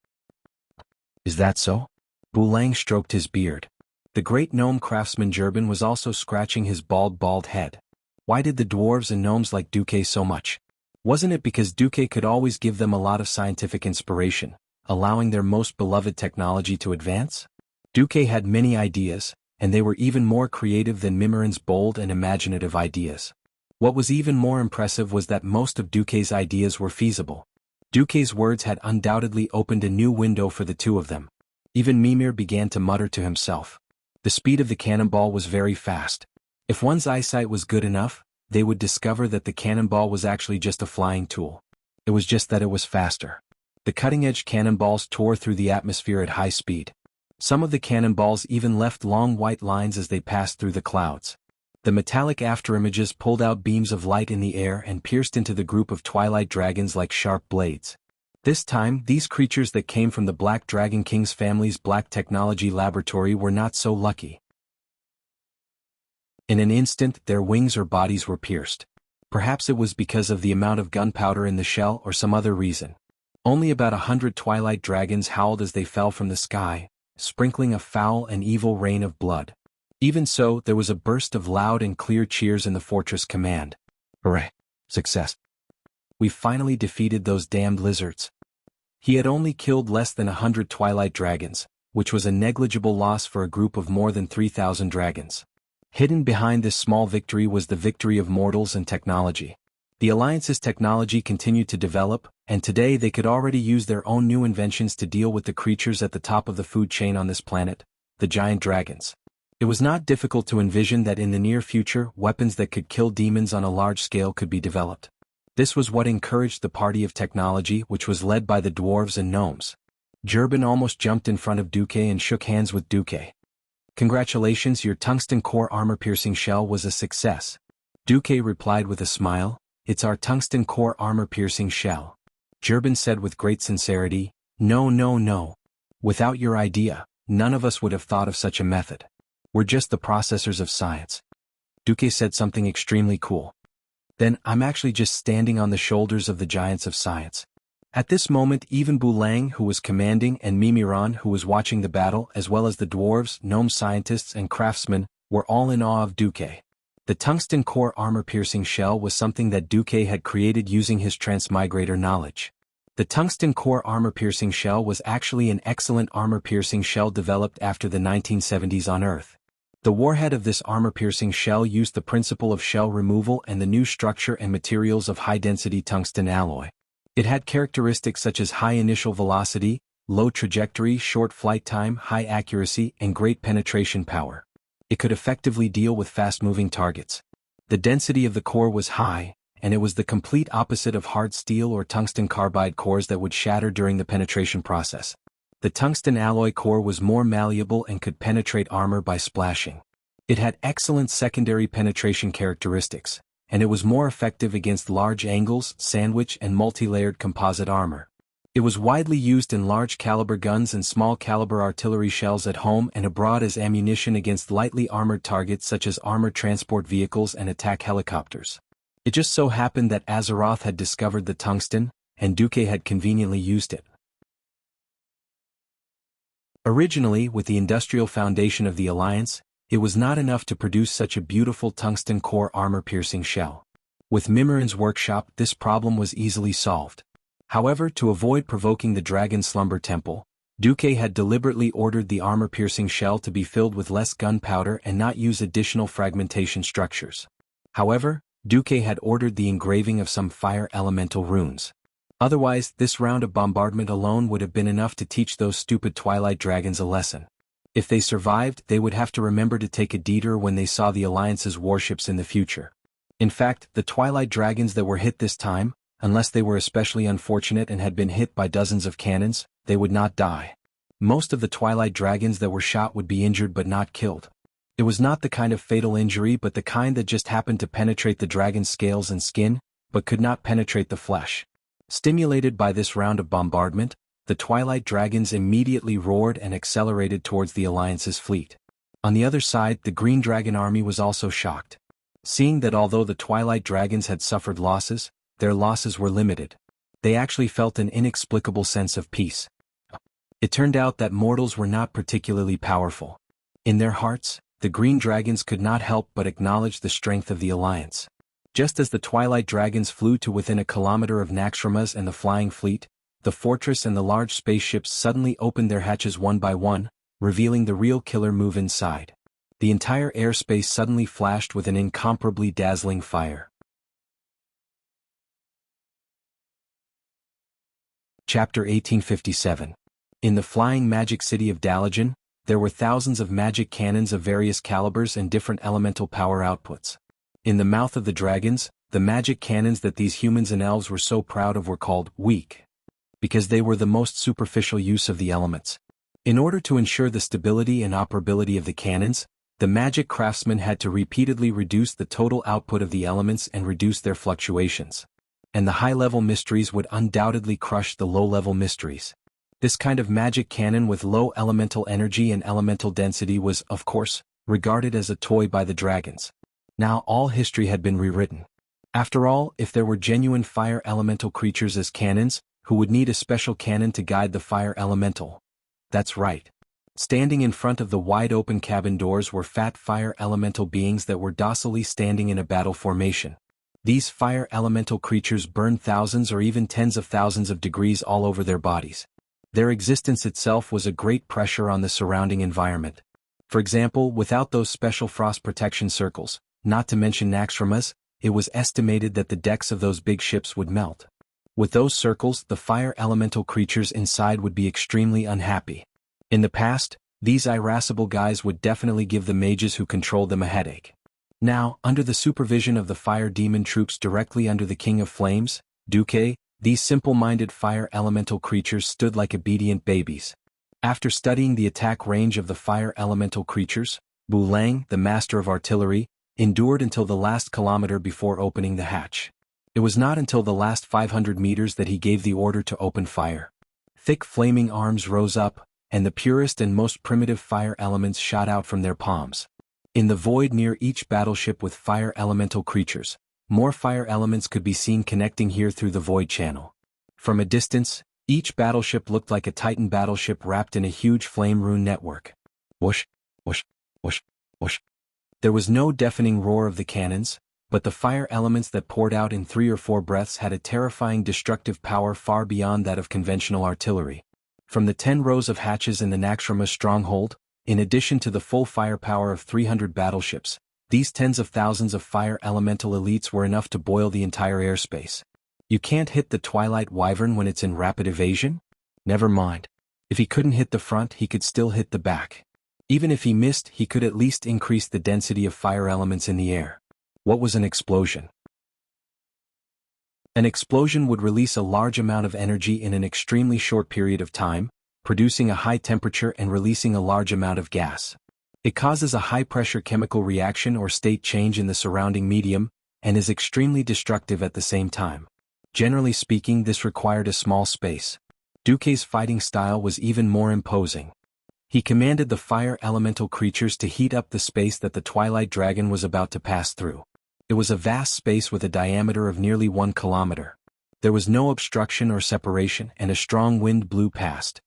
Is that so? Bulang stroked his beard. The great gnome craftsman Jurban was also scratching his bald head. Why did the dwarves and gnomes like Duque so much? Wasn't it because Duque could always give them a lot of scientific inspiration, allowing their most beloved technology to advance? Duque had many ideas, and they were even more creative than Mimiran's bold and imaginative ideas. What was even more impressive was that most of Duque's ideas were feasible. Duque's words had undoubtedly opened a new window for the two of them. Even Mimir began to mutter to himself. The speed of the cannonball was very fast. If one's eyesight was good enough, they would discover that the cannonball was actually just a flying tool. It was just that it was faster. The cutting-edge cannonballs tore through the atmosphere at high speed. Some of the cannonballs even left long white lines as they passed through the clouds. The metallic afterimages pulled out beams of light in the air and pierced into the group of Twilight Dragons like sharp blades. This time, these creatures that came from the Black Dragon King's family's Black Technology Laboratory were not so lucky. In an instant, their wings or bodies were pierced. Perhaps it was because of the amount of gunpowder in the shell or some other reason. Only about 100 Twilight Dragons howled as they fell from the sky, sprinkling a foul and evil rain of blood. Even so, there was a burst of loud and clear cheers in the fortress command. Hooray! Success! We finally defeated those damned lizards. He had only killed less than 100 twilight dragons, which was a negligible loss for a group of more than 3,000 dragons. Hidden behind this small victory was the victory of mortals and technology. The Alliance's technology continued to develop, and today they could already use their own new inventions to deal with the creatures at the top of the food chain on this planet, the giant dragons. It was not difficult to envision that in the near future weapons that could kill demons on a large scale could be developed. This was what encouraged the party of technology, which was led by the dwarves and gnomes. Jurban almost jumped in front of Duque and shook hands with Duque. "Congratulations, your tungsten core armor-piercing shell was a success." Duque replied with a smile, "It's our tungsten core armor-piercing shell." Jurban said with great sincerity, "No, no, no. Without your idea, none of us would have thought of such a method. We're just the processors of science." Duque said something extremely cool. "Then I'm actually just standing on the shoulders of the giants of science." At this moment even Bulang, who was commanding, and Mimiran, who was watching the battle, as well as the dwarves, gnome scientists and craftsmen, were all in awe of Duque. The tungsten core armor-piercing shell was something that Duque had created using his transmigrator knowledge. The tungsten core armor-piercing shell was actually an excellent armor-piercing shell developed after the 1970s on Earth. The warhead of this armor-piercing shell used the principle of shell removal and the new structure and materials of high-density tungsten alloy. It had characteristics such as high initial velocity, low trajectory, short flight time, high accuracy, and great penetration power. It could effectively deal with fast-moving targets. The density of the core was high, and it was the complete opposite of hard steel or tungsten carbide cores that would shatter during the penetration process. The tungsten alloy core was more malleable and could penetrate armor by splashing. It had excellent secondary penetration characteristics, and it was more effective against large angles, sandwich, and multi-layered composite armor. It was widely used in large-caliber guns and small-caliber artillery shells at home and abroad as ammunition against lightly armored targets such as armored transport vehicles and attack helicopters. It just so happened that Azeroth had discovered the tungsten, and Duque had conveniently used it. Originally, with the industrial foundation of the Alliance, it was not enough to produce such a beautiful tungsten core armor-piercing shell. With Mimiran's workshop, this problem was easily solved. However, to avoid provoking the Dragon Slumber Temple, Duque had deliberately ordered the armor-piercing shell to be filled with less gunpowder and not use additional fragmentation structures. However, Duque had ordered the engraving of some fire elemental runes. Otherwise, this round of bombardment alone would have been enough to teach those stupid Twilight Dragons a lesson. If they survived, they would have to remember to take a detour when they saw the Alliance's warships in the future. In fact, the Twilight Dragons that were hit this time, unless they were especially unfortunate and had been hit by dozens of cannons, they would not die. Most of the Twilight Dragons that were shot would be injured but not killed. It was not the kind of fatal injury but the kind that just happened to penetrate the dragon's scales and skin, but could not penetrate the flesh. Stimulated by this round of bombardment, the Twilight Dragons immediately roared and accelerated towards the Alliance's fleet. On the other side, the Green Dragon army was also shocked. Seeing that although the Twilight Dragons had suffered losses, their losses were limited. They actually felt an inexplicable sense of peace. It turned out that mortals were not particularly powerful. In their hearts, the Green Dragons could not help but acknowledge the strength of the Alliance. Just as the Twilight Dragons flew to within a kilometer of Naxxramas and the Flying Fleet, the fortress and the large spaceships suddenly opened their hatches one by one, revealing the real killer move inside. The entire airspace suddenly flashed with an incomparably dazzling fire. Chapter 1857. In the flying magic city of Dalajan, there were thousands of magic cannons of various calibers and different elemental power outputs. In the mouth of the dragons, the magic cannons that these humans and elves were so proud of were called weak, because they were the most superficial use of the elements. In order to ensure the stability and operability of the cannons, the magic craftsmen had to repeatedly reduce the total output of the elements and reduce their fluctuations. And the high-level mysteries would undoubtedly crush the low-level mysteries. This kind of magic cannon with low elemental energy and elemental density was, of course, regarded as a toy by the dragons. Now all history had been rewritten. After all, if there were genuine fire elemental creatures as cannons, who would need a special cannon to guide the fire elemental? That's right. Standing in front of the wide-open cabin doors were fat fire elemental beings that were docilely standing in a battle formation. These fire elemental creatures burned thousands or even tens of thousands of degrees all over their bodies. Their existence itself was a great pressure on the surrounding environment. For example, without those special frost protection circles, not to mention Naxxramas, it was estimated that the decks of those big ships would melt. With those circles, the fire elemental creatures inside would be extremely unhappy. In the past, these irascible guys would definitely give the mages who controlled them a headache. Now, under the supervision of the fire demon troops directly under the King of Flames, Duque, these simple-minded fire elemental creatures stood like obedient babies. After studying the attack range of the fire elemental creatures, Bu Lang, the master of artillery, endured until the last kilometer before opening the hatch. It was not until the last 500 meters that he gave the order to open fire. Thick flaming arms rose up, and the purest and most primitive fire elements shot out from their palms. In the void near each battleship with fire elemental creatures, more fire elements could be seen connecting here through the void channel. From a distance, each battleship looked like a Titan battleship wrapped in a huge flame rune network. Whoosh, whoosh, whoosh, whoosh. There was no deafening roar of the cannons, but the fire elements that poured out in 3 or 4 breaths had a terrifying destructive power far beyond that of conventional artillery. From the 10 rows of hatches in the Naxxramas stronghold, in addition to the full firepower of 300 battleships, these tens of thousands of fire elemental elites were enough to boil the entire airspace. You can't hit the Twilight Wyvern when it's in rapid evasion? Never mind. If he couldn't hit the front, he could still hit the back. Even if he missed, he could at least increase the density of fire elements in the air. What was an explosion? An explosion would release a large amount of energy in an extremely short period of time, producing a high temperature and releasing a large amount of gas. It causes a high-pressure chemical reaction or state change in the surrounding medium, and is extremely destructive at the same time. Generally speaking, this required a small space. Duque's fighting style was even more imposing. He commanded the fire elemental creatures to heat up the space that the Twilight Dragon was about to pass through. It was a vast space with a diameter of nearly 1 kilometer. There was no obstruction or separation, and a strong wind blew past.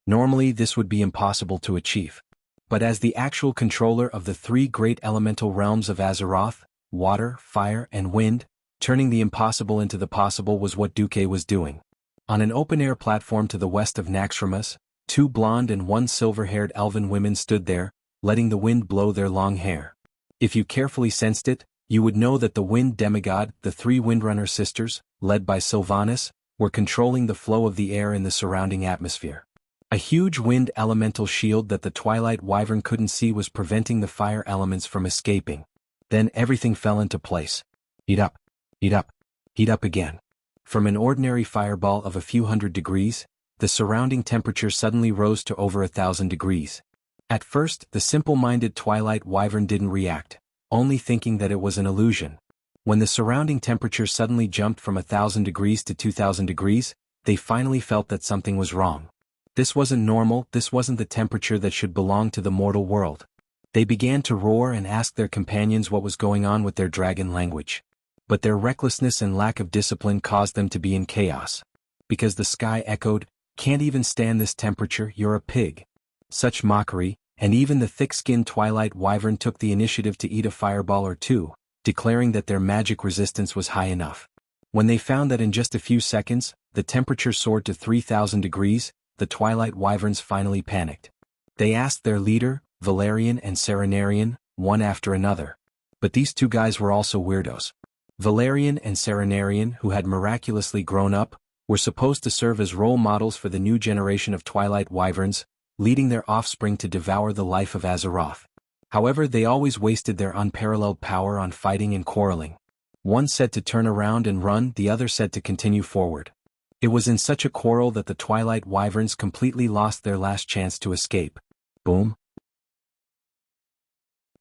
Normally this would be impossible to achieve. But as the actual controller of the 3 great elemental realms of Azeroth, water, fire, and wind, turning the impossible into the possible was what Duque was doing. On an open-air platform to the west of Naxxramas, 2 blonde and 1 silver-haired elven women stood there, letting the wind blow their long hair. If you carefully sensed it, you would know that the wind demigod, the 3 Windrunner sisters, led by Sylvanas, were controlling the flow of the air in the surrounding atmosphere. A huge wind elemental shield that the Twilight Wyvern couldn't see was preventing the fire elements from escaping. Then everything fell into place. Heat up, heat up, heat up again. From an ordinary fireball of a few hundred degrees, the surrounding temperature suddenly rose to over 1,000 degrees. At first, the simple-minded Twilight Wyvern didn't react, only thinking that it was an illusion. When the surrounding temperature suddenly jumped from 1,000 degrees to 2,000 degrees, they finally felt that something was wrong. This wasn't normal, this wasn't the temperature that should belong to the mortal world. They began to roar and ask their companions what was going on with their dragon language. But their recklessness and lack of discipline caused them to be in chaos. Because the sky echoed, "Can't even stand this temperature, you're a pig." Such mockery, and even the thick-skinned Twilight Wyvern took the initiative to eat a fireball or 2, declaring that their magic resistance was high enough. When they found that in just a few seconds, the temperature soared to 3,000 degrees, the Twilight Wyverns finally panicked. They asked their leader, Valerian and Serenarian, one after another. But these 2 guys were also weirdos. Valerian and Serenarian, who had miraculously grown up, were supposed to serve as role models for the new generation of Twilight Wyverns, leading their offspring to devour the life of Azeroth. However, they always wasted their unparalleled power on fighting and quarreling. One said to turn around and run, the other said to continue forward. It was in such a quarrel that the Twilight Wyverns completely lost their last chance to escape. Boom.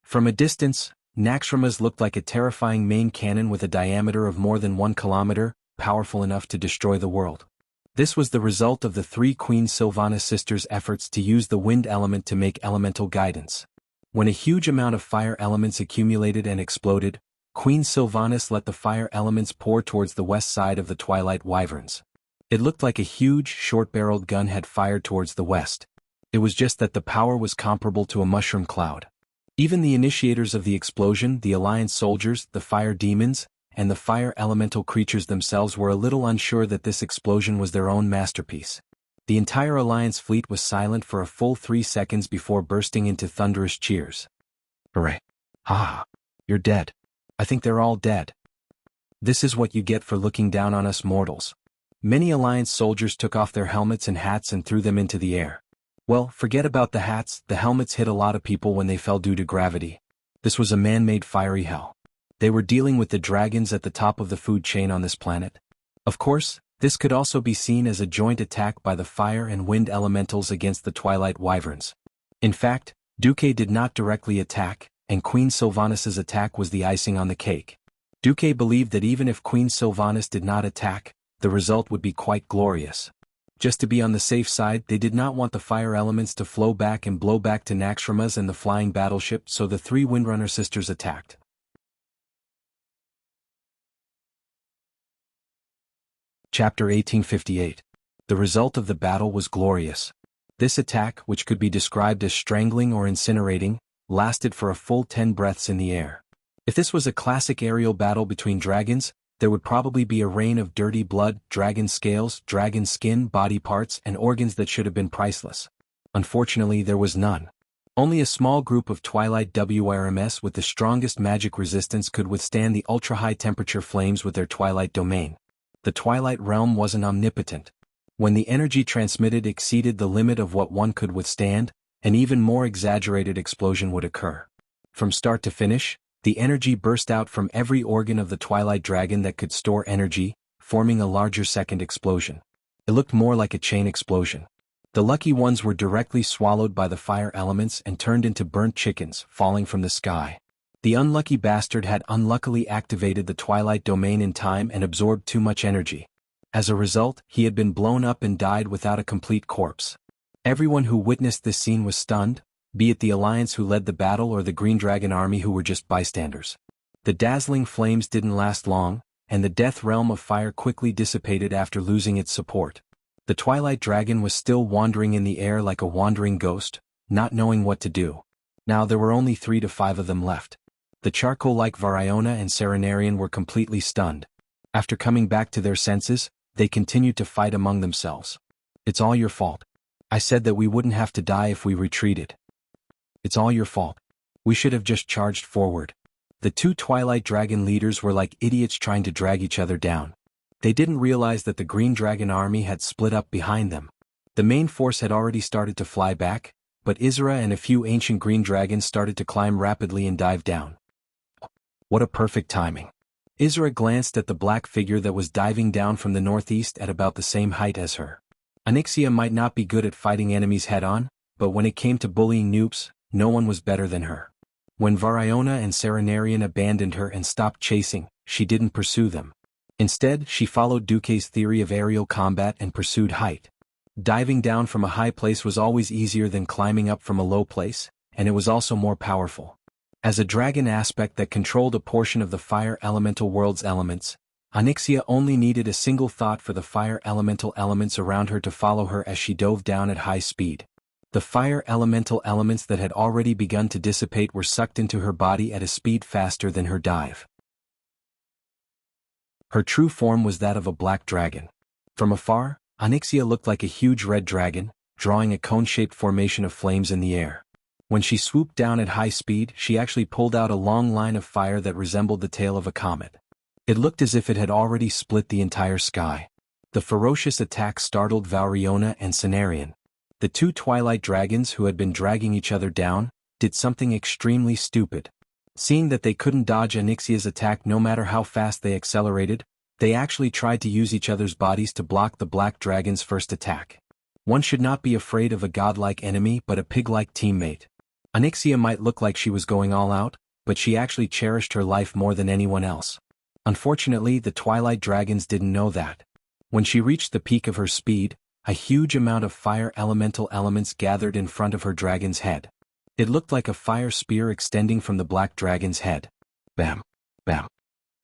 From a distance, Naxxramas looked like a terrifying main cannon with a diameter of more than 1 kilometer, powerful enough to destroy the world. This was the result of the 3 Queen Sylvanas sisters' efforts to use the wind element to make elemental guidance. When a huge amount of fire elements accumulated and exploded, Queen Sylvanas let the fire elements pour towards the west side of the Twilight Wyverns. It looked like a huge, short-barreled gun had fired towards the west. It was just that the power was comparable to a mushroom cloud. Even the initiators of the explosion, the Alliance soldiers, the fire demons, and the fire elemental creatures themselves were a little unsure that this explosion was their own masterpiece. The entire Alliance fleet was silent for a full 3 seconds before bursting into thunderous cheers. Hooray. Ah, you're dead. I think they're all dead. This is what you get for looking down on us mortals. Many Alliance soldiers took off their helmets and hats and threw them into the air. Well, forget about the hats, the helmets hit a lot of people when they fell due to gravity. This was a man-made fiery hell. They were dealing with the dragons at the top of the food chain on this planet. Of course, this could also be seen as a joint attack by the fire and wind elementals against the Twilight Wyverns. In fact, Duque did not directly attack, and Queen Sylvanas' attack was the icing on the cake. Duque believed that even if Queen Sylvanas did not attack, the result would be quite glorious. Just to be on the safe side, they did not want the fire elements to flow back and blow back to Naxxramas and the flying battleship, so the 3 Windrunner sisters attacked. Chapter 1858. The result of the battle was glorious. This attack, which could be described as strangling or incinerating, lasted for a full 10 breaths in the air. If this was a classic aerial battle between dragons, there would probably be a rain of dirty blood, dragon scales, dragon skin, body parts, and organs that should have been priceless. Unfortunately, there was none. Only a small group of Twilight WRMS with the strongest magic resistance could withstand the ultra-high temperature flames with their Twilight domain. The Twilight realm wasn't omnipotent. When the energy transmitted exceeded the limit of what one could withstand, an even more exaggerated explosion would occur. From start to finish, the energy burst out from every organ of the Twilight Dragon that could store energy, forming a larger second explosion. It looked more like a chain explosion. The lucky ones were directly swallowed by the fire elements and turned into burnt chickens, falling from the sky. The unlucky bastard had unluckily activated the Twilight domain in time and absorbed too much energy. As a result, he had been blown up and died without a complete corpse. Everyone who witnessed this scene was stunned, be it the Alliance who led the battle or the Green Dragon army who were just bystanders. The dazzling flames didn't last long, and the death realm of fire quickly dissipated after losing its support. The Twilight Dragon was still wandering in the air like a wandering ghost, not knowing what to do. Now there were only 3 to 5 of them left. The charcoal-like Variona and Serenarian were completely stunned. After coming back to their senses, they continued to fight among themselves. It's all your fault. I said that we wouldn't have to die if we retreated. It's all your fault. We should have just charged forward. The 2 Twilight Dragon leaders were like idiots trying to drag each other down. They didn't realize that the Green Dragon army had split up behind them. The main force had already started to fly back, but Isra and a few ancient green dragons started to climb rapidly and dive down. What a perfect timing. Isra glanced at the black figure that was diving down from the northeast at about the same height as her. Onyxia might not be good at fighting enemies head-on, but when it came to bullying noobs, no one was better than her. When Variona and Serenarian abandoned her and stopped chasing, she didn't pursue them. Instead, she followed Duque's theory of aerial combat and pursued height. Diving down from a high place was always easier than climbing up from a low place, and it was also more powerful. As a dragon aspect that controlled a portion of the fire elemental world's elements, Onyxia only needed a single thought for the fire elemental elements around her to follow her as she dove down at high speed. The fire elemental elements that had already begun to dissipate were sucked into her body at a speed faster than her dive. Her true form was that of a black dragon. From afar, Onyxia looked like a huge red dragon, drawing a cone-shaped formation of flames in the air. When she swooped down at high speed, she actually pulled out a long line of fire that resembled the tail of a comet. It looked as if it had already split the entire sky. The ferocious attack startled Variona and Cenarian. The 2 Twilight Dragons who had been dragging each other down, did something extremely stupid. Seeing that they couldn't dodge Onyxia's attack no matter how fast they accelerated, they actually tried to use each other's bodies to block the Black Dragon's first attack. One should not be afraid of a godlike enemy but a pig-like teammate. Onyxia might look like she was going all out, but she actually cherished her life more than anyone else. Unfortunately, the Twilight Dragons didn't know that. When she reached the peak of her speed, a huge amount of fire elemental elements gathered in front of her dragon's head. It looked like a fire spear extending from the Black Dragon's head. Bam! Bam!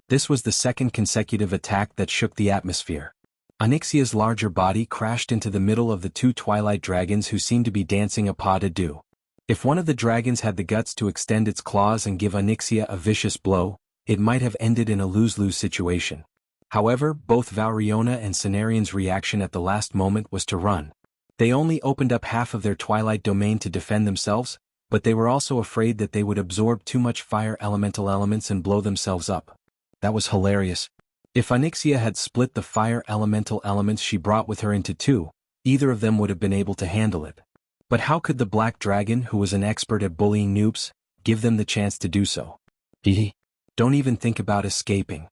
This was the second consecutive attack that shook the atmosphere. Onyxia's larger body crashed into the middle of the 2 Twilight Dragons who seemed to be dancing a pas de deux. If one of the dragons had the guts to extend its claws and give Onyxia a vicious blow, it might have ended in a lose-lose situation. However, both Valriona and Cenarian's reaction at the last moment was to run. They only opened up half of their twilight domain to defend themselves, but they were also afraid that they would absorb too much fire elemental elements and blow themselves up. That was hilarious. If Onyxia had split the fire elemental elements she brought with her into two, either of them would have been able to handle it. But how could the Black Dragon, who was an expert at bullying noobs, give them the chance to do so? Don't even think about escaping.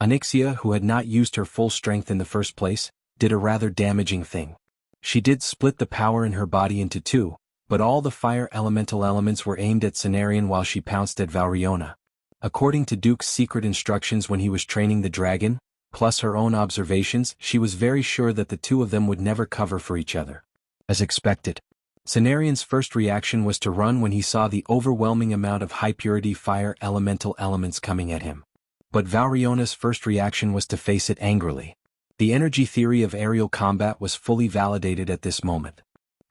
Onyxia, who had not used her full strength in the first place, did a rather damaging thing. She did split the power in her body into two, but all the fire elemental elements were aimed at Cenarian while she pounced at Valriona. According to Duke's secret instructions when he was training the dragon, plus her own observations, she was very sure that the two of them would never cover for each other. As expected, Cenarian's first reaction was to run when he saw the overwhelming amount of high-purity fire elemental elements coming at him. But Valriona's first reaction was to face it angrily. The energy theory of aerial combat was fully validated at this moment.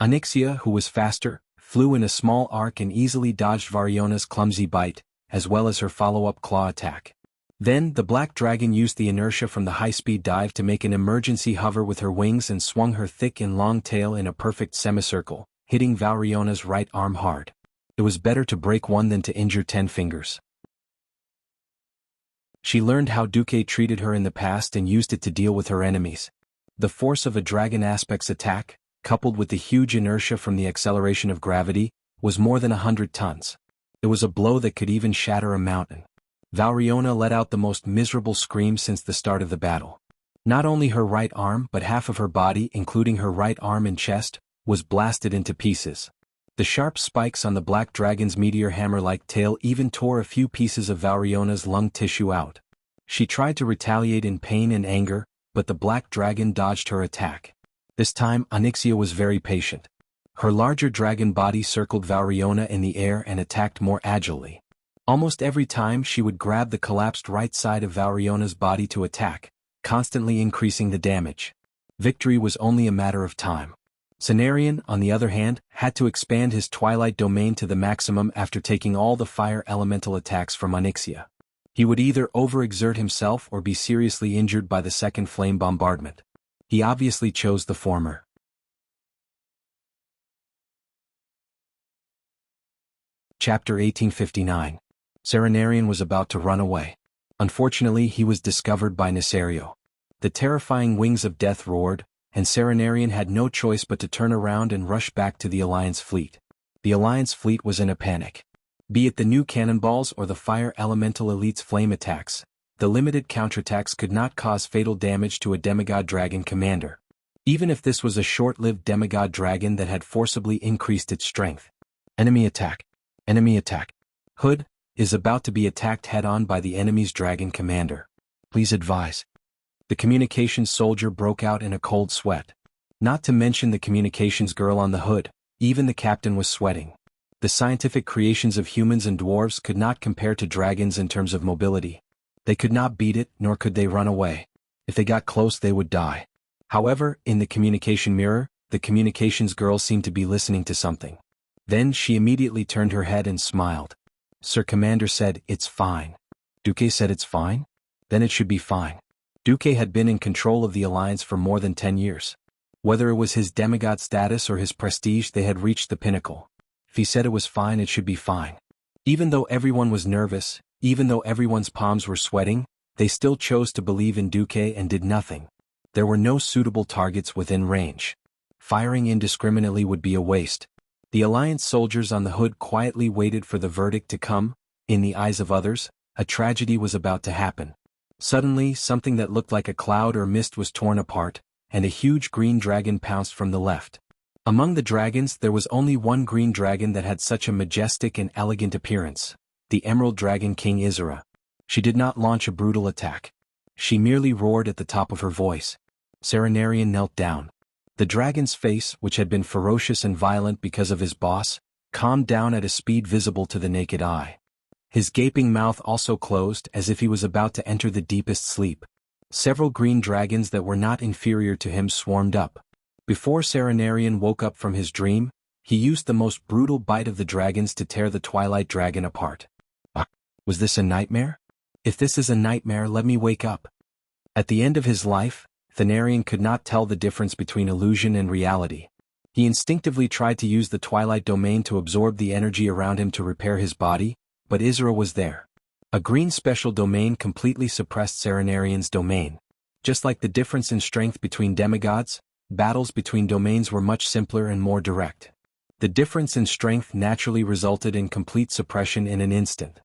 Onyxia, who was faster, flew in a small arc and easily dodged Valriona's clumsy bite, as well as her follow-up claw attack. Then, the Black Dragon used the inertia from the high-speed dive to make an emergency hover with her wings and swung her thick and long tail in a perfect semicircle, hitting Valriona's right arm hard. It was better to break one than to injure 10 fingers. She learned how Duque treated her in the past and used it to deal with her enemies. The force of a Dragon Aspect's attack, coupled with the huge inertia from the acceleration of gravity, was more than 100 tons. It was a blow that could even shatter a mountain. Valriona let out the most miserable scream since the start of the battle. Not only her right arm but half of her body, including her right arm and chest, was blasted into pieces. The sharp spikes on the Black Dragon's meteor hammer-like tail even tore a few pieces of Valriona's lung tissue out. She tried to retaliate in pain and anger, but the Black Dragon dodged her attack. This time, Onyxia was very patient. Her larger dragon body circled Valriona in the air and attacked more agilely. Almost every time she would grab the collapsed right side of Valriona's body to attack, constantly increasing the damage. Victory was only a matter of time. Cenarian, on the other hand, had to expand his twilight domain to the maximum after taking all the fire elemental attacks from Onyxia. He would either overexert himself or be seriously injured by the second flame bombardment. He obviously chose the former. Chapter 1859. Serenarian was about to run away. Unfortunately, he was discovered by Nesario. The terrifying wings of death roared, and Serenarian had no choice but to turn around and rush back to the Alliance fleet. The Alliance fleet was in a panic. Be it the new cannonballs or the fire elemental elite's flame attacks, the limited counterattacks could not cause fatal damage to a demigod dragon commander. Even if this was a short-lived demigod dragon that had forcibly increased its strength. Enemy attack. Enemy attack. Hood is about to be attacked head-on by the enemy's dragon commander. Please advise. The communications soldier broke out in a cold sweat. Not to mention the communications girl on the hood, even the captain was sweating. The scientific creations of humans and dwarves could not compare to dragons in terms of mobility. They could not beat it, nor could they run away. If they got close, they would die. However, in the communication mirror, the communications girl seemed to be listening to something. Then she immediately turned her head and smiled. Sir Commander said, "It's fine." Duque said it's fine? Then it should be fine. Duque had been in control of the Alliance for more than 10 years. Whether it was his demigod status or his prestige, they had reached the pinnacle. If he said it was fine, it should be fine. Even though everyone was nervous, even though everyone's palms were sweating, they still chose to believe in Duque and did nothing. There were no suitable targets within range. Firing indiscriminately would be a waste. The Alliance soldiers on the hood quietly waited for the verdict to come. In the eyes of others, a tragedy was about to happen. Suddenly, something that looked like a cloud or mist was torn apart, and a huge green dragon pounced from the left. Among the dragons, there was only one green dragon that had such a majestic and elegant appearance, the Emerald Dragon King Isra. She did not launch a brutal attack. She merely roared at the top of her voice. Serenarian knelt down. The dragon's face, which had been ferocious and violent because of his boss, calmed down at a speed visible to the naked eye. His gaping mouth also closed as if he was about to enter the deepest sleep. Several green dragons that were not inferior to him swarmed up. Before Serenarian woke up from his dream, he used the most brutal bite of the dragons to tear the Twilight Dragon apart. Was this a nightmare? If this is a nightmare, let me wake up. At the end of his life, Thanarian could not tell the difference between illusion and reality. He instinctively tried to use the Twilight Domain to absorb the energy around him to repair his body, but Isra was there. A green special domain completely suppressed Serenarian's domain. Just like the difference in strength between demigods, battles between domains were much simpler and more direct. The difference in strength naturally resulted in complete suppression in an instant.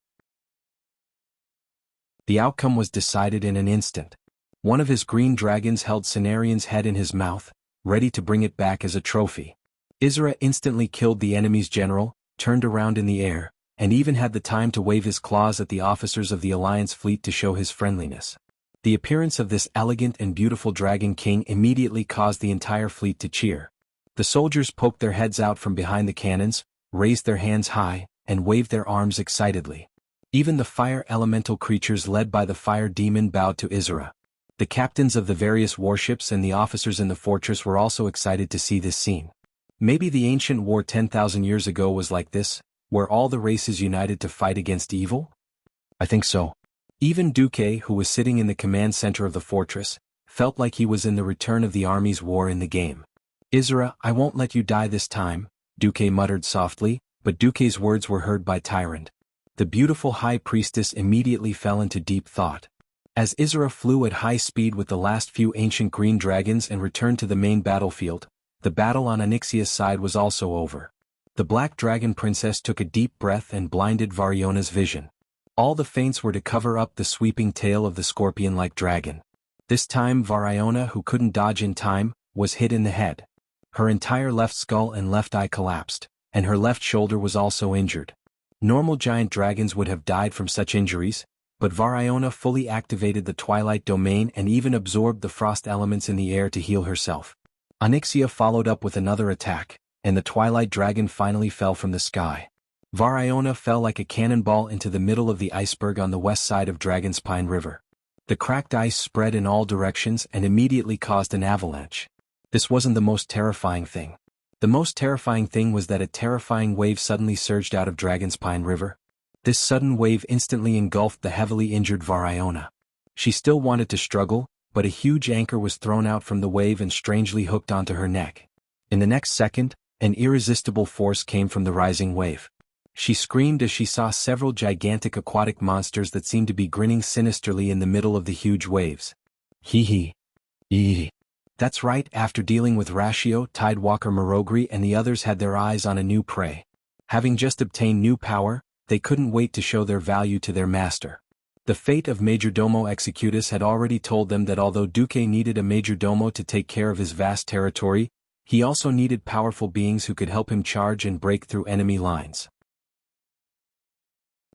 The outcome was decided in an instant. One of his green dragons held Cenarian's head in his mouth, ready to bring it back as a trophy. Isra instantly killed the enemy's general, turned around in the air, and even had the time to wave his claws at the officers of the Alliance fleet to show his friendliness. The appearance of this elegant and beautiful Dragon King immediately caused the entire fleet to cheer. The soldiers poked their heads out from behind the cannons, raised their hands high, and waved their arms excitedly. Even the fire elemental creatures led by the fire demon bowed to Isra. The captains of the various warships and the officers in the fortress were also excited to see this scene. Maybe the ancient war 10,000 years ago was like this, where all the races united to fight against evil? I think so. Even Duque, who was sitting in the command center of the fortress, felt like he was in the return of the army's war in the game. Isra, I won't let you die this time, Duque muttered softly, but Duque's words were heard by Tyrant. The beautiful high priestess immediately fell into deep thought. As Isra flew at high speed with the last few ancient green dragons and returned to the main battlefield, the battle on Onyxia's side was also over. The Black Dragon Princess took a deep breath and blinded Variona's vision. All the feints were to cover up the sweeping tail of the scorpion-like dragon. This time Variona, who couldn't dodge in time, was hit in the head. Her entire left skull and left eye collapsed, and her left shoulder was also injured. Normal giant dragons would have died from such injuries, but Variona fully activated the Twilight Domain and even absorbed the frost elements in the air to heal herself. Onyxia followed up with another attack, and the Twilight Dragon finally fell from the sky. Variona fell like a cannonball into the middle of the iceberg on the west side of Dragon's Pine River. The cracked ice spread in all directions and immediately caused an avalanche. This wasn't the most terrifying thing. The most terrifying thing was that a terrifying wave suddenly surged out of Dragon's Pine River. This sudden wave instantly engulfed the heavily injured Variona. She still wanted to struggle, but a huge anchor was thrown out from the wave and strangely hooked onto her neck. In the next second, an irresistible force came from the rising wave. She screamed as she saw several gigantic aquatic monsters that seemed to be grinning sinisterly in the middle of the huge waves. Hee hee. That's right, after dealing with Ratio, Tidewalker Marogri and the others had their eyes on a new prey. Having just obtained new power, they couldn't wait to show their value to their master. The fate of Majordomo Executus had already told them that although Duque needed a Majordomo to take care of his vast territory, he also needed powerful beings who could help him charge and break through enemy lines.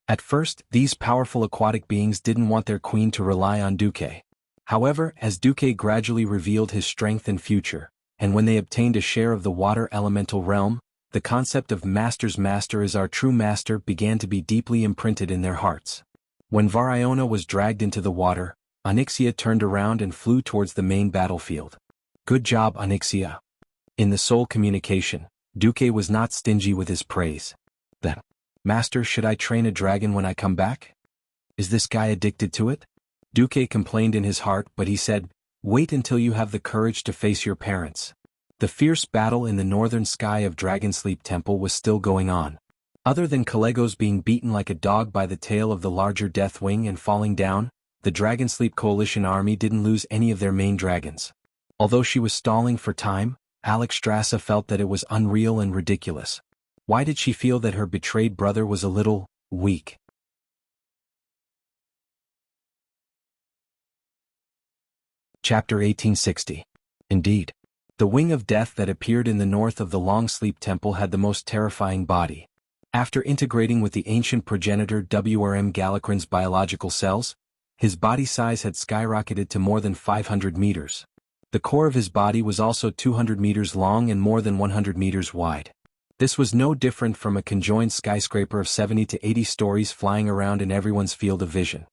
At first, these powerful aquatic beings didn't want their queen to rely on Duque. However, as Duque gradually revealed his strength and future, and when they obtained a share of the water elemental realm, the concept of Master's master is our true master began to be deeply imprinted in their hearts. When Variona was dragged into the water, Onyxia turned around and flew towards the main battlefield. Good job, Onyxia. In the soul communication, Duque was not stingy with his praise. Then, Master, should I train a dragon when I come back? Is this guy addicted to it? Duque complained in his heart, but he said, wait until you have the courage to face your parents. The fierce battle in the northern sky of Dragonsleep Temple was still going on. Other than Kalegos being beaten like a dog by the tail of the larger Deathwing and falling down, the Dragonsleep Coalition army didn't lose any of their main dragons. Although she was stalling for time, Alexstrasza felt that it was unreal and ridiculous. Why did she feel that her betrayed brother was a little weak? Chapter 1860. Indeed. The wing of death that appeared in the north of the Long Sleep Temple had the most terrifying body. After integrating with the ancient progenitor WRM Galakryn's biological cells, his body size had skyrocketed to more than 500 meters. The core of his body was also 200 meters long and more than 100 meters wide. This was no different from a conjoined skyscraper of 70 to 80 stories flying around in everyone's field of vision.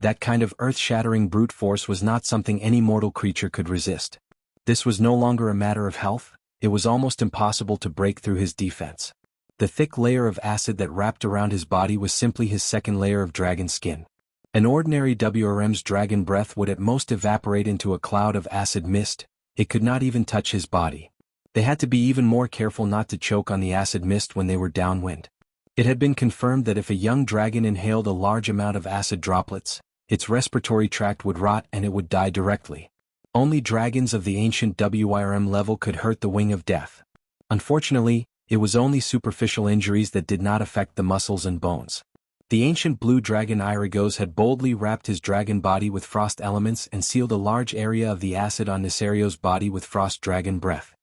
That kind of earth-shattering brute force was not something any mortal creature could resist. This was no longer a matter of health, it was almost impossible to break through his defense. The thick layer of acid that wrapped around his body was simply his second layer of dragon skin. An ordinary WRM's dragon breath would at most evaporate into a cloud of acid mist. It could not even touch his body. They had to be even more careful not to choke on the acid mist when they were downwind. It had been confirmed that if a young dragon inhaled a large amount of acid droplets, its respiratory tract would rot and it would die directly. Only dragons of the ancient WRM level could hurt the wing of death. Unfortunately, it was only superficial injuries that did not affect the muscles and bones. The ancient blue dragon Irigos had boldly wrapped his dragon body with frost elements and sealed a large area of the acid on Nisario's body with frost dragon breath.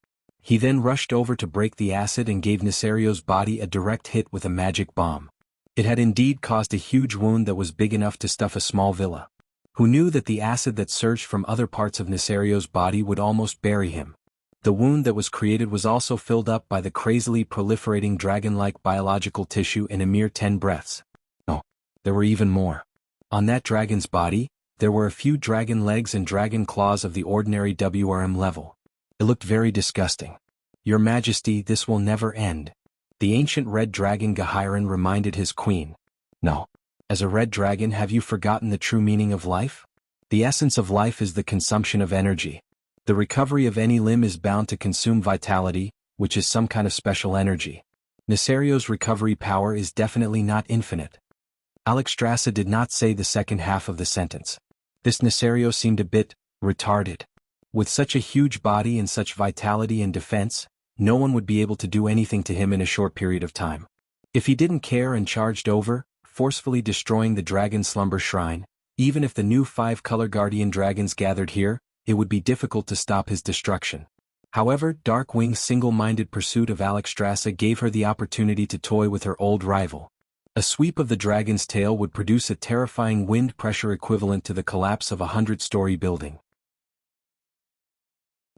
He then rushed over to break the acid and gave Nisario's body a direct hit with a magic bomb. It had indeed caused a huge wound that was big enough to stuff a small villa. Who knew that the acid that surged from other parts of Nisario's body would almost bury him? The wound that was created was also filled up by the crazily proliferating dragon-like biological tissue in a mere 10 breaths. No, there were even more. On that dragon's body, there were a few dragon legs and dragon claws of the ordinary WRM level. It looked very disgusting. Your Majesty, this will never end. The ancient red dragon Gahiran reminded his queen. No. As a red dragon, have you forgotten the true meaning of life? The essence of life is the consumption of energy. The recovery of any limb is bound to consume vitality, which is some kind of special energy. Nisario's recovery power is definitely not infinite. Alexstrasza did not say the second half of the sentence. This Nisario seemed a bit retarded. With such a huge body and such vitality and defense, no one would be able to do anything to him in a short period of time. If he didn't care and charged over, forcefully destroying the dragon slumber shrine, even if the new 5 color guardian dragons gathered here, it would be difficult to stop his destruction. However, Darkwing's single-minded pursuit of Alexstrasza gave her the opportunity to toy with her old rival. A sweep of the dragon's tail would produce a terrifying wind pressure equivalent to the collapse of a 100-story building.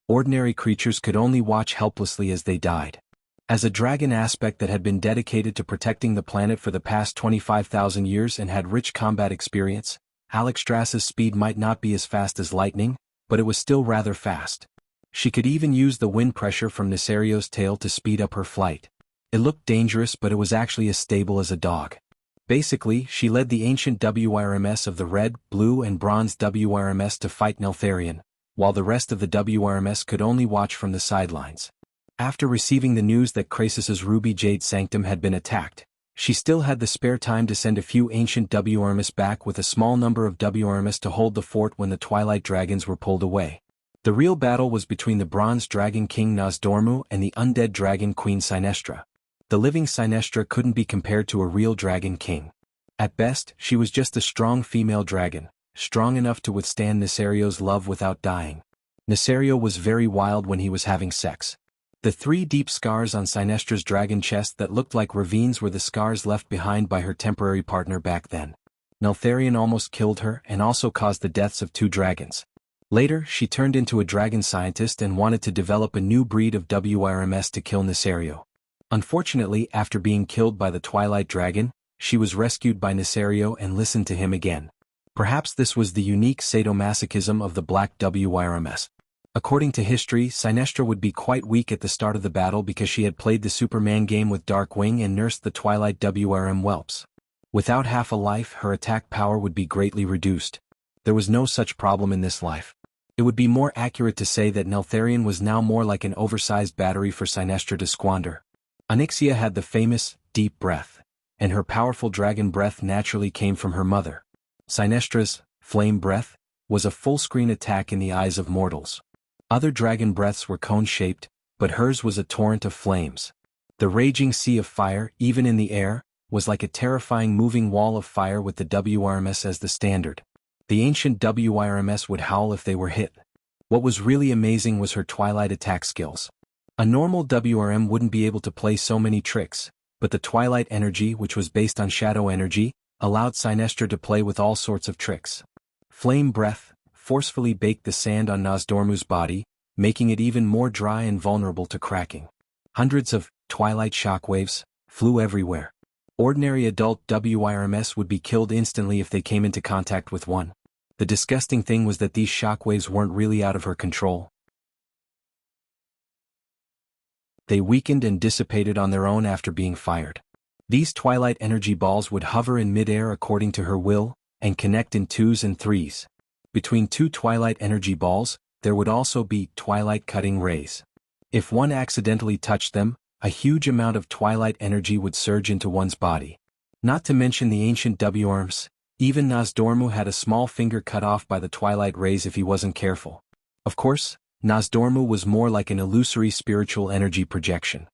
Ordinary creatures could only watch helplessly as they died. As a dragon aspect that had been dedicated to protecting the planet for the past 25,000 years and had rich combat experience, Alexstrasza's speed might not be as fast as lightning, but it was still rather fast. She could even use the wind pressure from Nisario's tail to speed up her flight. It looked dangerous, but it was actually as stable as a dog. Basically, she led the ancient WRMS of the red, blue and bronze WRMS to fight Neltharion, while the rest of the WRMS could only watch from the sidelines. After receiving the news that Krasus's Ruby Jade Sanctum had been attacked, she still had the spare time to send a few ancient WRMS back with a small number of WRMS to hold the fort when the Twilight Dragons were pulled away. The real battle was between the Bronze Dragon King Nozdormu and the Undead Dragon Queen Sinestra. The living Sinestra couldn't be compared to a real Dragon King. At best, she was just a strong female dragon, strong enough to withstand Nisario's love without dying. Nisario was very wild when he was having sex. The 3 deep scars on Sinestra's dragon chest that looked like ravines were the scars left behind by her temporary partner back then. Neltharion almost killed her and also caused the deaths of 2 dragons. Later, she turned into a dragon scientist and wanted to develop a new breed of WRMS to kill Nisario. Unfortunately, after being killed by the Twilight Dragon, she was rescued by Nisario and listened to him again. Perhaps this was the unique sadomasochism of the Black WRMS. According to history, Sinestra would be quite weak at the start of the battle because she had played the Superman game with Darkwing and nursed the Twilight WRM whelps. Without half a life, her attack power would be greatly reduced. There was no such problem in this life. It would be more accurate to say that Neltharion was now more like an oversized battery for Sinestra to squander. Onyxia had the famous, deep breath, and her powerful dragon breath naturally came from her mother. Sinestra's, flame breath, was a full-screen attack in the eyes of mortals. Other dragon breaths were cone-shaped, but hers was a torrent of flames. The raging sea of fire, even in the air, was like a terrifying moving wall of fire with the WRMS as the standard. The ancient WRMS would howl if they were hit. What was really amazing was her Twilight attack skills. A normal WRM wouldn't be able to play so many tricks, but the Twilight energy, which was based on shadow energy, allowed Sinestra to play with all sorts of tricks. Flame breath forcefully baked the sand on Nozdormu's body, making it even more dry and vulnerable to cracking. Hundreds of Twilight shockwaves flew everywhere. Ordinary adult WRMS would be killed instantly if they came into contact with one. The disgusting thing was that these shockwaves weren't really out of her control. They weakened and dissipated on their own after being fired. These Twilight energy balls would hover in midair according to her will, and connect in 2s and 3s. Between two twilight energy balls, there would also be twilight cutting rays. If one accidentally touched them, a huge amount of twilight energy would surge into one's body. Not to mention the ancient Wurms, even Nozdormu had a small finger cut off by the twilight rays if he wasn't careful. Of course, Nozdormu was more like an illusory spiritual energy projection.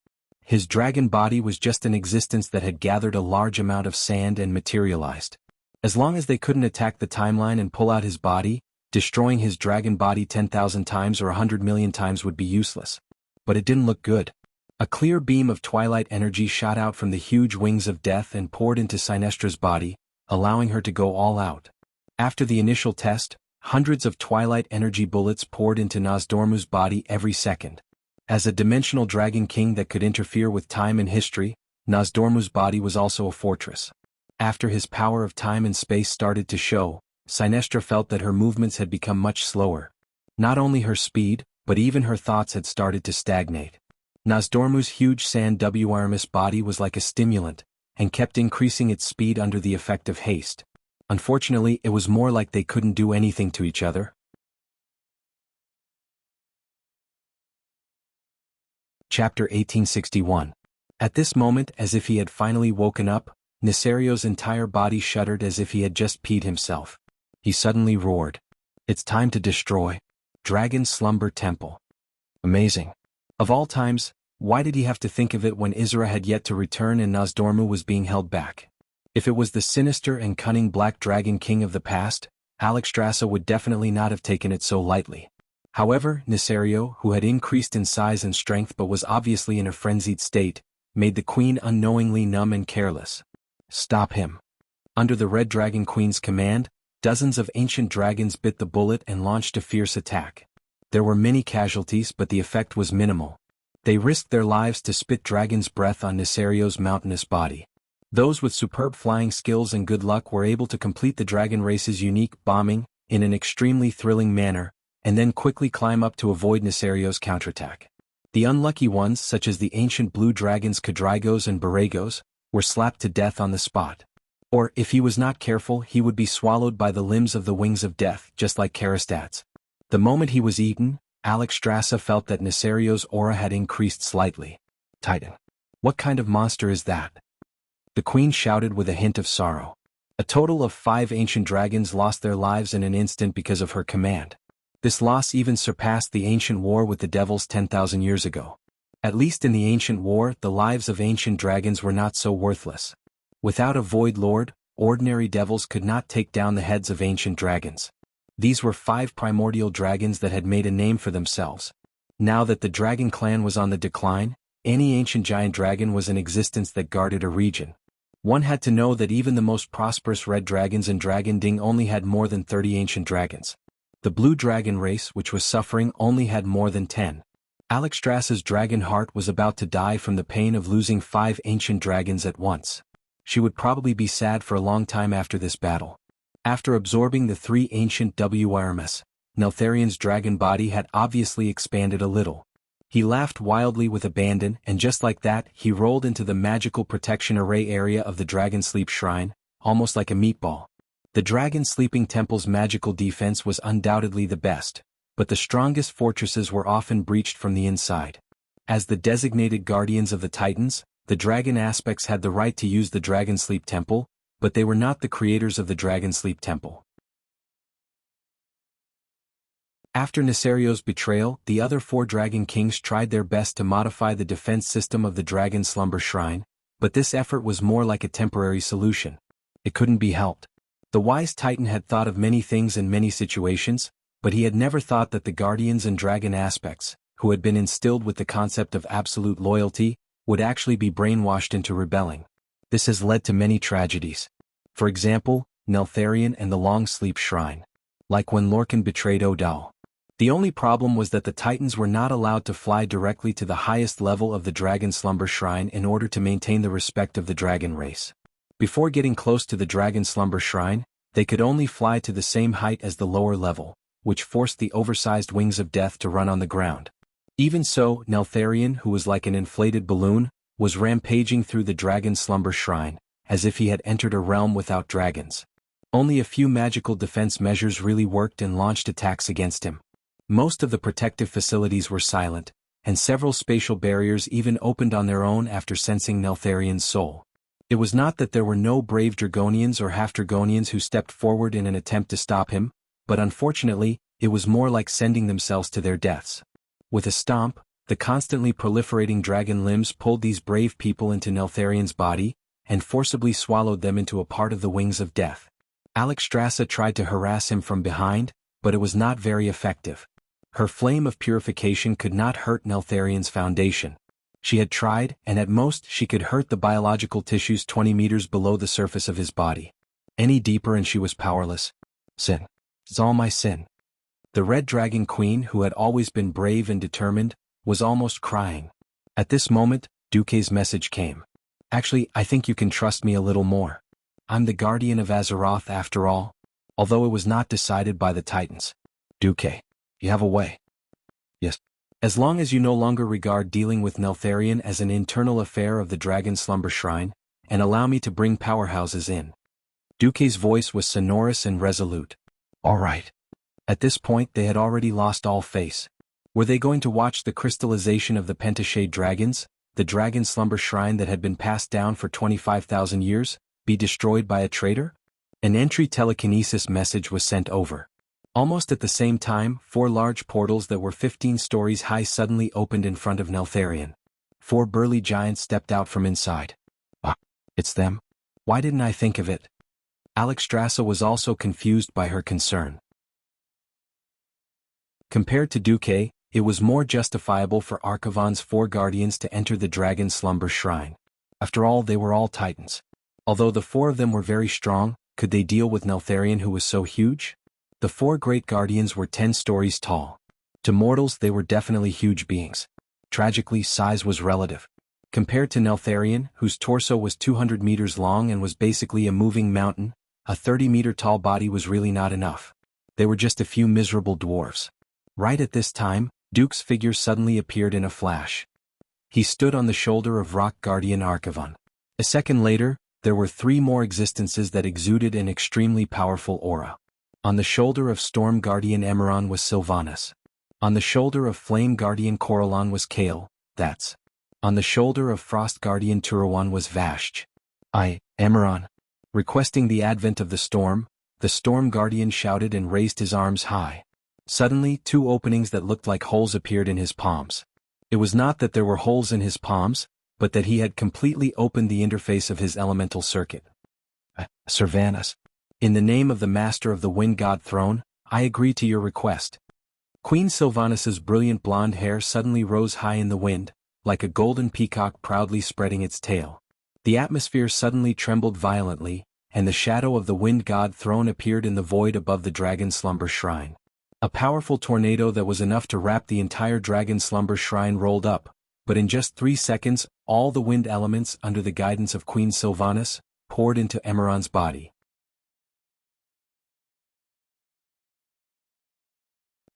His dragon body was just an existence that had gathered a large amount of sand and materialized. As long as they couldn't attack the timeline and pull out his body, destroying his dragon body 10,000 times or 100 million times would be useless. But it didn't look good. A clear beam of twilight energy shot out from the huge wings of death and poured into Sinestra's body, allowing her to go all out. After the initial test, hundreds of twilight energy bullets poured into Nozdormu's body every second. As a dimensional dragon king that could interfere with time and history, Nozdormu's body was also a fortress. After his power of time and space started to show, Sinestra felt that her movements had become much slower. Not only her speed, but even her thoughts had started to stagnate. Nozdormu's huge sand Wurms body was like a stimulant, and kept increasing its speed under the effect of haste. Unfortunately, it was more like they couldn't do anything to each other. Chapter 1861. At this moment, as if he had finally woken up, Nisario's entire body shuddered as if he had just peed himself. He suddenly roared. "It's time to destroy Dragon Slumber Temple." Amazing. Of all times, why did he have to think of it when Isra had yet to return and Nozdormu was being held back? If it was the sinister and cunning Black Dragon King of the past, Alexstrasza would definitely not have taken it so lightly. However, Nisario, who had increased in size and strength but was obviously in a frenzied state, made the queen unknowingly numb and careless. Stop him. Under the Red Dragon Queen's command, dozens of ancient dragons bit the bullet and launched a fierce attack. There were many casualties, but the effect was minimal. They risked their lives to spit dragon's breath on Nisario's mountainous body. Those with superb flying skills and good luck were able to complete the dragon race's unique bombing in an extremely thrilling manner, and then quickly climb up to avoid Nisario's counterattack. The unlucky ones, such as the ancient blue dragons Kadrigos and Borregos, were slapped to death on the spot. Or, if he was not careful, he would be swallowed by the limbs of the wings of death, just like Karastad's. The moment he was eaten, Alexstrasza felt that Nisario's aura had increased slightly. Titan. What kind of monster is that? The queen shouted with a hint of sorrow. A total of 5 ancient dragons lost their lives in an instant because of her command. This loss even surpassed the ancient war with the devils 10,000 years ago. At least in the ancient war, the lives of ancient dragons were not so worthless. Without a Void Lord, ordinary devils could not take down the heads of ancient dragons. These were 5 primordial dragons that had made a name for themselves. Now that the dragon clan was on the decline, any ancient giant dragon was in existence that guarded a region. One had to know that even the most prosperous red dragons in Dragonding only had more than 30 ancient dragons. The blue dragon race, which was suffering, only had more than 10. Alexstrasza's dragon heart was about to die from the pain of losing 5 ancient dragons at once. She would probably be sad for a long time after this battle. After absorbing the 3 ancient Wurms, Neltharion's dragon body had obviously expanded a little. He laughed wildly with abandon, and just like that, he rolled into the magical protection array area of the Dragon Sleep Shrine, almost like a meatball. The Dragon Sleeping Temple's magical defense was undoubtedly the best, but the strongest fortresses were often breached from the inside. As the designated guardians of the Titans, the Dragon Aspects had the right to use the Dragon Sleep Temple, but they were not the creators of the Dragon Sleep Temple. After Nisario's betrayal, the other 4 Dragon Kings tried their best to modify the defense system of the Dragon Slumber Shrine, but this effort was more like a temporary solution. It couldn't be helped. The wise Titan had thought of many things in many situations, but he had never thought that the Guardians and Dragon Aspects, who had been instilled with the concept of absolute loyalty, would actually be brainwashed into rebelling. This has led to many tragedies. For example, Neltharion and the Long Sleep Shrine. Like when Lorcan betrayed Odal. The only problem was that the Titans were not allowed to fly directly to the highest level of the Dragon Slumber Shrine in order to maintain the respect of the dragon race. Before getting close to the Dragon Slumber Shrine, they could only fly to the same height as the lower level, which forced the oversized wings of death to run on the ground. Even so, Neltharion, who was like an inflated balloon, was rampaging through the Dragon Slumber Shrine, as if he had entered a realm without dragons. Only a few magical defense measures really worked and launched attacks against him. Most of the protective facilities were silent, and several spatial barriers even opened on their own after sensing Neltharion's soul. It was not that there were no brave Dragonians or half-Dragonians who stepped forward in an attempt to stop him, but unfortunately, it was more like sending themselves to their deaths. With a stomp, the constantly proliferating dragon limbs pulled these brave people into Neltharion's body, and forcibly swallowed them into a part of the wings of death. Alexstrasza tried to harass him from behind, but it was not very effective. Her flame of purification could not hurt Neltharion's foundation. She had tried, and at most she could hurt the biological tissues 20 meters below the surface of his body. Any deeper and she was powerless. Sin. It's all my sin. The Red Dragon Queen, who had always been brave and determined, was almost crying. At this moment, Duque's message came. Actually, I think you can trust me a little more. I'm the guardian of Azeroth after all. Although it was not decided by the Titans. Duque. You have a way. Yes. As long as you no longer regard dealing with Neltharion as an internal affair of the Dragon Slumber Shrine, and allow me to bring powerhouses in. Duque's voice was sonorous and resolute. All right. At this point they had already lost all face. Were they going to watch the crystallization of the Pentashade dragons, the Dragon Slumber Shrine that had been passed down for 25,000 years, be destroyed by a traitor? An entry telekinesis message was sent over. Almost at the same time, 4 large portals that were 15 stories high suddenly opened in front of Neltharion. 4 burly giants stepped out from inside. Ah, it's them. Why didn't I think of it? Alexstrasza was also confused by her concern. Compared to Duque, it was more justifiable for Archivon's 4 guardians to enter the Dragon Slumber Shrine. After all, they were all titans. Although the 4 of them were very strong, could they deal with Neltharion, who was so huge? The 4 great guardians were 10 stories tall. To mortals they were definitely huge beings. Tragically, size was relative. Compared to Neltharion, whose torso was 200 meters long and was basically a moving mountain, a 30-meter-tall body was really not enough. They were just a few miserable dwarfs. Right at this time, Duke's figure suddenly appeared in a flash. He stood on the shoulder of Rock Guardian Archivon. A second later, there were 3 more existences that exuded an extremely powerful aura. On the shoulder of Storm Guardian Emeron was Sylvanas. On the shoulder of Flame Guardian Corellon was Kale, that's. On the shoulder of Frost Guardian Turawan was Vashj. Emeron. Requesting the advent of the Storm Guardian shouted and raised his arms high. Suddenly, 2 openings that looked like holes appeared in his palms. It was not that there were holes in his palms, but that he had completely opened the interface of his elemental circuit. Sylvanas. In the name of the Master of the Wind God Throne, I agree to your request. Queen Sylvanas's brilliant blonde hair suddenly rose high in the wind, like a golden peacock proudly spreading its tail. The atmosphere suddenly trembled violently, and the shadow of the Wind God Throne appeared in the void above the Dragon Slumber Shrine. A powerful tornado that was enough to wrap the entire Dragon Slumber Shrine rolled up, but in just 3 seconds, all the wind elements under the guidance of Queen Sylvanas poured into Emeron's body.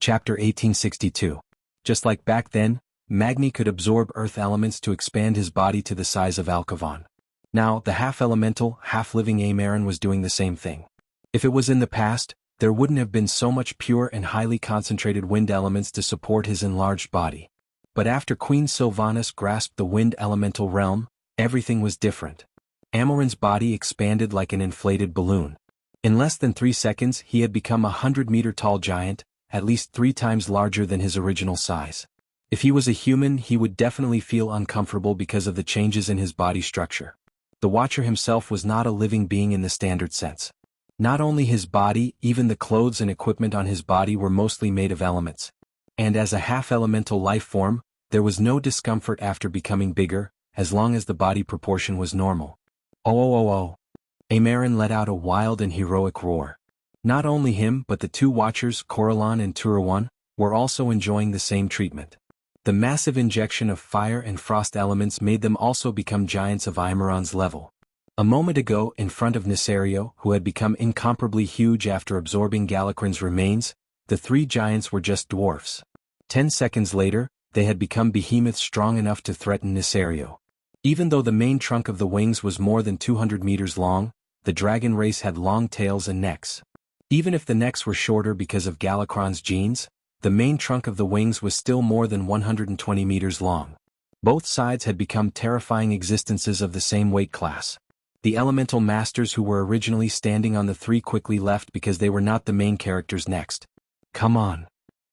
Chapter 1862. Just like back then, Magni could absorb earth elements to expand his body to the size of Alkavon. Now, the half-elemental, half-living Ameron was doing the same thing. If it was in the past, there wouldn't have been so much pure and highly concentrated wind elements to support his enlarged body. But after Queen Sylvanas grasped the wind elemental realm, everything was different. Ameron's body expanded like an inflated balloon. In less than 3 seconds he had become a 100-meter-tall giant, at least 3 times larger than his original size. If he was a human, he would definitely feel uncomfortable because of the changes in his body structure. The Watcher himself was not a living being in the standard sense. Not only his body, even the clothes and equipment on his body were mostly made of elements. And as a half-elemental life form, there was no discomfort after becoming bigger, as long as the body proportion was normal. Oh! Ameron let out a wild and heroic roar. Not only him but the 2 Watchers, Corellon and Turawan, were also enjoying the same treatment. The massive injection of fire and frost elements made them also become giants of Ameron's level. A moment ago, in front of Nesario, who had become incomparably huge after absorbing Galakrin's remains, the 3 giants were just dwarfs. 10 seconds later, they had become behemoths strong enough to threaten Nesario. Even though the main trunk of the wings was more than 200 meters long, the dragon race had long tails and necks. Even if the necks were shorter because of Galakrond's genes, the main trunk of the wings was still more than 120 meters long. Both sides had become terrifying existences of the same weight class. The elemental masters who were originally standing on the three quickly left because they were not the main characters next. Come on.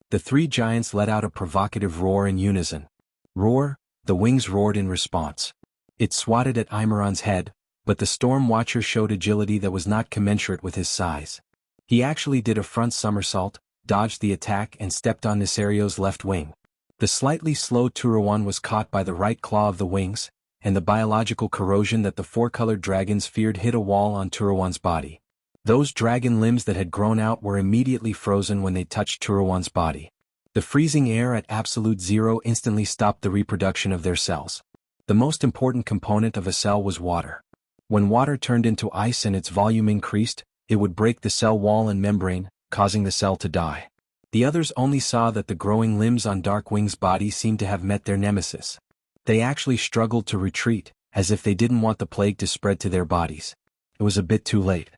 The three giants let out a provocative roar in unison. Roar, the wings roared in response. It swatted at Aimeron's head, but the Storm Watcher showed agility that was not commensurate with his size. He actually did a front somersault, dodged the attack and stepped on Nisario's left wing. The slightly slow Turuwan was caught by the right claw of the wings, and the biological corrosion that the four-colored dragons feared hit a wall on Turuwan's body. Those dragon limbs that had grown out were immediately frozen when they touched Turuwan's body. The freezing air at absolute zero instantly stopped the reproduction of their cells. The most important component of a cell was water. When water turned into ice and its volume increased, it would break the cell wall and membrane, causing the cell to die. The others only saw that the growing limbs on Darkwing's body seemed to have met their nemesis. They actually struggled to retreat, as if they didn't want the plague to spread to their bodies. It was a bit too late.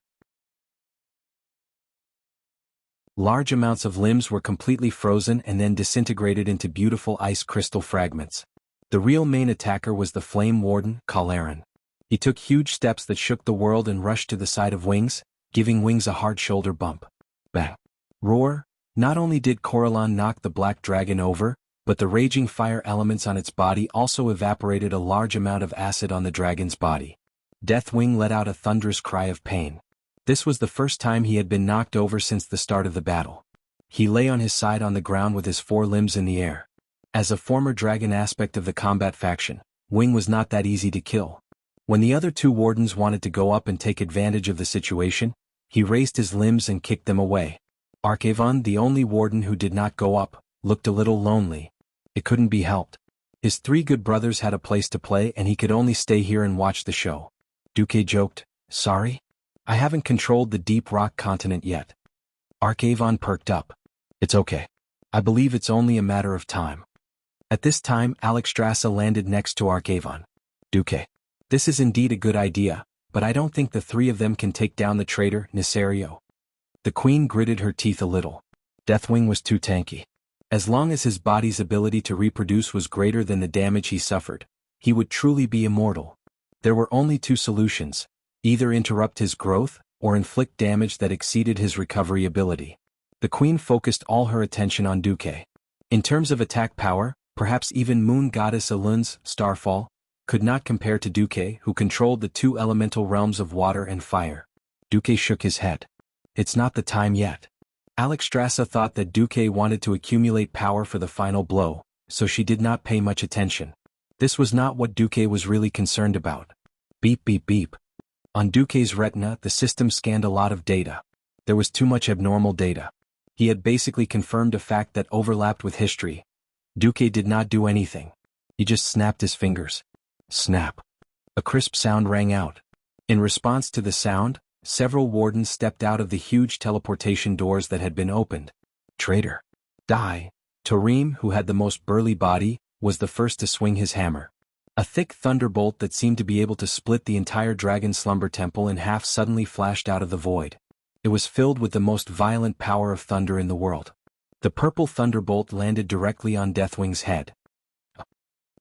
Large amounts of limbs were completely frozen and then disintegrated into beautiful ice crystal fragments. The real main attacker was the Flame Warden, Kalaran. He took huge steps that shook the world and rushed to the side of Wings, giving Wings a hard shoulder bump. Bang! Roar! Not only did Coralon knock the black dragon over, but the raging fire elements on its body also evaporated a large amount of acid on the dragon's body. Deathwing let out a thunderous cry of pain. This was the first time he had been knocked over since the start of the battle. He lay on his side on the ground with his four limbs in the air. As a former dragon aspect of the combat faction, Wing was not that easy to kill. When the other two wardens wanted to go up and take advantage of the situation, he raised his limbs and kicked them away. Archavon, the only warden who did not go up, looked a little lonely. It couldn't be helped. His three good brothers had a place to play and he could only stay here and watch the show. Duque joked, "Sorry? I haven't controlled the Deep Rock continent yet." Archavon perked up. "It's okay. I believe it's only a matter of time." At this time Alexstrasza landed next to Archavon. "Duque, this is indeed a good idea, but I don't think the three of them can take down the traitor, Nisario." The queen gritted her teeth a little. Deathwing was too tanky. As long as his body's ability to reproduce was greater than the damage he suffered, he would truly be immortal. There were only two solutions: either interrupt his growth, or inflict damage that exceeded his recovery ability. The queen focused all her attention on Duque. In terms of attack power, perhaps even Moon Goddess Elun's Starfall could not compare to Duque, who controlled the two elemental realms of water and fire. Duque shook his head. "It's not the time yet." Alexstrasza thought that Duque wanted to accumulate power for the final blow, so she did not pay much attention. This was not what Duque was really concerned about. Beep beep beep. On Duque's retina, the system scanned a lot of data. There was too much abnormal data. He had basically confirmed a fact that overlapped with history. Duque did not do anything. He just snapped his fingers. Snap. A crisp sound rang out. In response to the sound, several wardens stepped out of the huge teleportation doors that had been opened. Traitor. Die. Tarim, who had the most burly body, was the first to swing his hammer. A thick thunderbolt that seemed to be able to split the entire Dragon Slumber Temple in half suddenly flashed out of the void. It was filled with the most violent power of thunder in the world. The purple thunderbolt landed directly on Deathwing's head.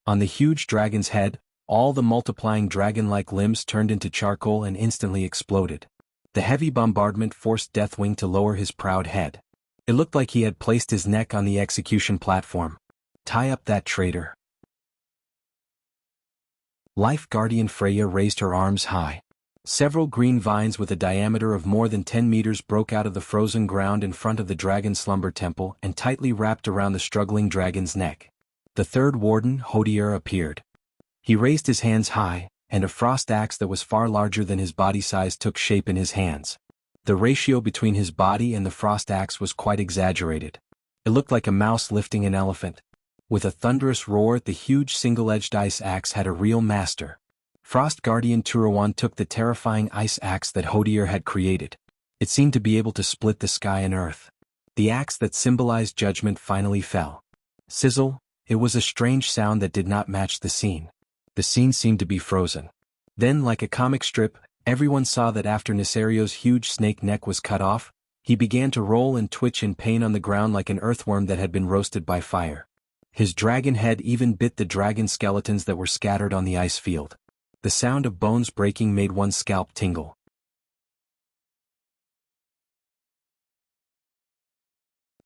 On the huge dragon's head, all the multiplying dragon-like limbs turned into charcoal and instantly exploded. The heavy bombardment forced Deathwing to lower his proud head. It looked like he had placed his neck on the execution platform. Tie up that traitor. Life Guardian Freya raised her arms high. Several green vines with a diameter of more than 10 meters broke out of the frozen ground in front of the Dragon Slumber Temple and tightly wrapped around the struggling dragon's neck. The third warden, Hodier, appeared. He raised his hands high, and a frost axe that was far larger than his body size took shape in his hands. The ratio between his body and the frost axe was quite exaggerated. It looked like a mouse lifting an elephant. With a thunderous roar, the huge single-edged ice axe had a real master. Frost Guardian Turuwan took the terrifying ice axe that Hodier had created. It seemed to be able to split the sky and earth. The axe that symbolized judgment finally fell. Sizzle, it was a strange sound that did not match the scene. The scene seemed to be frozen. Then, like a comic strip, Everyone saw that after Nesario's huge snake neck was cut off, he began to roll and twitch in pain on the ground like an earthworm that had been roasted by fire. His dragon head even bit the dragon skeletons that were scattered on the ice field. The sound of bones breaking made one's scalp tingle.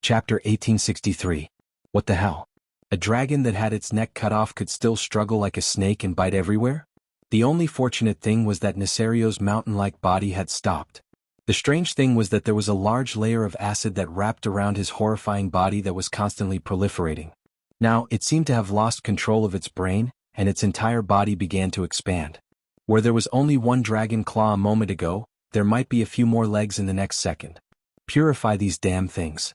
Chapter 1863. What the hell? A dragon that had its neck cut off could still struggle like a snake and bite everywhere? The only fortunate thing was that Nesario's mountain-like body had stopped. The strange thing was that there was a large layer of acid that wrapped around his horrifying body that was constantly proliferating. Now, it seemed to have lost control of its brain, and its entire body began to expand. Where there was only one dragon claw a moment ago, there might be a few more legs in the next second. Purify these damn things.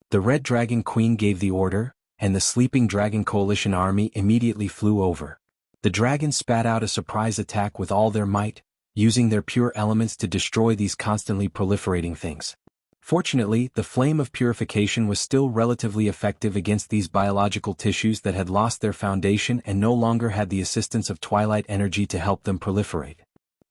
The Red Dragon Queen gave the order, and the Sleeping Dragon Coalition army immediately flew over. The dragons spat out a surprise attack with all their might, using their pure elements to destroy these constantly proliferating things. Fortunately, the flame of purification was still relatively effective against these biological tissues that had lost their foundation and no longer had the assistance of twilight energy to help them proliferate.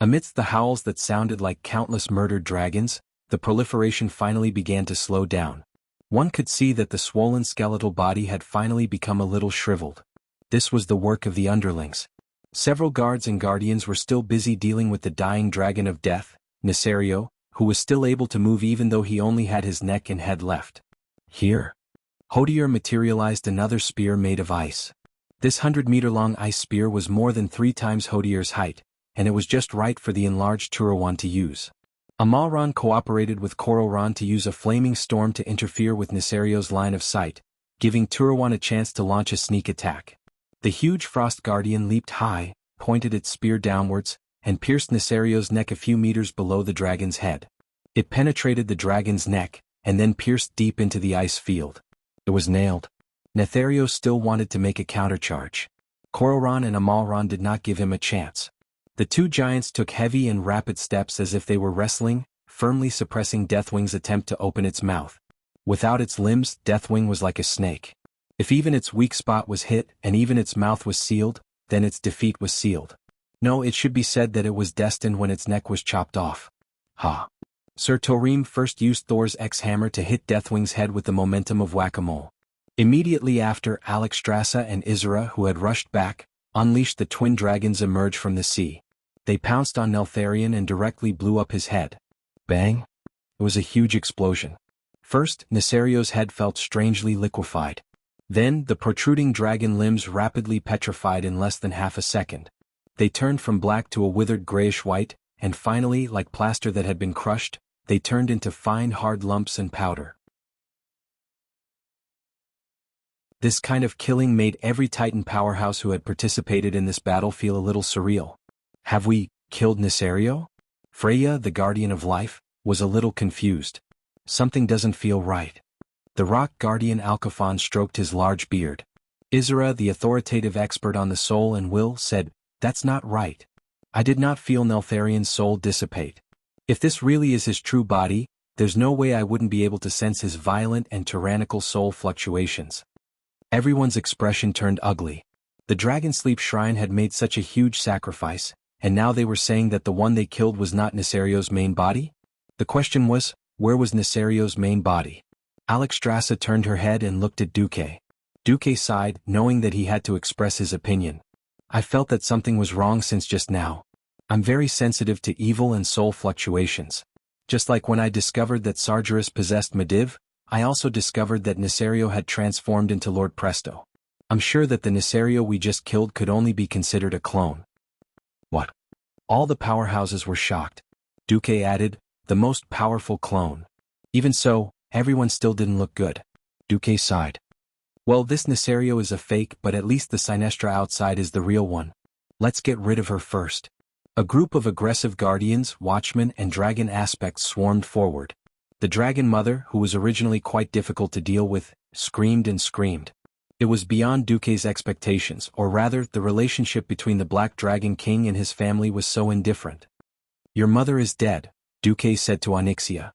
Amidst the howls that sounded like countless murdered dragons, the proliferation finally began to slow down. One could see that the swollen skeletal body had finally become a little shriveled. This was the work of the underlings. Several guards and guardians were still busy dealing with the dying dragon of death, Nesario, who was still able to move even though he only had his neck and head left. Here. Hodier materialized another spear made of ice. This 100-meter-long ice spear was more than 3 times Hodier's height, and it was just right for the enlarged Turawan to use. Amalran cooperated with Koralran to use a flaming storm to interfere with Nesario's line of sight, giving Turawan a chance to launch a sneak attack. The huge Frost Guardian leaped high, pointed its spear downwards, and pierced Nesario's neck a few meters below the dragon's head. It penetrated the dragon's neck, and then pierced deep into the ice field. It was nailed. Nesario still wanted to make a countercharge. Koralran and Amalran did not give him a chance. The two giants took heavy and rapid steps as if they were wrestling, firmly suppressing Deathwing's attempt to open its mouth. Without its limbs, Deathwing was like a snake. If even its weak spot was hit and even its mouth was sealed, then its defeat was sealed. No, it should be said that it was destined when its neck was chopped off. Ha! Sir Torim first used Thor's X-hammer to hit Deathwing's head with the momentum of whack-a-mole. Immediately after, Alexstrasza and Isra, who had rushed back, unleashed the twin dragons emerge from the sea. They pounced on Neltharion and directly blew up his head. Bang! It was a huge explosion. First, Nesario's head felt strangely liquefied. Then, the protruding dragon limbs rapidly petrified in less than half a second. They turned from black to a withered grayish-white, and finally, like plaster that had been crushed, they turned into fine hard lumps and powder. This kind of killing made every Titan powerhouse who had participated in this battle feel a little surreal. Have we killed Nesario? Freya, the Guardian of Life, was a little confused. Something doesn't feel right. The rock guardian Alcaphon stroked his large beard. Isra, the authoritative expert on the soul and will, said, "That's not right. I did not feel Neltharion's soul dissipate. If this really is his true body, there's no way I wouldn't be able to sense his violent and tyrannical soul fluctuations." Everyone's expression turned ugly. The Dragon Sleep Shrine had made such a huge sacrifice, and now they were saying that the one they killed was not Nesario's main body? The question was, where was Nesario's main body? Alexstrasza turned her head and looked at Duque. Duque sighed, knowing that he had to express his opinion. I felt that something was wrong since just now. I'm very sensitive to evil and soul fluctuations. Just like when I discovered that Sargeras possessed Mediv, I also discovered that Nesario had transformed into Lord Presto. I'm sure that the Nesario we just killed could only be considered a clone. What? All the powerhouses were shocked. Duque added, the most powerful clone. Even so, everyone still didn't look good. Duque sighed. Well, this Nesario is a fake, but at least the Sinestra outside is the real one. Let's get rid of her first. A group of aggressive guardians, watchmen, and dragon aspects swarmed forward. The dragon mother, who was originally quite difficult to deal with, screamed and screamed. It was beyond Duque's expectations, or rather, the relationship between the Black Dragon King and his family was so indifferent. Your mother is dead, Duque said to Onyxia.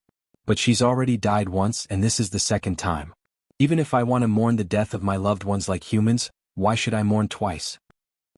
But she's already died once and this is the second time. Even if I want to mourn the death of my loved ones like humans, why should I mourn twice?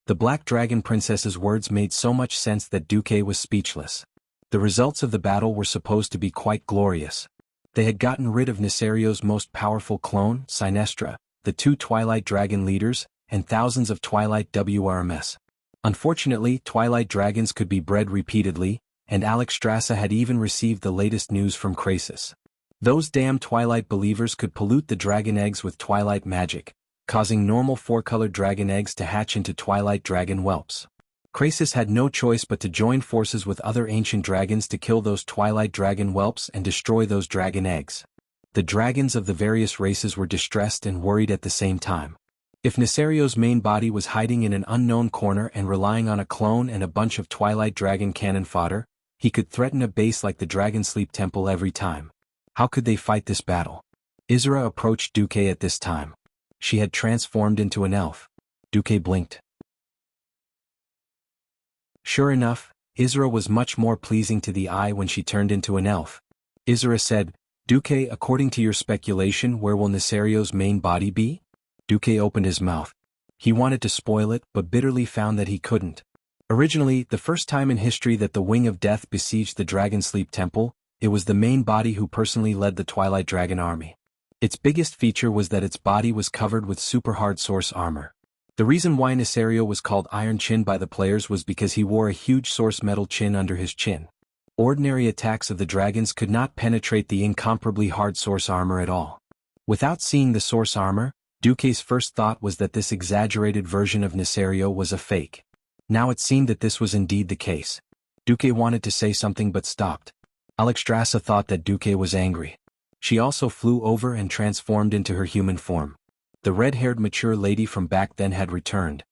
The Black Dragon Princess's words made so much sense that Duque was speechless. The results of the battle were supposed to be quite glorious. They had gotten rid of Nisario's most powerful clone, Sinestra, the 2 Twilight Dragon leaders, and thousands of Twilight WRMs. Unfortunately, Twilight Dragons could be bred repeatedly, and Alexstrasza had even received the latest news from Krasis. Those damn Twilight believers could pollute the dragon eggs with Twilight magic, causing normal 4-colored dragon eggs to hatch into Twilight Dragon whelps. Krasis had no choice but to join forces with other ancient dragons to kill those Twilight Dragon whelps and destroy those dragon eggs. The dragons of the various races were distressed and worried at the same time. If Nisario's main body was hiding in an unknown corner and relying on a clone and a bunch of Twilight Dragon cannon fodder, he could threaten a base like the Dragon Sleep Temple every time. How could they fight this battle? Isra approached Duque at this time. She had transformed into an elf. Duque blinked. Sure enough, Isra was much more pleasing to the eye when she turned into an elf. Isra said, "Duque, according to your speculation, where will Nisario's main body be?" Duque opened his mouth. He wanted to spoil it, but bitterly found that he couldn't. Originally, the first time in history that the Wing of Death besieged the Dragon Sleep Temple, it was the main body who personally led the Twilight Dragon army. Its biggest feature was that its body was covered with super hard source armor. The reason why Nisario was called Iron Chin by the players was because he wore a huge source metal chin under his chin. Ordinary attacks of the dragons could not penetrate the incomparably hard source armor at all. Without seeing the source armor, Duque's first thought was that this exaggerated version of Nisario was a fake. Now it seemed that this was indeed the case. Duque wanted to say something but stopped. Alexstrasza thought that Duque was angry. She also flew over and transformed into her human form. The red-haired mature lady from back then had returned.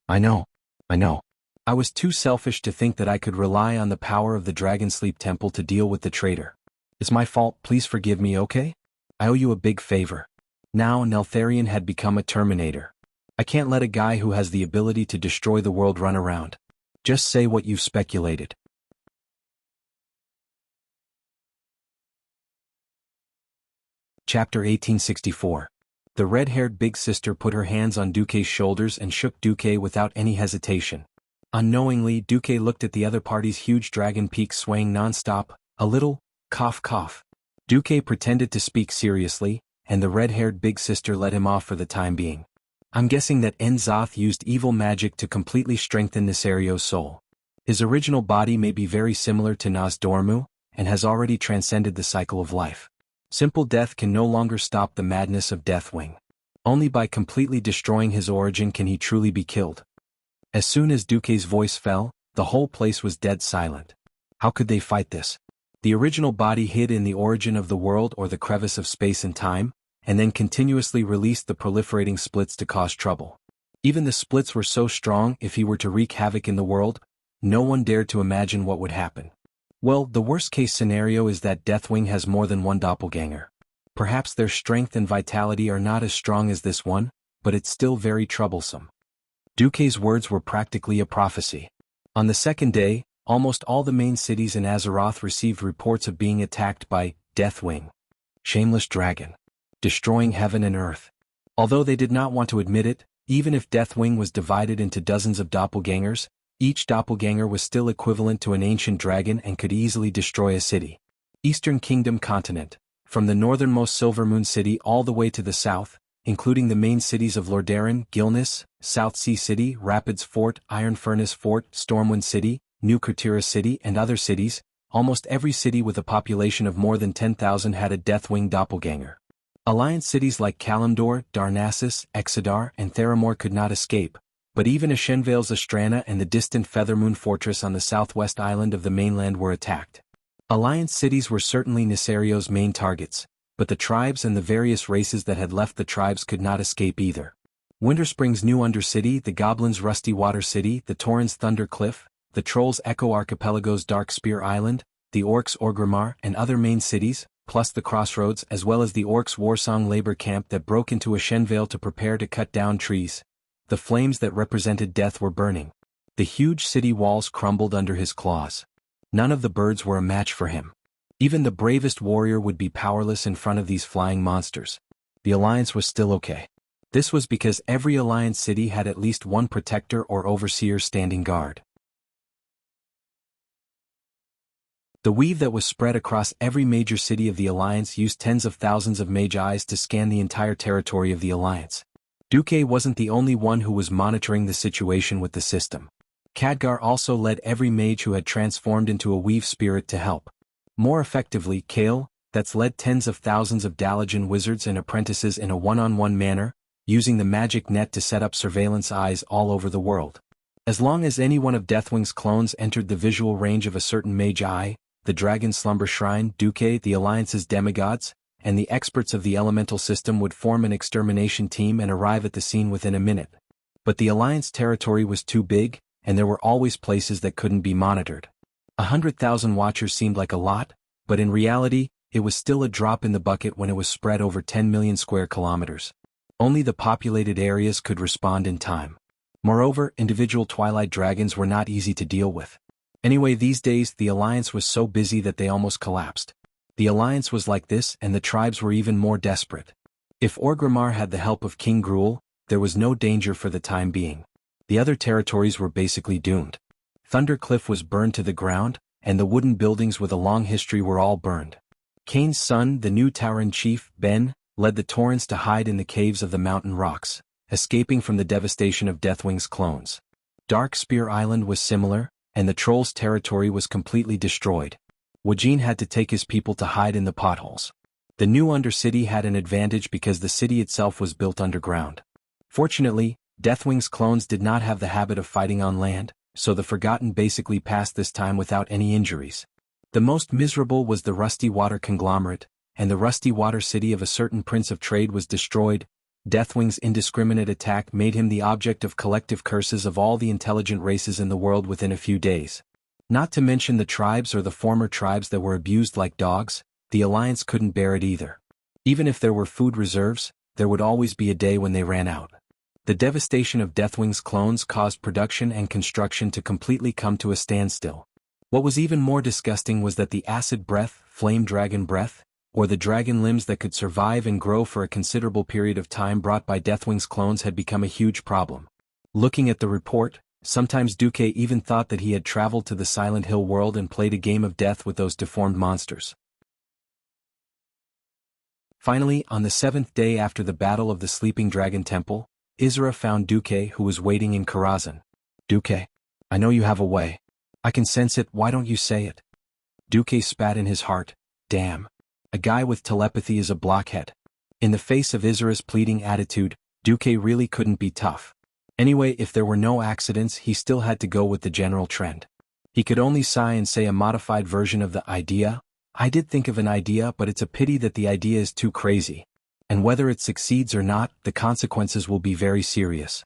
I know. I was too selfish to think that I could rely on the power of the Dragon Sleep Temple to deal with the traitor. It's my fault, please forgive me, okay? I owe you a big favor. Now Neltharion had become a Terminator. I can't let a guy who has the ability to destroy the world run around. Just say what you've speculated. Chapter 1864. The red-haired big sister put her hands on Duque's shoulders and shook Duque without any hesitation. Unknowingly, Duque looked at the other party's huge dragon peak swaying non-stop, a little, cough. Duque pretended to speak seriously, and the red-haired big sister let him off for the time being. I'm guessing that N'Zoth used evil magic to completely strengthen Nisario's soul. His original body may be very similar to Nozdormu, and has already transcended the cycle of life. Simple death can no longer stop the madness of Deathwing. Only by completely destroying his origin can he truly be killed. As soon as Duque's voice fell, the whole place was dead silent. How could they fight this? The original body hid in the origin of the world or the crevice of space and time, and then continuously released the proliferating splits to cause trouble. Even the splits were so strong, if he were to wreak havoc in the world, no one dared to imagine what would happen. Well, the worst-case scenario is that Deathwing has more than one doppelganger. Perhaps their strength and vitality are not as strong as this one, but it's still very troublesome. Duque's words were practically a prophecy. On the second day, almost all the main cities in Azeroth received reports of being attacked by Deathwing. Shameless dragon. Destroying heaven and earth. Although they did not want to admit it, even if Deathwing was divided into dozens of doppelgangers, each doppelganger was still equivalent to an ancient dragon and could easily destroy a city. Eastern Kingdom continent, from the northernmost Silvermoon City all the way to the south, including the main cities of Lordaeron, Gilnis, South Sea City, Rapids Fort, Iron Furnace Fort, Stormwind City, New Kurtira City and other cities, almost every city with a population of more than 10,000 had a Deathwing doppelganger. Alliance cities like Kalimdor, Darnassus, Exodar, and Theramore could not escape, but even Ashenvale's Astrana and the distant Feathermoon Fortress on the southwest island of the mainland were attacked. Alliance cities were certainly Nisario's main targets, but the tribes and the various races that had left the tribes could not escape either. Winterspring's New Undercity, the Goblins' Rusty Water City, the Tauren's Thunder Cliff, the Trolls' Echo Archipelago's Dark Spear Island, the Orcs' Orgrimmar and other main cities, plus the Crossroads as well as the Orcs' Warsong labor camp that broke into Ashenvale to prepare to cut down trees. The flames that represented death were burning. The huge city walls crumbled under his claws. None of the birds were a match for him. Even the bravest warrior would be powerless in front of these flying monsters. The Alliance was still okay. This was because every alliance city had at least one protector or overseer standing guard. The weave that was spread across every major city of the Alliance used tens of thousands of mage eyes to scan the entire territory of the Alliance. Duque wasn't the only one who was monitoring the situation with the system. Khadgar also led every mage who had transformed into a weave spirit to help. More effectively, Kale, that's led tens of thousands of Dalajan wizards and apprentices in a one-on-one manner, using the magic net to set up surveillance eyes all over the world. As long as any one of Deathwing's clones entered the visual range of a certain mage eye, the Dragon Slumber Shrine, Duque, the Alliance's demigods, and the experts of the elemental system would form an extermination team and arrive at the scene within a minute. But the Alliance territory was too big, and there were always places that couldn't be monitored. 100,000 watchers seemed like a lot, but in reality, it was still a drop in the bucket when it was spread over 10 million square kilometers. Only the populated areas could respond in time. Moreover, individual Twilight Dragons were not easy to deal with. Anyway, these days the Alliance was so busy that they almost collapsed. The Alliance was like this, and the tribes were even more desperate. If Orgrimmar had the help of King Gruul, there was no danger for the time being. The other territories were basically doomed. Thundercliff was burned to the ground, and the wooden buildings with a long history were all burned. Kane's son, the new Tauren chief, Ben, led the Torrents to hide in the caves of the mountain rocks, escaping from the devastation of Deathwing's clones. Darkspear Island was similar, and the Trolls' territory was completely destroyed. Wajin had to take his people to hide in the potholes. The new Undercity had an advantage because the city itself was built underground. Fortunately, Deathwing's clones did not have the habit of fighting on land, so the Forgotten basically passed this time without any injuries. The most miserable was the Rusty Water conglomerate, and the Rusty Water city of a certain prince of trade was destroyed. Deathwing's indiscriminate attack made him the object of collective curses of all the intelligent races in the world within a few days. Not to mention the tribes or the former tribes that were abused like dogs, the Alliance couldn't bear it either. Even if there were food reserves, there would always be a day when they ran out. The devastation of Deathwing's clones caused production and construction to completely come to a standstill. What was even more disgusting was that the acid breath, flame dragon breath, or the dragon limbs that could survive and grow for a considerable period of time brought by Deathwing's clones had become a huge problem. Looking at the report, sometimes Duque even thought that he had traveled to the Silent Hill world and played a game of death with those deformed monsters. Finally, on the 7th day after the Battle of the Sleeping Dragon Temple, Isra found Duque, who was waiting in Karazhan. "Duque, I know you have a way. I can sense it, why don't you say it?" Duque spat in his heart. Damn. A guy with telepathy is a blockhead. In the face of Isra's pleading attitude, Duque really couldn't be tough. Anyway, if there were no accidents, he still had to go with the general trend. He could only sigh and say a modified version of the idea. "I did think of an idea, but it's a pity that the idea is too crazy. And whether it succeeds or not, the consequences will be very serious."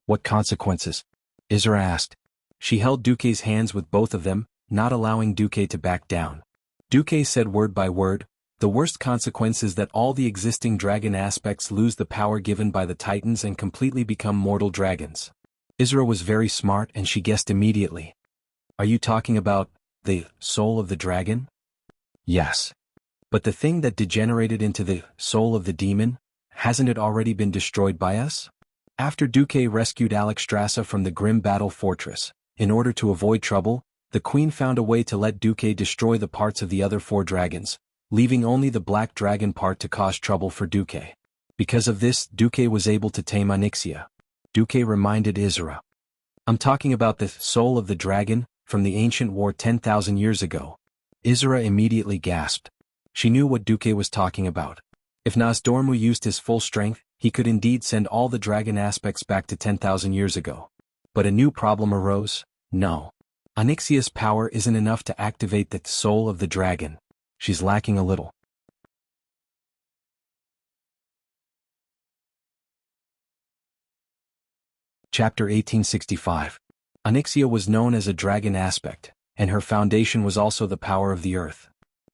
"What consequences?" Isra asked. She held Duque's hands with both of them, not allowing Duque to back down. Duque said word by word, "The worst consequence is that all the existing dragon aspects lose the power given by the Titans and completely become mortal dragons." Isra was very smart and she guessed immediately. "Are you talking about the soul of the dragon?" "Yes. But the thing that degenerated into the soul of the demon, hasn't it already been destroyed by us?" After Duque rescued Alexstrasza from the grim battle fortress, in order to avoid trouble, the queen found a way to let Duque destroy the parts of the other 4 dragons, leaving only the black dragon part to cause trouble for Duque. Because of this, Duque was able to tame Onyxia. Duque reminded Isra. "I'm talking about the soul of the dragon, from the ancient war 10,000 years ago." Isra immediately gasped. She knew what Duque was talking about. If Nosdormu used his full strength, he could indeed send all the dragon aspects back to 10,000 years ago. But a new problem arose. No. Onyxia's power isn't enough to activate the soul of the dragon. She's lacking a little. Chapter 1865. Onyxia was known as a dragon aspect, and her foundation was also the power of the earth.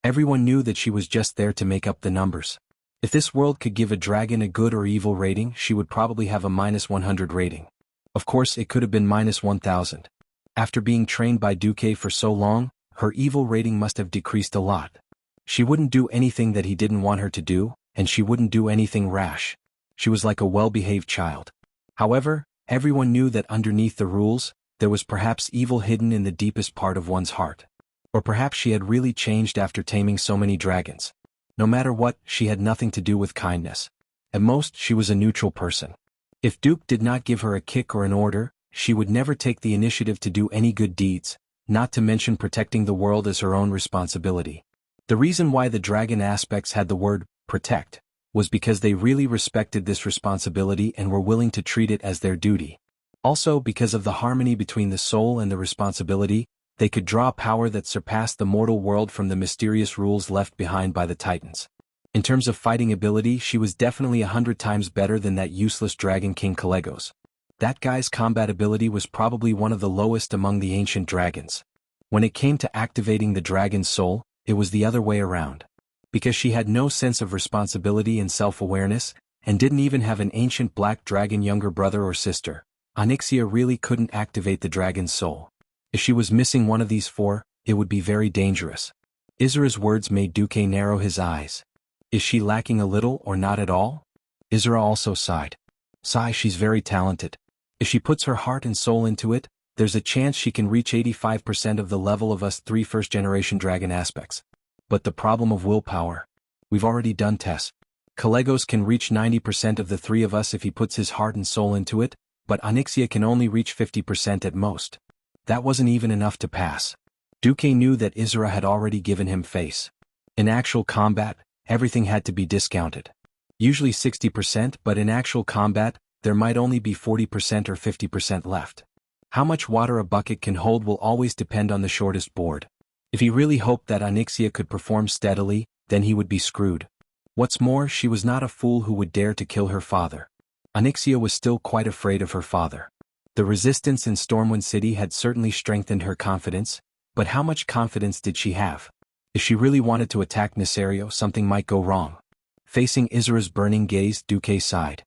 Everyone knew that she was just there to make up the numbers. If this world could give a dragon a good or evil rating, she would probably have a -100 rating. Of course, it could have been -1000. After being trained by Duque for so long, her evil rating must have decreased a lot. She wouldn't do anything that he didn't want her to do, and she wouldn't do anything rash. She was like a well-behaved child. However, everyone knew that underneath the rules, there was perhaps evil hidden in the deepest part of one's heart. Or perhaps she had really changed after taming so many dragons. No matter what, she had nothing to do with kindness. At most, she was a neutral person. If Duke did not give her a kick or an order, she would never take the initiative to do any good deeds, not to mention protecting the world as her own responsibility. The reason why the dragon aspects had the word protect was because they really respected this responsibility and were willing to treat it as their duty. Also, because of the harmony between the soul and the responsibility, they could draw power that surpassed the mortal world from the mysterious rules left behind by the Titans. In terms of fighting ability, she was definitely 100 times better than that useless Dragon King Kalegos. That guy's combat ability was probably one of the lowest among the ancient dragons. When it came to activating the dragon's soul, it was the other way around. Because she had no sense of responsibility and self-awareness, and didn't even have an ancient black dragon younger brother or sister, Onyxia really couldn't activate the dragon's soul. If she was missing one of these four, it would be very dangerous. Izura's words made Duque narrow his eyes. Is she lacking a little or not at all? Izura also sighed. Sigh, she's very talented. If she puts her heart and soul into it, there's a chance she can reach 85% of the level of us 3 first-generation dragon aspects. But the problem of willpower. We've already done tests. Kalegos can reach 90% of the 3 of us if he puts his heart and soul into it, but Onyxia can only reach 50% at most. That wasn't even enough to pass. Duque knew that Izura had already given him face. In actual combat, everything had to be discounted. Usually 60%, but in actual combat, there might only be 40% or 50% left. How much water a bucket can hold will always depend on the shortest board. If he really hoped that Onyxia could perform steadily, then he would be screwed. What's more, she was not a fool who would dare to kill her father. Onyxia was still quite afraid of her father. The resistance in Stormwind City had certainly strengthened her confidence, but how much confidence did she have? If she really wanted to attack Nesario, something might go wrong. Facing Izura's burning gaze, Duque sighed.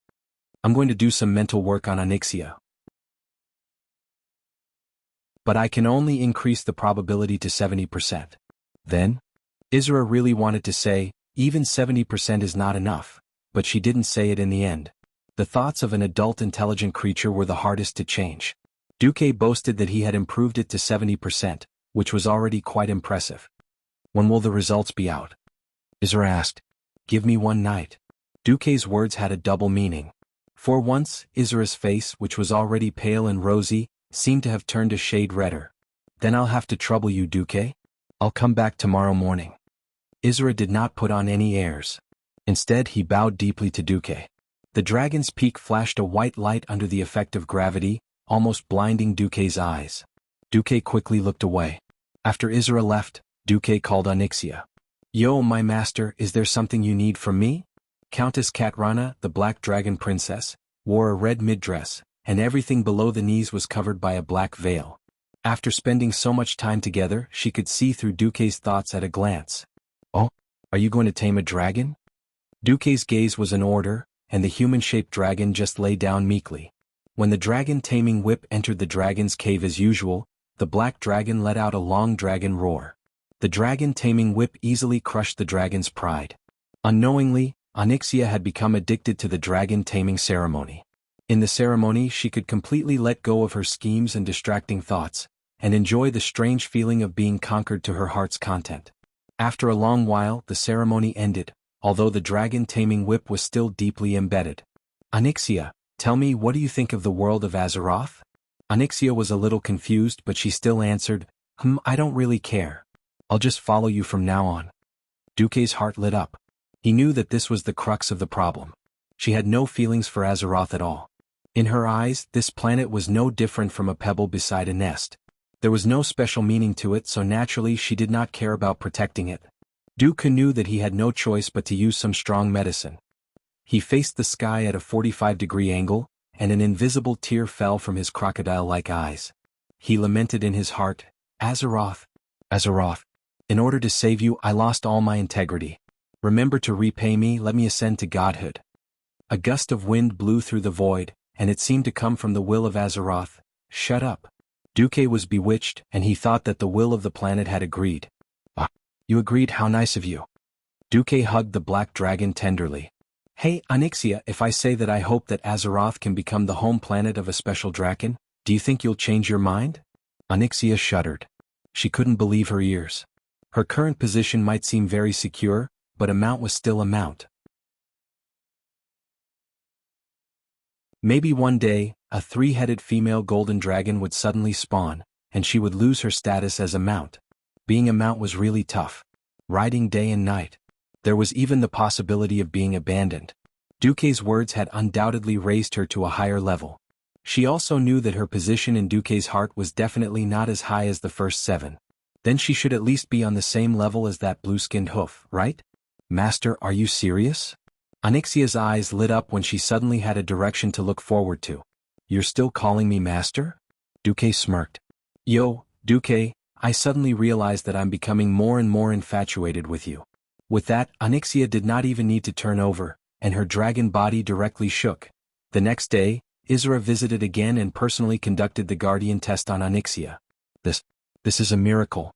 I'm going to do some mental work on Onyxia. But I can only increase the probability to 70%. Then? Izura really wanted to say, even 70% is not enough, but she didn't say it in the end. The thoughts of an adult intelligent creature were the hardest to change. Duque boasted that he had improved it to 70%, which was already quite impressive. When will the results be out? Izura asked. Give me one night. Duque's words had a double meaning. For once, Izura's face, which was already pale and rosy, seemed to have turned a shade redder. Then I'll have to trouble you, Duque. I'll come back tomorrow morning. Izura did not put on any airs. Instead, he bowed deeply to Duque. The dragon's peak flashed a white light under the effect of gravity, almost blinding Duque's eyes. Duque quickly looked away. After Izura left, Duque called Onyxia. Yo, my master, is there something you need from me? Countess Katrana, the black dragon princess, wore a red mid-dress, and everything below the knees was covered by a black veil. After spending so much time together, she could see through Duque's thoughts at a glance. Oh, are you going to tame a dragon? Duque's gaze was in order, and the human-shaped dragon just lay down meekly. When the dragon-taming whip entered the dragon's cave as usual, the black dragon let out a long dragon roar. The dragon-taming whip easily crushed the dragon's pride. Unknowingly, Onyxia had become addicted to the dragon-taming ceremony. In the ceremony, she could completely let go of her schemes and distracting thoughts, and enjoy the strange feeling of being conquered to her heart's content. After a long while, the ceremony ended, although the dragon-taming whip was still deeply embedded. Onyxia, tell me, what do you think of the world of Azeroth? Onyxia was a little confused, but she still answered, I don't really care. I'll just follow you from now on. Duque's heart lit up. He knew that this was the crux of the problem. She had no feelings for Azeroth at all. In her eyes, this planet was no different from a pebble beside a nest. There was no special meaning to it, so naturally she did not care about protecting it. Duque knew that he had no choice but to use some strong medicine. He faced the sky at a 45-degree angle, and an invisible tear fell from his crocodile-like eyes. He lamented in his heart, Azeroth, Azeroth. In order to save you, I lost all my integrity. Remember to repay me, let me ascend to godhood. A gust of wind blew through the void, and it seemed to come from the will of Azeroth. Shut up. Duque was bewitched, and he thought that the will of the planet had agreed. Ah, you agreed, how nice of you. Duque hugged the black dragon tenderly. Hey, Onyxia, if I say that I hope that Azeroth can become the home planet of a special draken, do you think you'll change your mind? Onyxia shuddered. She couldn't believe her ears. Her current position might seem very secure, but a mount was still a mount. Maybe one day, a three-headed female golden dragon would suddenly spawn, and she would lose her status as a mount. Being a mount was really tough. Riding day and night. There was even the possibility of being abandoned. Duque's words had undoubtedly raised her to a higher level. She also knew that her position in Duque's heart was definitely not as high as the first 7. Then she should at least be on the same level as that blue-skinned hoof, right? Master, are you serious? Onyxia's eyes lit up when she suddenly had a direction to look forward to. You're still calling me master? Duque smirked. Yo, Duque, I suddenly realized that I'm becoming more and more infatuated with you. With that, Onyxia did not even need to turn over, and her dragon body directly shook. The next day, Isra visited again and personally conducted the Guardian test on Onyxia. This is a miracle.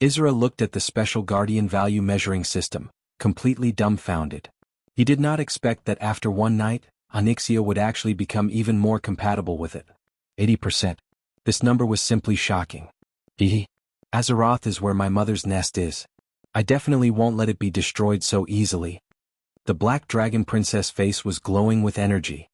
Isra looked at the special Guardian value measuring system, completely dumbfounded. He did not expect that after one night, Onyxia would actually become even more compatible with it. 80%. This number was simply shocking. Azeroth is where my mother's nest is. I definitely won't let it be destroyed so easily. The Black Dragon Princess face was glowing with energy.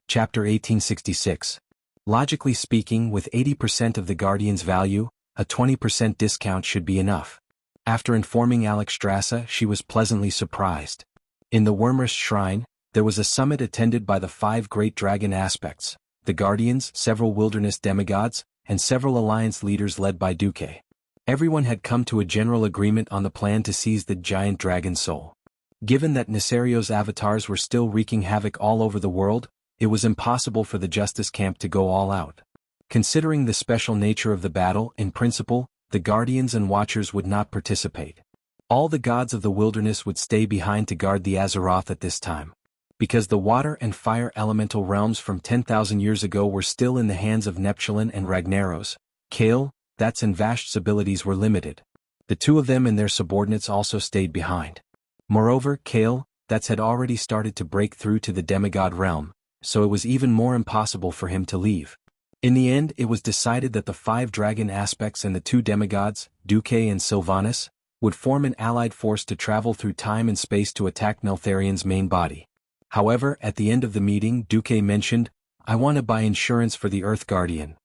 Chapter 1866. Logically speaking, with 80% of the Guardian's value, a 20% discount should be enough. After informing Alexstrasza, she was pleasantly surprised. In the Wyrmrest Shrine, there was a summit attended by the 5 great dragon aspects, the Guardians, several wilderness demigods, and several alliance leaders led by Duque. Everyone had come to a general agreement on the plan to seize the giant dragon soul. Given that Nesario's avatars were still wreaking havoc all over the world, it was impossible for the Justice Camp to go all out. Considering the special nature of the battle, in principle, the Guardians and Watchers would not participate. All the gods of the wilderness would stay behind to guard the Azeroth at this time. Because the water and fire elemental realms from 10,000 years ago were still in the hands of Neptulin and Ragnaros, Kale, That's and Vasht's abilities were limited. The two of them and their subordinates also stayed behind. Moreover, Kale, That's had already started to break through to the demigod realm, so it was even more impossible for him to leave. In the end, it was decided that the 5 dragon aspects and the 2 demigods, Duque and Sylvanas, would form an allied force to travel through time and space to attack Neltharion's main body. However, at the end of the meeting, Duque mentioned, I want to buy insurance for the Earth Guardian.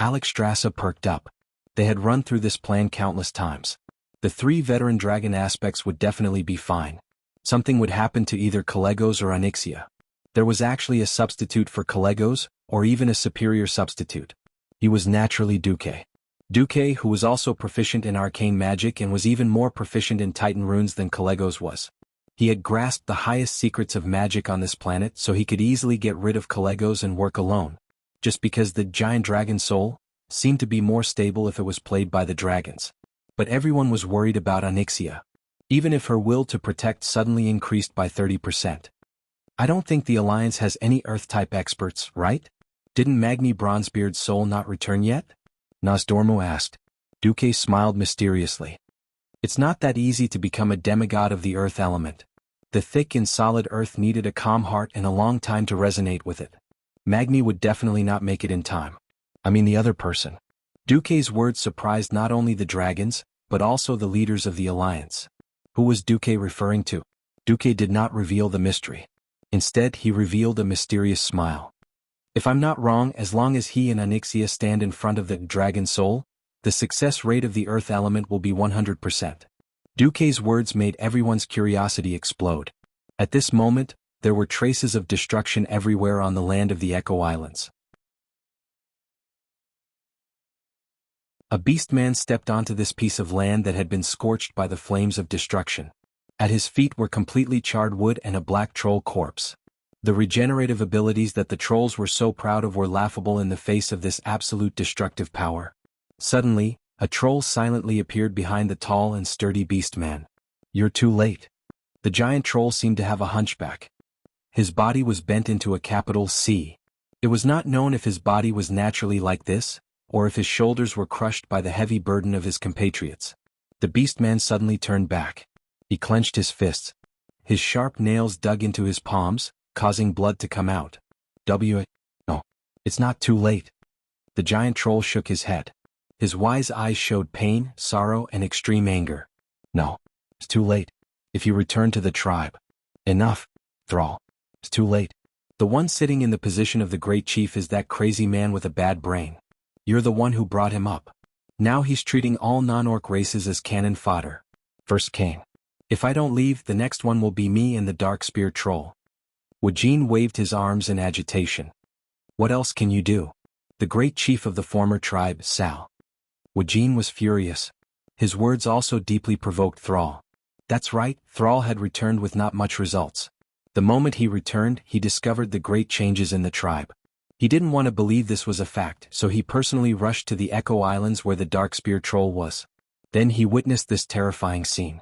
Alexstrasza perked up. They had run through this plan countless times. The 3 veteran dragon aspects would definitely be fine. Something would happen to either Kalegos or Onyxia. There was actually a substitute for Kalegos, or even a superior substitute. He was naturally Duque. Duque, who was also proficient in arcane magic and was even more proficient in Titan runes than Kalegos was. He had grasped the highest secrets of magic on this planet, so he could easily get rid of Kalegos and work alone. Just because the giant dragon soul seemed to be more stable if it was played by the dragons. But everyone was worried about Onyxia. Even if her will to protect suddenly increased by 30%. I don't think the Alliance has any Earth-type experts, right? Didn't Magni Bronzebeard's soul not return yet? Nosdormu asked. Duque smiled mysteriously. It's not that easy to become a demigod of the Earth element. The thick and solid Earth needed a calm heart and a long time to resonate with it. Magni would definitely not make it in time. I mean the other person. Duque's words surprised not only the dragons, but also the leaders of the Alliance. Who was Duque referring to? Duque did not reveal the mystery. Instead, he revealed a mysterious smile. If I'm not wrong, as long as he and Onyxia stand in front of the dragon soul, the success rate of the Earth element will be 100%. Duque's words made everyone's curiosity explode. At this moment, there were traces of destruction everywhere on the land of the Echo Islands. A beastman stepped onto this piece of land that had been scorched by the flames of destruction. At his feet were completely charred wood and a black troll corpse. The regenerative abilities that the trolls were so proud of were laughable in the face of this absolute destructive power. Suddenly, a troll silently appeared behind the tall and sturdy beastman. You're too late. The giant troll seemed to have a hunchback. His body was bent into a capital C. It was not known if his body was naturally like this, or if his shoulders were crushed by the heavy burden of his compatriots. The beast-man suddenly turned back. He clenched his fists. His sharp nails dug into his palms, causing blood to come out. No. It's not too late. The giant troll shook his head. His wise eyes showed pain, sorrow, and extreme anger. No. It's too late. If you return to the tribe. Enough, Thrall. It's too late. The one sitting in the position of the great chief is that crazy man with a bad brain. You're the one who brought him up. Now he's treating all non-orc races as cannon fodder. First King. If I don't leave, the next one will be me and the dark spear troll. Wuxia waved his arms in agitation. What else can you do? The great chief of the former tribe, Sal. Wuxia was furious. His words also deeply provoked Thrall. That's right, Thrall had returned with not much results. The moment he returned, he discovered the great changes in the tribe. He didn't want to believe this was a fact, so he personally rushed to the Echo Islands where the dark spear troll was. Then he witnessed this terrifying scene.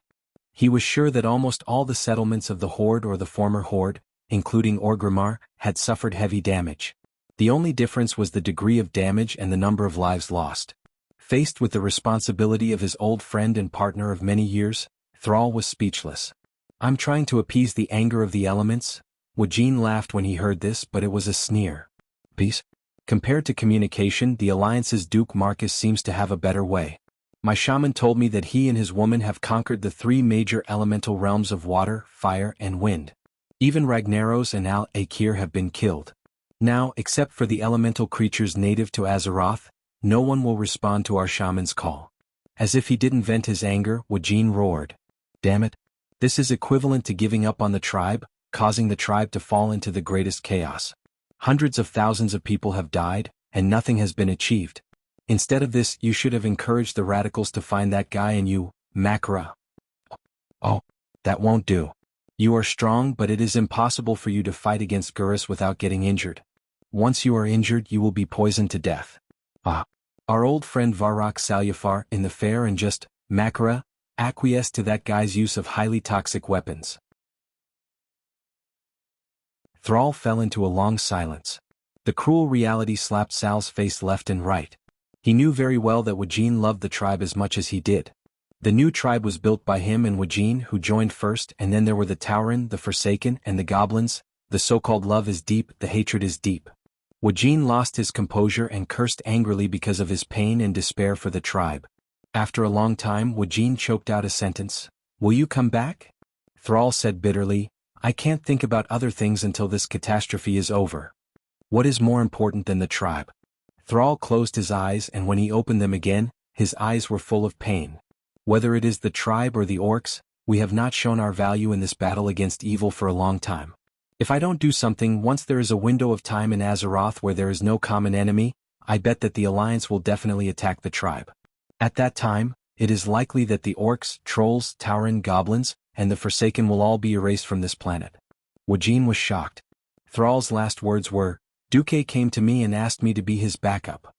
He was sure that almost all the settlements of the Horde or the former Horde, including Orgrimmar, had suffered heavy damage. The only difference was the degree of damage and the number of lives lost. Faced with the responsibility of his old friend and partner of many years, Thrall was speechless. I'm trying to appease the anger of the elements. Wuxia laughed when he heard this, but it was a sneer. Peace? Compared to communication, the Alliance's Duke Marcus seems to have a better way. My shaman told me that he and his woman have conquered the 3 major elemental realms of water, fire, and wind. Even Ragnaros and Al-Akir have been killed. Now, except for the elemental creatures native to Azeroth, no one will respond to our shaman's call. As if he didn't vent his anger, Wuxia roared. Damn it. This is equivalent to giving up on the tribe, causing the tribe to fall into the greatest chaos. Hundreds of thousands of people have died, and nothing has been achieved. Instead of this, you should have encouraged the radicals to find that guy and you, Makara. Oh, that won't do. You are strong, but it is impossible for you to fight against Gurus without getting injured. Once you are injured, you will be poisoned to death. Our old friend Varrock Salyafar in the fair and just, Makara, acquiesced to that guy's use of highly toxic weapons. Thrall fell into a long silence. The cruel reality slapped Sal's face left and right. He knew very well that Wuxia loved the tribe as much as he did. The new tribe was built by him and Wuxia, who joined first, and then there were the Tauren, the Forsaken, and the Goblins. The so-called love is deep, the hatred is deep. Wuxia lost his composure and cursed angrily because of his pain and despair for the tribe. After a long time, Wuxia choked out a sentence. Will you come back? Thrall said bitterly, I can't think about other things until this catastrophe is over. What is more important than the tribe? Thrall closed his eyes, and when he opened them again, his eyes were full of pain. Whether it is the tribe or the orcs, we have not shown our value in this battle against evil for a long time. If I don't do something, once there is a window of time in Azeroth where there is no common enemy, I bet that the Alliance will definitely attack the tribe. At that time, it is likely that the orcs, trolls, Tauren, goblins, and the Forsaken will all be erased from this planet. Wuxia was shocked. Thrall's last words were, Duque came to me and asked me to be his backup.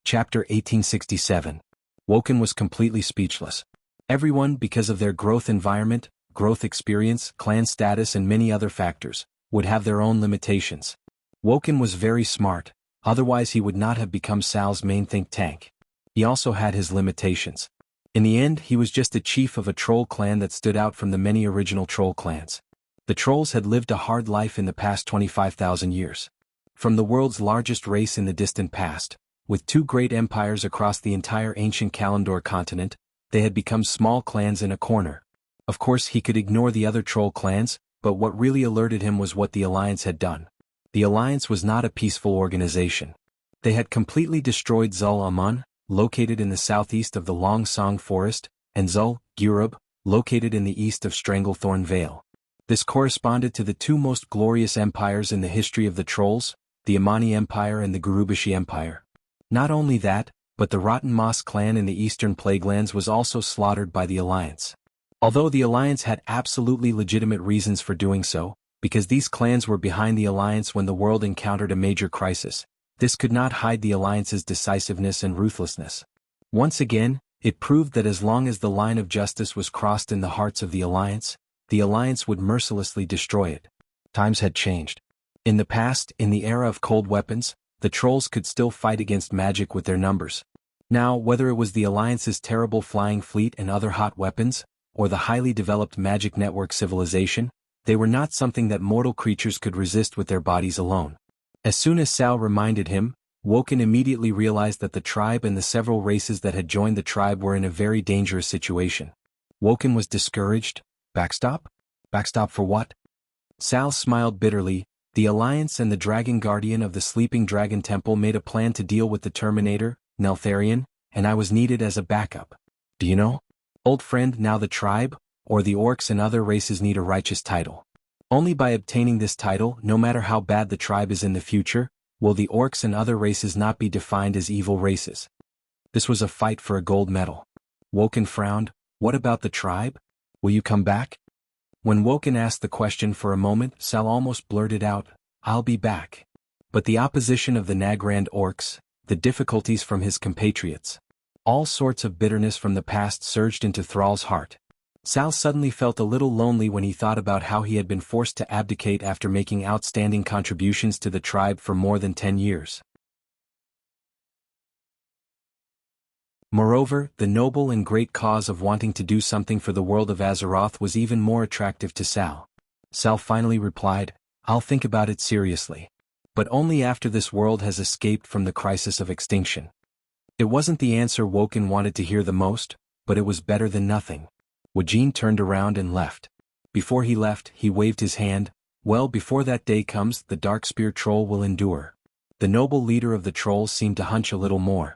Chapter 1867. Woken was completely speechless. Everyone, because of their growth environment, growth experience, clan status and many other factors, would have their own limitations. Woken was very smart, otherwise he would not have become Sal's main think tank. He also had his limitations. In the end, he was just a chief of a troll clan that stood out from the many original troll clans. The trolls had lived a hard life in the past 25,000 years. From the world's largest race in the distant past, with 2 great empires across the entire ancient Kalimdor continent, they had become small clans in a corner. Of course, he could ignore the other troll clans, but what really alerted him was what the Alliance had done. The Alliance was not a peaceful organization. They had completely destroyed Zul Amun, located in the southeast of the Long Song Forest, and Zul Gurub, located in the east of Stranglethorn Vale. This corresponded to the 2 most glorious empires in the history of the trolls, the Amani Empire and the Gurubashi Empire. Not only that, but the Rotten Moss clan in the eastern Plaguelands was also slaughtered by the Alliance. Although the Alliance had absolutely legitimate reasons for doing so, because these clans were behind the Alliance when the world encountered a major crisis, this could not hide the Alliance's decisiveness and ruthlessness. Once again, it proved that as long as the line of justice was crossed in the hearts of the Alliance would mercilessly destroy it. Times had changed. In the past, in the era of cold weapons, the trolls could still fight against magic with their numbers. Now, whether it was the Alliance's terrible flying fleet and other hot weapons, or the highly developed magic network civilization, they were not something that mortal creatures could resist with their bodies alone. As soon as Sal reminded him, Woken immediately realized that the tribe and the several races that had joined the tribe were in a very dangerous situation. Woken was discouraged. Backstop? Backstop for what? Sal smiled bitterly. The Alliance and the Dragon Guardian of the Sleeping Dragon Temple made a plan to deal with the Terminator, Neltharion, and I was needed as a backup. Do you know? Old friend, now the tribe, or the orcs and other races need a righteous title. Only by obtaining this title, no matter how bad the tribe is in the future, will the orcs and other races not be defined as evil races. This was a fight for a gold medal. Woken frowned. What about the tribe? Will you come back? When Woken asked the question for a moment, Sal almost blurted out, I'll be back. But the opposition of the Nagrand orcs, the difficulties from his compatriots, all sorts of bitterness from the past surged into Thrall's heart. Sal suddenly felt a little lonely when he thought about how he had been forced to abdicate after making outstanding contributions to the tribe for more than 10 years. Moreover, the noble and great cause of wanting to do something for the world of Azeroth was even more attractive to Sal. Sal finally replied, I'll think about it seriously. But only after this world has escaped from the crisis of extinction. It wasn't the answer Woken wanted to hear the most, but it was better than nothing. Wajin turned around and left. Before he left, he waved his hand. Well, before that day comes, the Darkspear troll will endure. The noble leader of the trolls seemed to hunch a little more.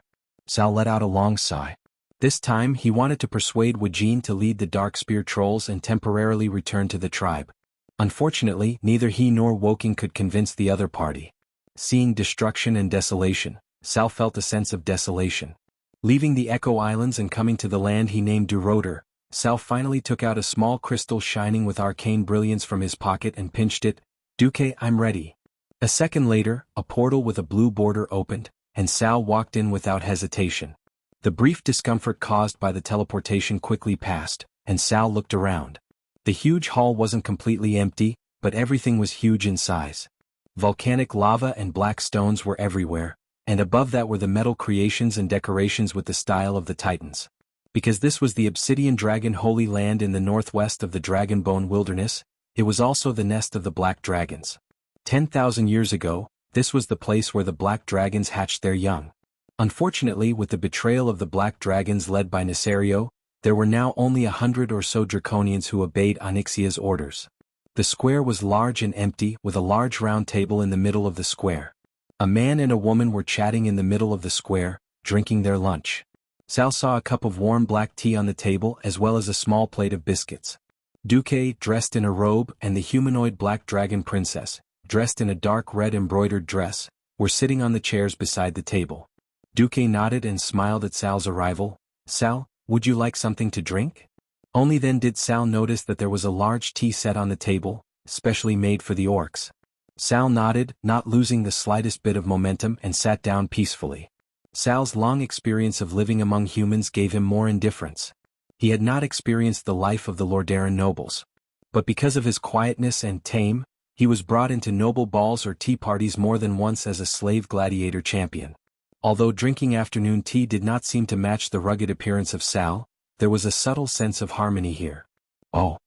Sal let out a long sigh. This time he wanted to persuade Wajin to lead the Darkspear trolls and temporarily return to the tribe. Unfortunately, neither he nor Woken could convince the other party. Seeing destruction and desolation, Sal felt a sense of desolation. Leaving the Echo Islands and coming to the land he named Duroder, Sal finally took out a small crystal shining with arcane brilliance from his pocket and pinched it. Duque, I'm ready. A second later, a portal with a blue border opened, and Sal walked in without hesitation. The brief discomfort caused by the teleportation quickly passed, and Sal looked around. The huge hall wasn't completely empty, but everything was huge in size. Volcanic lava and black stones were everywhere, and above that were the metal creations and decorations with the style of the Titans. Because this was the Obsidian Dragon Holy Land in the northwest of the Dragonbone Wilderness, it was also the nest of the Black Dragons. 10,000 years ago, this was the place where the Black Dragons hatched their young. Unfortunately, with the betrayal of the Black Dragons led by Nesario, there were now only 100 or so Draconians who obeyed Onyxia's orders. The square was large and empty, with a large round table in the middle of the square. A man and a woman were chatting in the middle of the square, drinking their lunch. Sal saw a cup of warm black tea on the table as well as a small plate of biscuits. Duque, dressed in a robe, and the humanoid Black Dragon Princess, dressed in a dark red embroidered dress, were sitting on the chairs beside the table. Duque nodded and smiled at Sal's arrival. Sal, would you like something to drink? Only then did Sal notice that there was a large tea set on the table, specially made for the orcs. Sal nodded, not losing the slightest bit of momentum, and sat down peacefully. Sal's long experience of living among humans gave him more indifference. He had not experienced the life of the Lordaeron nobles. But because of his quietness and tame, he was brought into noble balls or tea parties more than once as a slave gladiator champion. Although drinking afternoon tea did not seem to match the rugged appearance of Sal, there was a subtle sense of harmony here. Oh.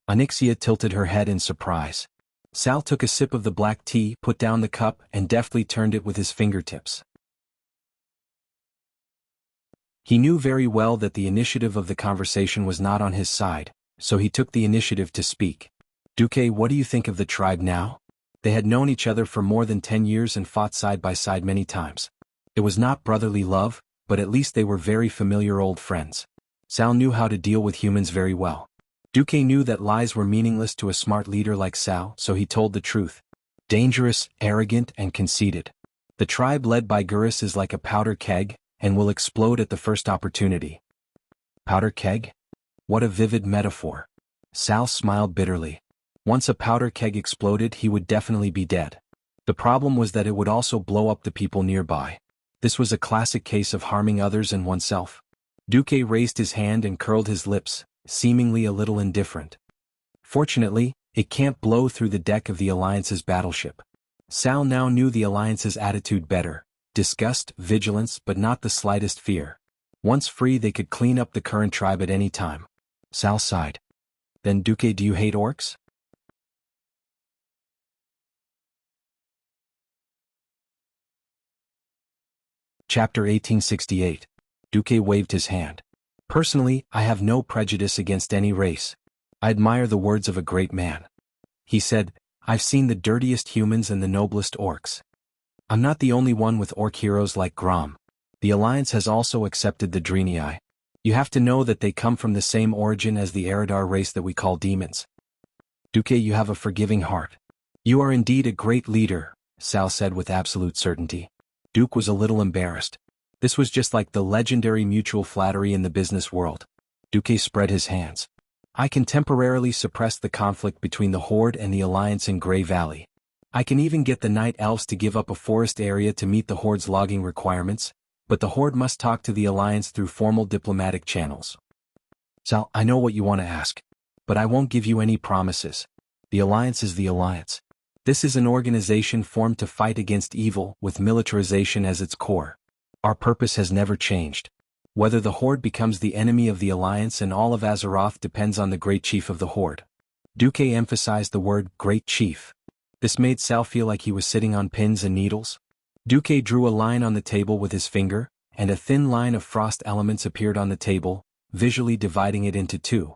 Onyxia tilted her head in surprise. Sal took a sip of the black tea, put down the cup, and deftly turned it with his fingertips. He knew very well that the initiative of the conversation was not on his side, so he took the initiative to speak. Duque, what do you think of the tribe now? They had known each other for more than 10 years and fought side by side many times. It was not brotherly love, but at least they were very familiar old friends. Sal knew how to deal with humans very well. Duque knew that lies were meaningless to a smart leader like Sal, so he told the truth. Dangerous, arrogant, and conceited. The tribe led by Gurus is like a powder keg, and will explode at the first opportunity. Powder keg? What a vivid metaphor. Sal smiled bitterly. Once a powder keg exploded, he would definitely be dead. The problem was that it would also blow up the people nearby. This was a classic case of harming others and oneself. Duque raised his hand and curled his lips, seemingly a little indifferent. Fortunately, it can't blow through the deck of the Alliance's battleship. Sal now knew the Alliance's attitude better. Disgust, vigilance, but not the slightest fear. Once free, they could clean up the current tribe at any time. Sal sighed. Then Duque, do you hate orcs? Chapter 1868. Duque waved his hand. Personally, I have no prejudice against any race. I admire the words of a great man. He said, I've seen the dirtiest humans and the noblest orcs. I'm not the only one with orc heroes like Grom. The Alliance has also accepted the Draenei. You have to know that they come from the same origin as the Eridar race that we call demons. Duque, you have a forgiving heart. You are indeed a great leader, Sal said with absolute certainty. Duke was a little embarrassed. This was just like the legendary mutual flattery in the business world. Duque spread his hands. I can temporarily suppress the conflict between the Horde and the Alliance in Grey Valley. I can even get the Night Elves to give up a forest area to meet the Horde's logging requirements, but the Horde must talk to the Alliance through formal diplomatic channels. Sal, I know what you want to ask, but I won't give you any promises. The Alliance is the Alliance. This is an organization formed to fight against evil, with militarization as its core. Our purpose has never changed. Whether the Horde becomes the enemy of the Alliance and all of Azeroth depends on the Great Chief of the Horde. Duque emphasized the word Great Chief. This made Sal feel like he was sitting on pins and needles. Duque drew a line on the table with his finger, and a thin line of frost elements appeared on the table, visually dividing it into two.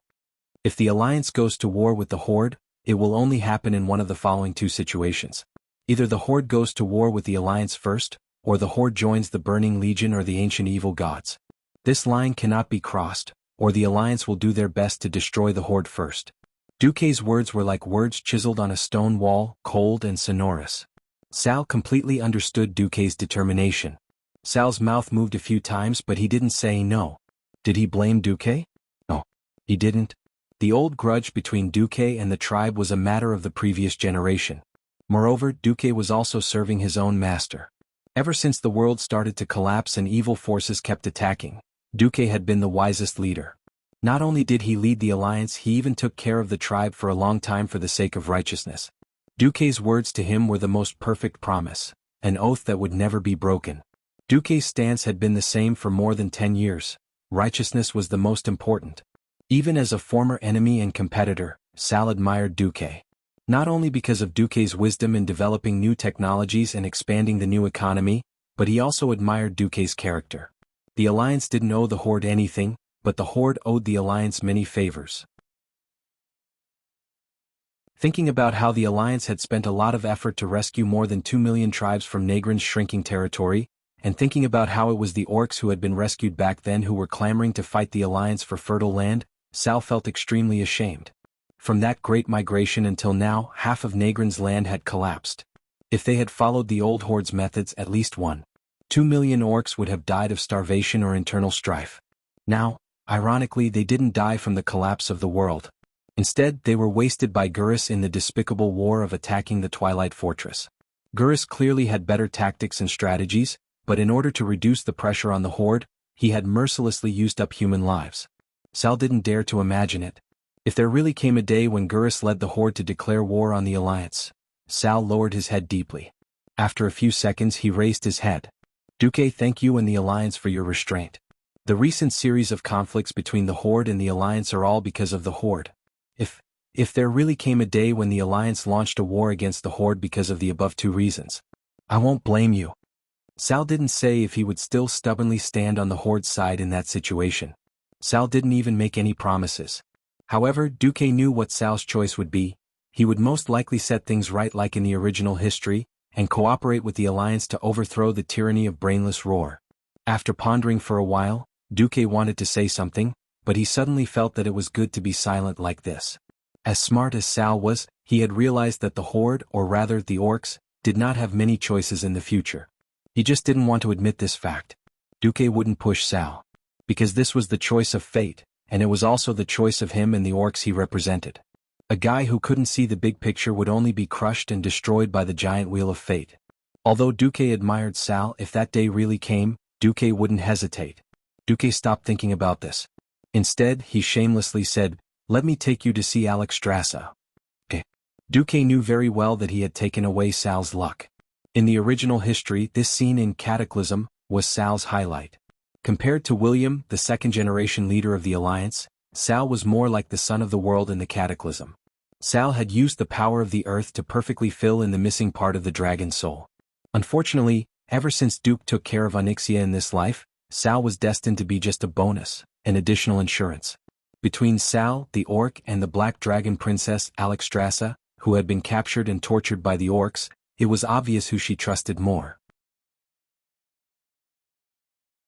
If the Alliance goes to war with the Horde, it will only happen in one of the following two situations. Either the Horde goes to war with the Alliance first, or the Horde joins the Burning Legion or the Ancient Evil Gods. This line cannot be crossed, or the Alliance will do their best to destroy the Horde first. Duque's words were like words chiseled on a stone wall, cold and sonorous. Sal completely understood Duque's determination. Sal's mouth moved a few times, but he didn't say no. Did he blame Duque? No, he didn't. The old grudge between Duque and the tribe was a matter of the previous generation. Moreover, Duque was also serving his own master. Ever since the world started to collapse and evil forces kept attacking, Duque had been the wisest leader. Not only did he lead the Alliance, he even took care of the tribe for a long time for the sake of righteousness. Duque's words to him were the most perfect promise, an oath that would never be broken. Duque's stance had been the same for more than 10 years. Righteousness was the most important. Even as a former enemy and competitor, Sal admired Duque. Not only because of Duque's wisdom in developing new technologies and expanding the new economy, but he also admired Duque's character. The Alliance didn't owe the Horde anything, but the Horde owed the Alliance many favors. Thinking about how the Alliance had spent a lot of effort to rescue more than 2 million tribes from Nagrin's shrinking territory, and thinking about how it was the orcs who had been rescued back then who were clamoring to fight the Alliance for fertile land, Sal felt extremely ashamed. From that great migration until now, half of Nagrin's land had collapsed. If they had followed the old Horde's methods, at least 1.2 million orcs would have died of starvation or internal strife. Now, ironically, they didn't die from the collapse of the world. Instead, they were wasted by Gurus in the despicable war of attacking the Twilight Fortress. Gurus clearly had better tactics and strategies, but in order to reduce the pressure on the Horde, he had mercilessly used up human lives. Sal didn't dare to imagine it. If there really came a day when Gurus led the Horde to declare war on the Alliance, Sal lowered his head deeply. After a few seconds he raised his head. Duque, thank you and the Alliance for your restraint. The recent series of conflicts between the Horde and the Alliance are all because of the Horde. If there really came a day when the Alliance launched a war against the Horde because of the above two reasons, I won't blame you. Sal didn't say if he would still stubbornly stand on the Horde's side in that situation. Sal didn't even make any promises. However, Duque knew what Sal's choice would be. He would most likely set things right like in the original history, and cooperate with the Alliance to overthrow the tyranny of brainless Roar. After pondering for a while, Duque wanted to say something, but he suddenly felt that it was good to be silent like this. As smart as Sal was, he had realized that the Horde, or rather the Orcs, did not have many choices in the future. He just didn't want to admit this fact. Duque wouldn't push Sal. Because this was the choice of fate, and it was also the choice of him and the Orcs he represented. A guy who couldn't see the big picture would only be crushed and destroyed by the giant wheel of fate. Although Duque admired Sal, if that day really came, Duque wouldn't hesitate. Duque stopped thinking about this. Instead, he shamelessly said, "Let me take you to see Alex Strassa." Duque knew very well that he had taken away Sal's luck. In the original history, this scene in Cataclysm was Sal's highlight. Compared to William, the second-generation leader of the Alliance, Sal was more like the son of the world in the Cataclysm. Sal had used the power of the earth to perfectly fill in the missing part of the dragon's soul. Unfortunately, ever since Duke took care of Onyxia in this life, Sal was destined to be just a bonus, an additional insurance. Between Sal, the orc, and the black dragon princess Alexstrasza, who had been captured and tortured by the orcs, it was obvious who she trusted more.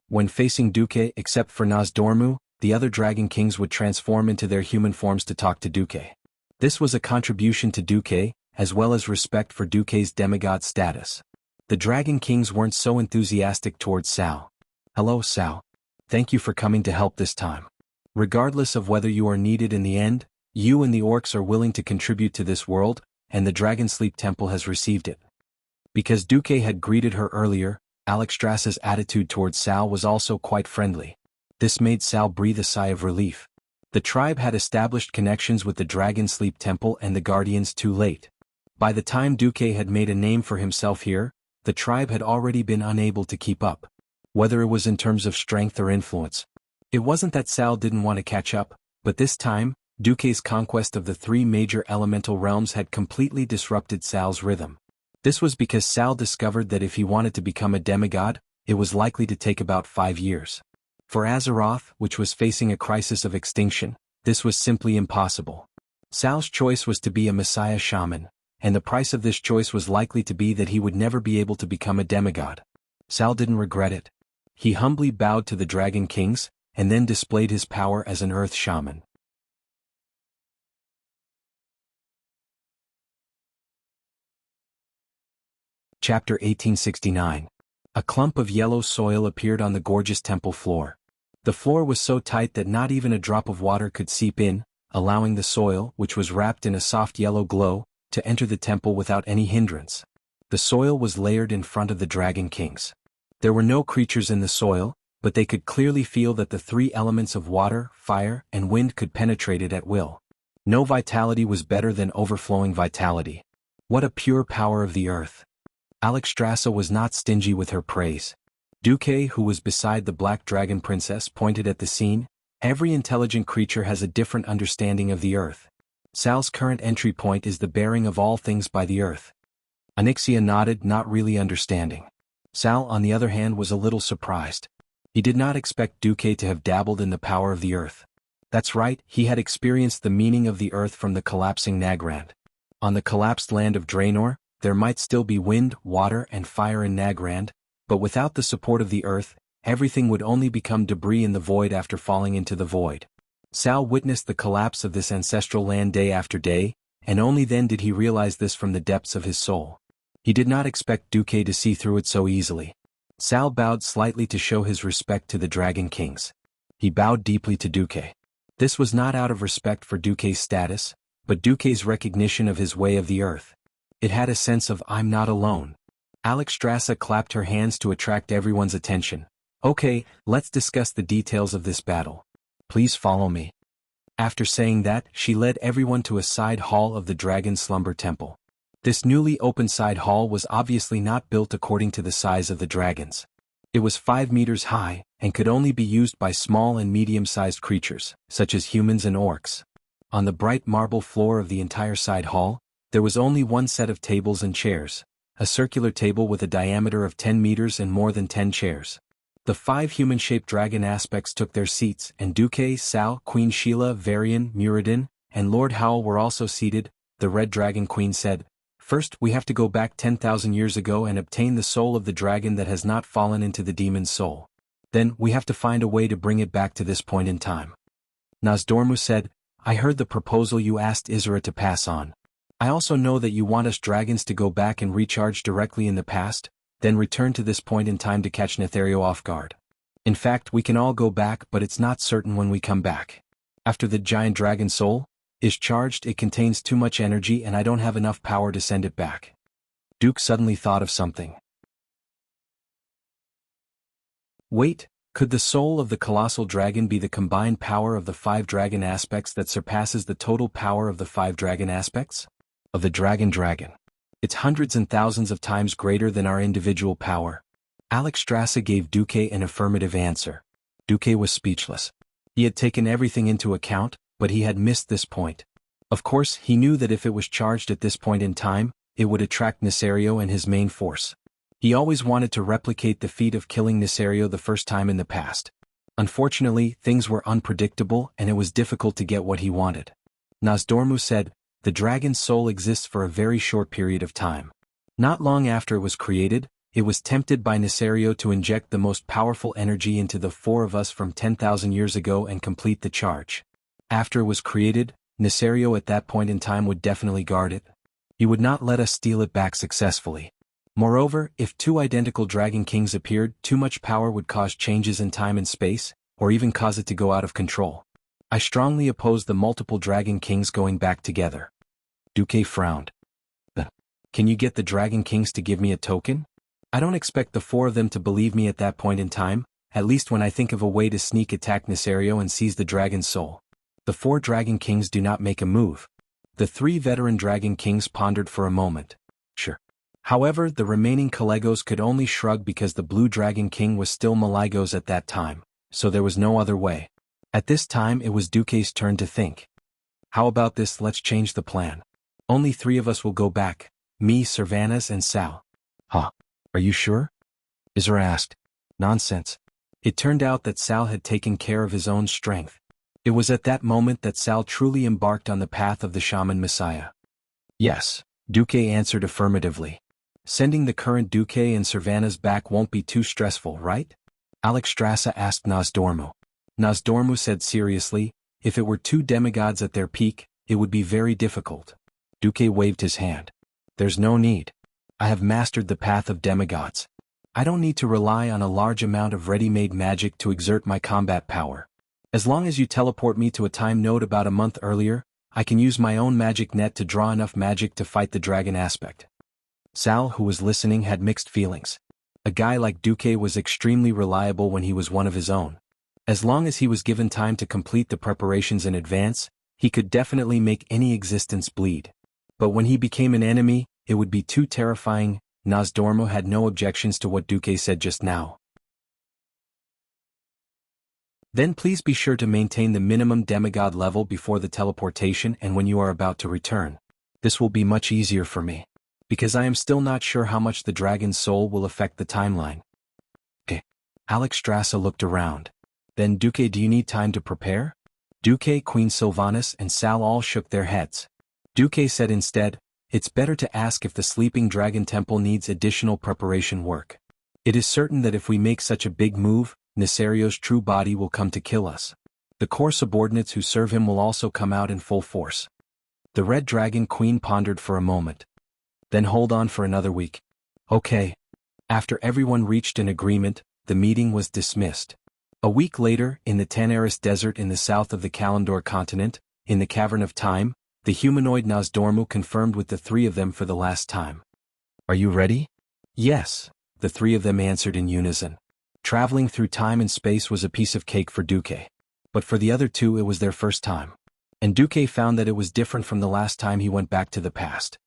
When facing Duque, except for Nozdormu, the other dragon kings would transform into their human forms to talk to Duque. This was a contribution to Duque, as well as respect for Duque's demigod status. The dragon kings weren't so enthusiastic towards Sal. "Hello, Sal. Thank you for coming to help this time. Regardless of whether you are needed in the end, you and the orcs are willing to contribute to this world, and the Dragon Sleep Temple has received it." Because Duque had greeted her earlier, Alexstrasza's attitude towards Sal was also quite friendly. This made Sal breathe a sigh of relief. The tribe had established connections with the Dragon Sleep Temple and the Guardians too late. By the time Duque had made a name for himself here, the tribe had already been unable to keep up. Whether it was in terms of strength or influence. It wasn't that Sal didn't want to catch up, but this time, Duque's conquest of the three major elemental realms had completely disrupted Sal's rhythm. This was because Sal discovered that if he wanted to become a demigod, it was likely to take about 5 years. For Azeroth, which was facing a crisis of extinction, this was simply impossible. Sal's choice was to be a Messiah shaman, and the price of this choice was likely to be that he would never be able to become a demigod. Sal didn't regret it. He humbly bowed to the Dragon Kings, and then displayed his power as an Earth shaman. Chapter 1869. A clump of yellow soil appeared on the gorgeous temple floor. The floor was so tight that not even a drop of water could seep in, allowing the soil, which was wrapped in a soft yellow glow, to enter the temple without any hindrance. The soil was layered in front of the Dragon Kings. There were no creatures in the soil, but they could clearly feel that the three elements of water, fire, and wind could penetrate it at will. No vitality was better than overflowing vitality. What a pure power of the earth! Alexstrasza was not stingy with her praise. Duque, who was beside the Black Dragon Princess, pointed at the scene. Every intelligent creature has a different understanding of the earth. Sal's current entry point is the bearing of all things by the earth. Onyxia nodded, not really understanding. Sal, on the other hand, was a little surprised. He did not expect Duque to have dabbled in the power of the earth. That's right, he had experienced the meaning of the earth from the collapsing Nagrand. On the collapsed land of Draenor, there might still be wind, water, and fire in Nagrand, but without the support of the earth, everything would only become debris in the void after falling into the void. Sal witnessed the collapse of this ancestral land day after day, and only then did he realize this from the depths of his soul. He did not expect Duque to see through it so easily. Sal bowed slightly to show his respect to the Dragon Kings. He bowed deeply to Duque. This was not out of respect for Duque's status, but Duque's recognition of his way of the earth. It had a sense of "I'm not alone." Alexstrasza clapped her hands to attract everyone's attention. "Okay, let's discuss the details of this battle. Please follow me." After saying that, she led everyone to a side hall of the Dragon Slumber Temple. This newly opened side hall was obviously not built according to the size of the dragons. It was 5 meters high, and could only be used by small and medium-sized creatures, such as humans and orcs. On the bright marble floor of the entire side hall, there was only one set of tables and chairs, a circular table with a diameter of 10 meters and more than 10 chairs. The 5 human-shaped dragon aspects took their seats, and Duque, Sal, Queen Sheila, Varian, Muradin, and Lord Howl were also seated. The Red Dragon Queen said, "First, we have to go back 10,000 years ago and obtain the soul of the dragon that has not fallen into the demon's soul. Then, we have to find a way to bring it back to this point in time." Nozdormu said, "I heard the proposal you asked Isra to pass on. I also know that you want us dragons to go back and recharge directly in the past, then return to this point in time to catch Nethario off guard. In fact, we can all go back, but it's not certain when we come back. After the giant dragon soul is charged, it contains too much energy and I don't have enough power to send it back." Duke suddenly thought of something. Wait, could the soul of the colossal dragon be the combined power of the 5 dragon aspects that surpasses the total power of the 5 dragon aspects? Of the dragon. It's hundreds and thousands of times greater than our individual power. Alexstrasza gave Duque an affirmative answer. Duque was speechless. He had taken everything into account, but he had missed this point. Of course, he knew that if it was charged at this point in time, it would attract Nesario and his main force. He always wanted to replicate the feat of killing Nesario the first time in the past. Unfortunately, things were unpredictable and it was difficult to get what he wanted. Nozdormu said, "The dragon's soul exists for a very short period of time. Not long after it was created, it was tempted by Nesario to inject the most powerful energy into the four of us from 10,000 years ago and complete the charge. After it was created, Nesario at that point in time would definitely guard it. He would not let us steal it back successfully. Moreover, if two identical dragon kings appeared, too much power would cause changes in time and space, or even cause it to go out of control. I strongly oppose the multiple dragon kings going back together." Duque frowned. "Can you get the dragon kings to give me a token? I don't expect the four of them to believe me at that point in time, at least when I think of a way to sneak attack Nesario and seize the dragon's soul." The four dragon kings do not make a move. The three veteran dragon kings pondered for a moment. Sure. However, the remaining Calegos could only shrug because the blue dragon king was still Maligos at that time, so there was no other way. At this time it was Duque's turn to think. "How about this, let's change the plan. Only three of us will go back, me, Cervantes and Sal." "Huh? Are you sure?" Isra asked. "Nonsense." It turned out that Sal had taken care of his own strength. It was at that moment that Sal truly embarked on the path of the shaman messiah. "Yes," Duque answered affirmatively. "Sending the current Duque and Cervantes back won't be too stressful, right?" Alexstrasza asked Nozdormu. Nozdormu said seriously, "If it were two demigods at their peak, it would be very difficult." Duque waved his hand. "There's no need. I have mastered the path of demigods. I don't need to rely on a large amount of ready-made magic to exert my combat power. As long as you teleport me to a time node about a month earlier, I can use my own magic net to draw enough magic to fight the dragon aspect." Sal, who was listening, had mixed feelings. A guy like Duque was extremely reliable when he was one of his own. As long as he was given time to complete the preparations in advance, he could definitely make any existence bleed. But when he became an enemy, it would be too terrifying. Nozdormu had no objections to what Duque said just now. "Then please be sure to maintain the minimum demigod level before the teleportation and when you are about to return. This will be much easier for me, because I am still not sure how much the dragon's soul will affect the timeline." "Okay." Alexstrasza looked around. "Then Duque, do you need time to prepare?" Duque, Queen Sylvanas and Sal all shook their heads. Duque said instead, "It's better to ask if the sleeping dragon temple needs additional preparation work. It is certain that if we make such a big move, Nesario's true body will come to kill us. The core subordinates who serve him will also come out in full force." The Red Dragon Queen pondered for a moment. "Then hold on for another week." "Okay." After everyone reached an agreement, the meeting was dismissed. A week later, in the Tanaris Desert in the south of the Kalandor continent, in the Cavern of Time, the humanoid Nozdormu confirmed with the three of them for the last time. "Are you ready?" "Yes," the three of them answered in unison. Traveling through time and space was a piece of cake for Duque. But for the other two it was their first time. And Duque found that it was different from the last time he went back to the past.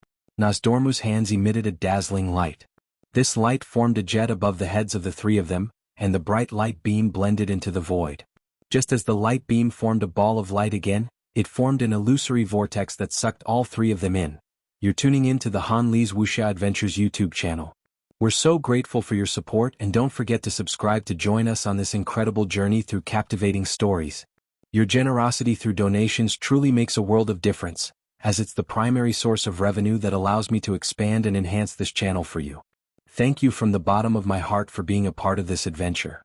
Nozdormu's hands emitted a dazzling light. This light formed a jet above the heads of the three of them, and the bright light beam blended into the void. Just as the light beam formed a ball of light again, it formed an illusory vortex that sucked all three of them in. You're tuning in to the Han Li's Wuxia Adventures YouTube channel. We're so grateful for your support, and don't forget to subscribe to join us on this incredible journey through captivating stories. Your generosity through donations truly makes a world of difference, as it's the primary source of revenue that allows me to expand and enhance this channel for you. Thank you from the bottom of my heart for being a part of this adventure.